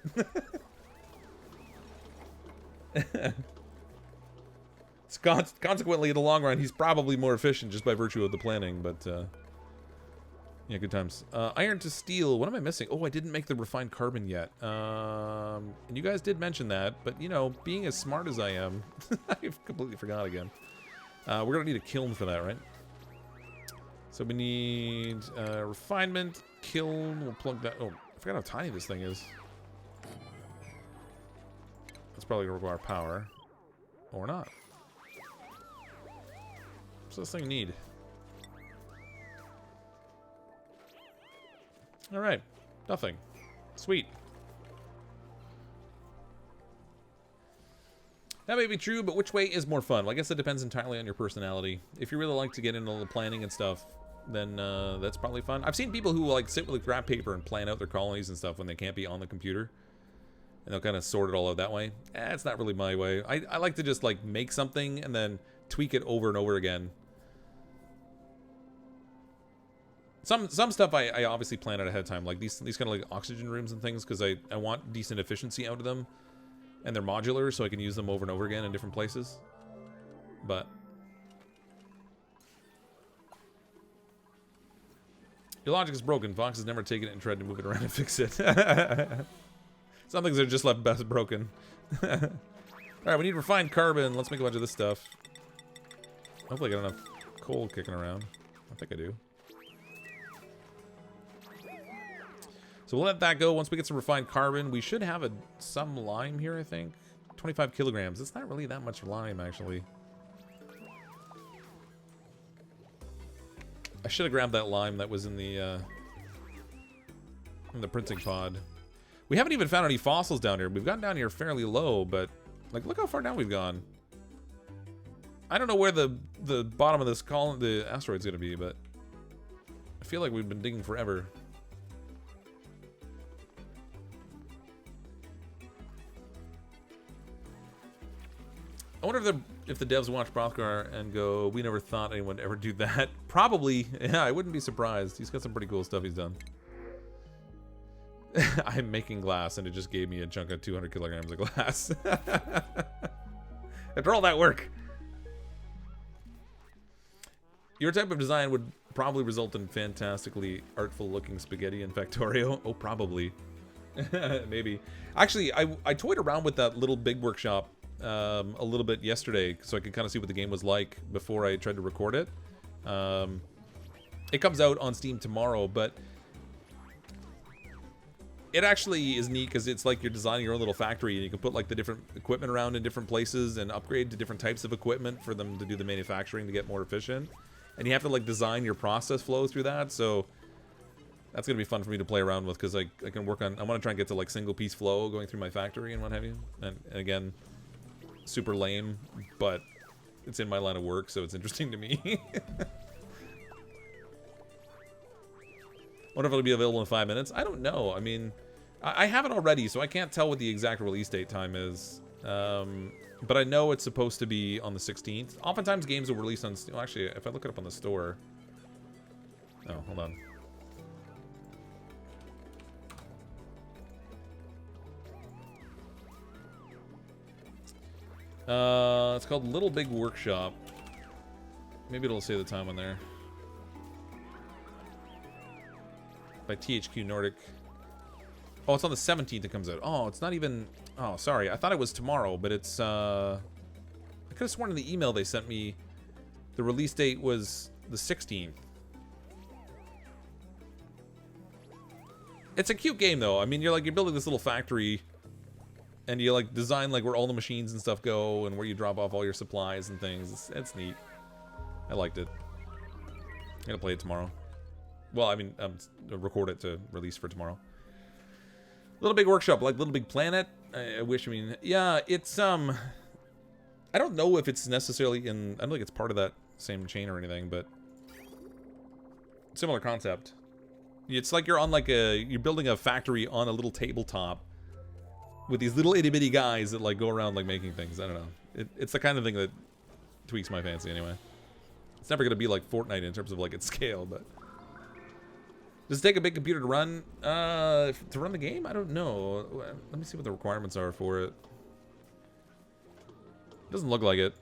Consequently, in the long run, he's probably more efficient just by virtue of the planning, but yeah, good times. Iron to steel, what am I missing? Oh, I didn't make the refined carbon yet. And you guys did mention that, but you know, being as smart as I am, I've completely forgot again. We're gonna need a kiln for that, right? So we need refinement, kiln, we'll plug that. Oh, I forgot how tiny this thing is. That's probably gonna require power. Or not. What's this thing need? Alright. Nothing. Sweet. That may be true, but which way is more fun? Well, I guess it depends entirely on your personality. If you really like to get into the planning and stuff, then that's probably fun. I've seen people who like sit with graph paper and plan out their colonies and stuff when they can't be on the computer. And they'll kind of sort it all out that way. It's not really my way. I like to just like make something and then tweak it over and over again. Some stuff I obviously plan out ahead of time, like these kind of like oxygen rooms and things, because I want decent efficiency out of them. And they're modular, so I can use them over and over again in different places. But your logic is broken. Fox has never taken it and tried to move it around and fix it. Some things are just left best broken. Alright, we need refined carbon. Let's make a bunch of this stuff. Hopefully I got enough coal kicking around. I think I do. So we'll let that go. Once we get some refined carbon, we should have some lime here, I think. 25 kilograms. It's not really that much lime, actually. I should have grabbed that lime that was in the printing pod. We haven't even found any fossils down here. We've gotten down here fairly low, but like, look how far down we've gone. I don't know where the bottom of this column, the asteroid's gonna be, but I feel like we've been digging forever. I wonder if the devs watch Brothgar and go, we never thought anyone would ever do that. Probably. Yeah, I wouldn't be surprised. He's got some pretty cool stuff he's done. I'm making glass, and it just gave me a chunk of 200 kilograms of glass. After all that work. Your type of design would probably result in fantastically artful-looking spaghetti in Factorio. Oh, probably. Maybe. Actually, I toyed around with that little big workshop a little bit yesterday, so I could kind of see what the game was like before I tried to record it. It comes out on Steam tomorrow, but it actually is neat because it's like you're designing your own little factory, and you can put like the different equipment around in different places and upgrade to different types of equipment for them to do the manufacturing to get more efficient. And you have to like design your process flow through that, so that's gonna be fun for me to play around with, because I can work on, I want to try and get to like single piece flow going through my factory and what have you. And again, super lame, but it's in my line of work, so it's interesting to me. Wonder if it'll be available in 5 minutes. I don't know. I mean, I have it already, so I can't tell what the exact release date time is. But I know it's supposed to be on the 16th. Oftentimes games will release on... Well, actually, if I look it up on the store... Oh, hold on. It's called Little Big Workshop. Maybe it'll say the time on there. By THQ Nordic. Oh, it's on the 17th it comes out. Oh, it's not even... Oh, sorry. I thought it was tomorrow, but it's... I could have sworn in the email they sent me the release date was the 16th. It's a cute game, though. I mean, you're building this little factory, and you like design like where all the machines and stuff go, and where you drop off all your supplies and things. It's neat. I liked it. I'm gonna play it tomorrow. Well, I mean, record it to release for tomorrow. Little Big Workshop, like Little Big Planet. I wish. I mean, yeah, it's I don't know if it's necessarily in. I don't think it's part of that same chain or anything, but similar concept. It's like you're on like you're building a factory on a little tabletop with these little itty bitty guys that like go around like making things. I don't know. It's the kind of thing that tweaks my fancy anyway. It's never gonna be like Fortnite in terms of like its scale, but does it take a big computer to run? To run the game? I don't know. Let me see what the requirements are for it. Doesn't look like it.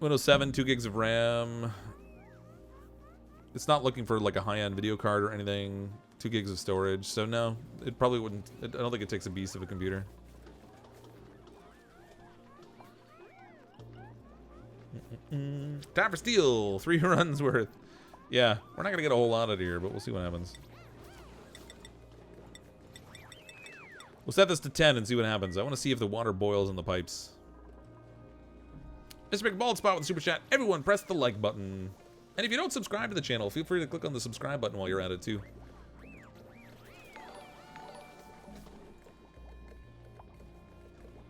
Windows 7, 2 gigs of RAM. It's not looking for like a high-end video card or anything. 2 gigs of storage. So no, it probably wouldn't. I don't think it takes a beast of a computer. Time for steel. 3 runs worth. Yeah, we're not gonna get a whole lot out of here, but we'll see what happens. We'll set this to 10 and see what happens. I want to see if the water boils in the pipes. Mr. Big Bald Spot with the super chat. Everyone press the like button. And if you don't subscribe to the channel, feel free to click on the subscribe button while you're at it too.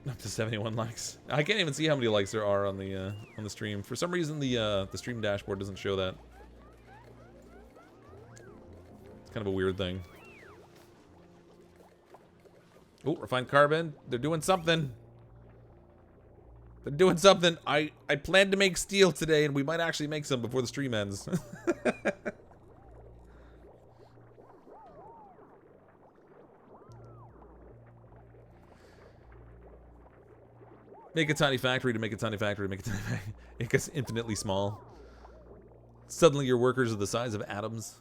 Up to 71 likes. I can't even see how many likes there are on the stream. For some reason, the stream dashboard doesn't show that. It's kind of a weird thing. Oh, refined carbon. They're doing something. They're doing something. I plan to make steel today, and we might actually make some before the stream ends. Make a tiny factory to make a tiny factory to make a tiny factory. It gets infinitely small. Suddenly your workers are the size of atoms.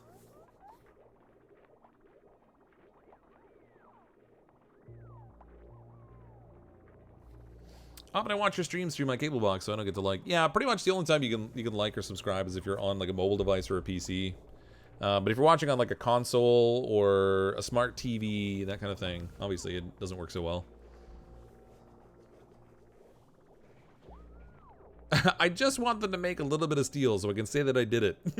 Oh, but I watch your streams through my cable box, so I don't get to like. Yeah, pretty much the only time you can like or subscribe is if you're on like a mobile device or a PC. But if you're watching on like a console or a smart TV, that kind of thing, obviously it doesn't work so well. I just want them to make a little bit of steel so I can say that I did it. I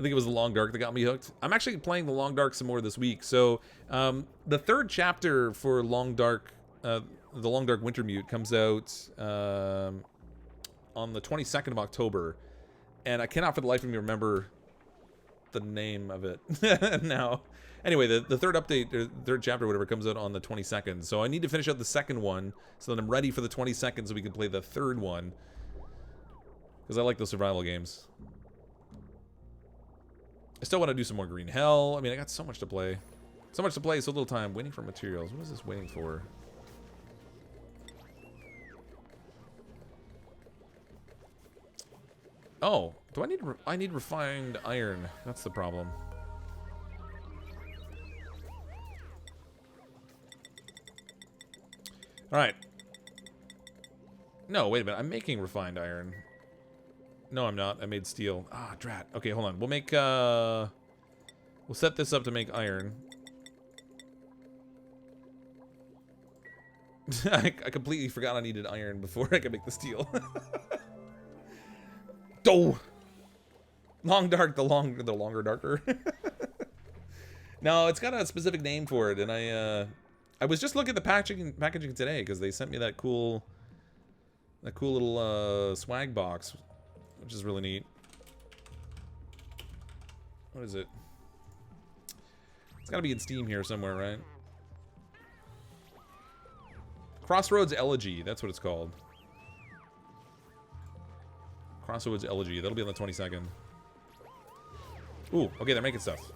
think it was the Long Dark that got me hooked. I'm actually playing the Long Dark some more this week. So the 3rd chapter for Long Dark, the Long Dark Wintermute comes out on the 22nd of October. And I cannot for the life of me remember the name of it now. Anyway, the 3rd update, or 3rd chapter, whatever, comes out on the 22nd. So I need to finish out the 2nd one so that I'm ready for the 22nd so we can play the 3rd one. Because I like those survival games. I still want to do some more Green Hell. I mean, I got so much to play. So much to play, so little time. Waiting for materials. What is this waiting for? Oh, do I need... I need refined iron. That's the problem. Alright. No, wait a minute. I'm making refined iron. No, I'm not. I made steel. Ah, drat. Okay, hold on. We'll make, we'll set this up to make iron. I completely forgot I needed iron before I could make the steel. Oh! Long Dark, the longer darker. No, it's got a specific name for it, and I was just looking at the packaging today because they sent me that cool little swag box, which is really neat. What is it? It's got to be in Steam here somewhere, right? Crossroads Elegy, that's what it's called. Crossroads Elegy. That'll be on the 22nd. Ooh, okay, they're making stuff.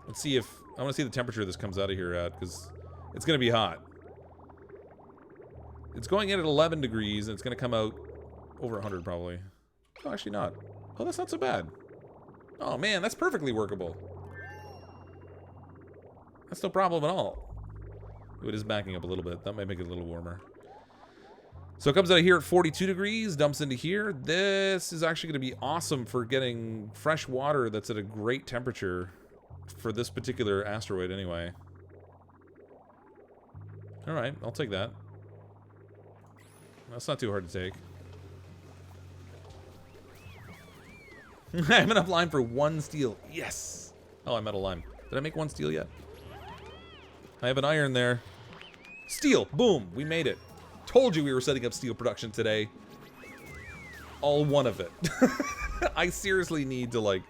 Let's see if... I want to see the temperature this comes out of here at, because it's going to be hot. It's going in at 11 degrees, and it's going to come out over 100 probably. Oh, actually not. Oh, that's not so bad. Oh, man, that's perfectly workable. That's no problem at all. Ooh, it is backing up a little bit. That might make it a little warmer. So it comes out of here at 42 degrees, dumps into here. This is actually going to be awesome for getting fresh water that's at a great temperature for this particular asteroid anyway. Alright, I'll take that. That's not too hard to take. I have enough lime for 1 steel. Yes! Oh, I'm out of lime. Did I make 1 steel yet? I have an iron there. Steel! Boom! We made it. Told you we were setting up steel production today. All one of it. I seriously need to, like...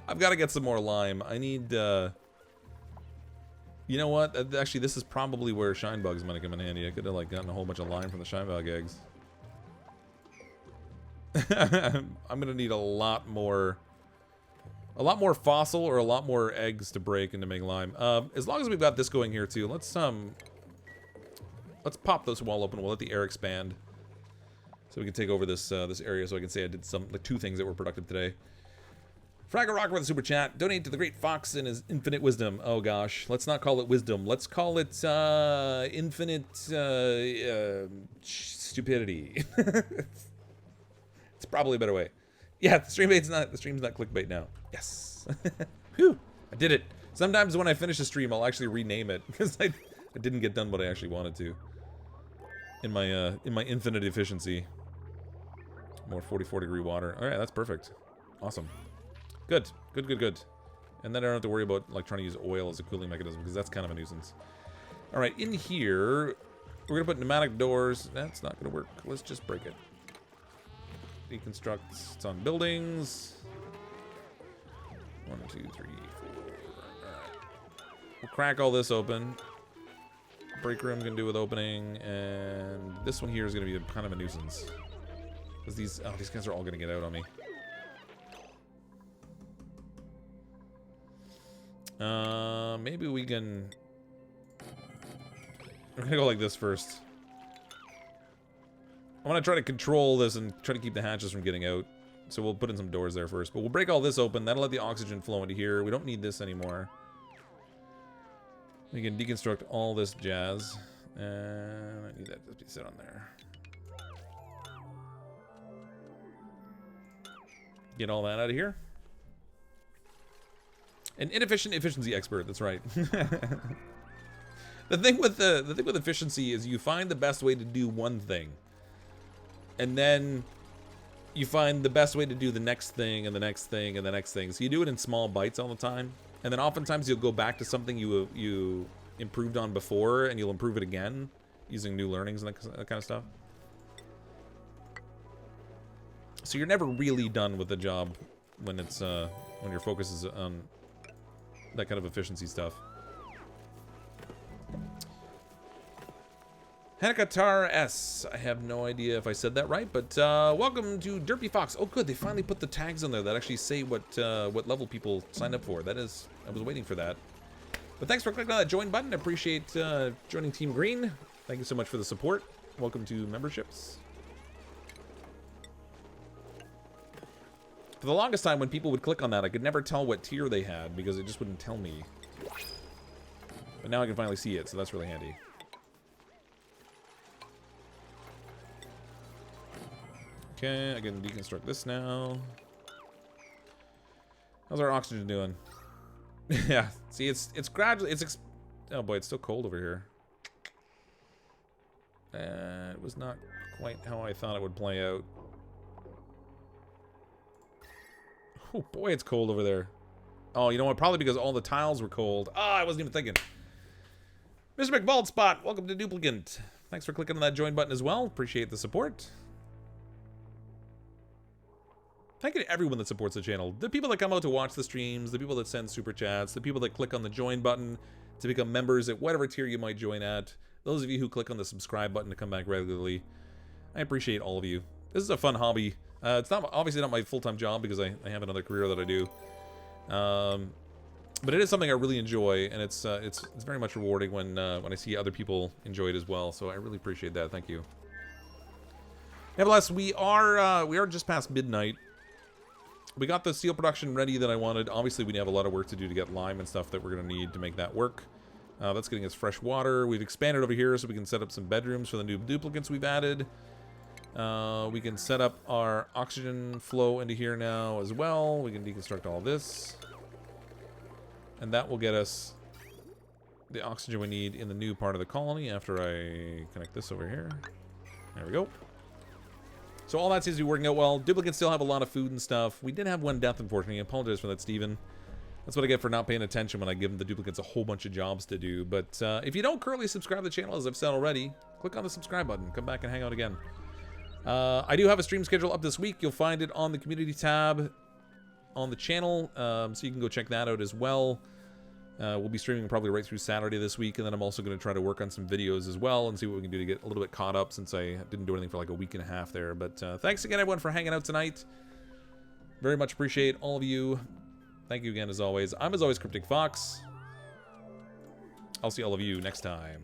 I've got to get some more lime. I need, You know what? Actually, this is probably where shine bugs might come in handy. I could have, like, gotten a whole bunch of lime from the shine bug eggs. I'm gonna need a lot more fossil or a lot more eggs to break and to make lime. As long as we've got this going here too, let's pop this wall open. We'll let the air expand, so we can take over this this area. So I can say I did like 2 things that were productive today. Fraggle Rocker with a super chat. Donate to the Great Fox and his infinite wisdom. Oh gosh, let's not call it wisdom. Let's call it infinite stupidity. It's probably a better way. Yeah, the stream's not clickbait now. Yes. Whew, I did it. Sometimes when I finish a stream, I'll actually rename it because I didn't get done what I actually wanted to. In my infinite efficiency. More 44-degree water. All right, that's perfect. Awesome. Good. Good, good, good. And then I don't have to worry about like trying to use oil as a cooling mechanism because that's kind of a nuisance. All right, in here, we're gonna put pneumatic doors. That's not gonna work. Let's just break it. Deconstruct. It's on buildings. 1, 2, 3, 4. Alright. We'll crack all this open. Break room can do with opening, and this one here is going to be kind of a nuisance. Because these guys are all going to get out on me. Maybe we can... We're going to go like this first. I want to try to control this and try to keep the hatches from getting out. So we'll put in some doors there first. But we'll break all this open. That'll let the oxygen flow into here. We don't need this anymore. We can deconstruct all this jazz. And I need that to be set on there. Get all that out of here. An inefficient efficiency expert, that's right. The thing with efficiency is you find the best way to do one thing. And then you find the best way to do the next thing and the next thing and the next thing. So you do it in small bites all the time. And then oftentimes you'll go back to something you improved on before and you'll improve it again using new learnings and that kind of stuff. So you're never really done with the job when it's when your focus is on that kind of efficiency stuff. Hanakatar S. I have no idea if I said that right, but welcome to Derpy Fox. Oh, good. They finally put the tags on there that actually say what level people signed up for. That is, I was waiting for that. But thanks for clicking on that join button. I appreciate joining Team Green. Thank you so much for the support. Welcome to memberships. For the longest time, when people would click on that, I could never tell what tier they had because it just wouldn't tell me. But now I can finally see it, so that's really handy. Okay, I can deconstruct this now. How's our oxygen doing? Yeah, see, it's gradually, oh boy, it's still cold over here. It was not quite how I thought it would play out. Oh boy, it's cold over there. Oh, you know what? Probably because all the tiles were cold. Ah, I wasn't even thinking. Mr. McBaldspot, welcome to Duplicant. Thanks for clicking on that join button as well. Appreciate the support. Thank you to everyone that supports the channel. The people that come out to watch the streams, the people that send super chats, the people that click on the join button to become members at whatever tier you might join at. Those of you who click on the subscribe button to come back regularly. I appreciate all of you. This is a fun hobby. It's not obviously not my full-time job because I have another career that I do. But it is something I really enjoy, and it's very much rewarding when I see other people enjoy it as well. So I really appreciate that. Thank you. Nevertheless, we are just past midnight. We got the steel production ready that I wanted. Obviously, we have a lot of work to do to get lime and stuff that we're going to need to make that work. That's getting us fresh water. We've expanded over here so we can set up some bedrooms for the new duplicates we've added. We can set up our oxygen flow into here now as well. We can deconstruct all this. And that will get us the oxygen we need in the new part of the colony after I connect this over here. There we go. So all that seems to be working out well. Duplicates still have a lot of food and stuff. We did have one death, unfortunately. I apologize for that, Steven. That's what I get for not paying attention when I give the duplicates a whole bunch of jobs to do. But if you don't currently subscribe to the channel, as I've said already, click on the subscribe button. Come back and hang out again. I do have a stream schedule up this week. You'll find it on the community tab on the channel, so you can go check that out as well. We'll be streaming probably right through Saturday this week, and then I'm also going to try to work on some videos as well and see what we can do to get a little bit caught up since I didn't do anything for like a week and a half there. But thanks again, everyone, for hanging out tonight. Very much appreciate all of you. Thank you again, as always. I'm, as always, CrypticFox. I'll see all of you next time.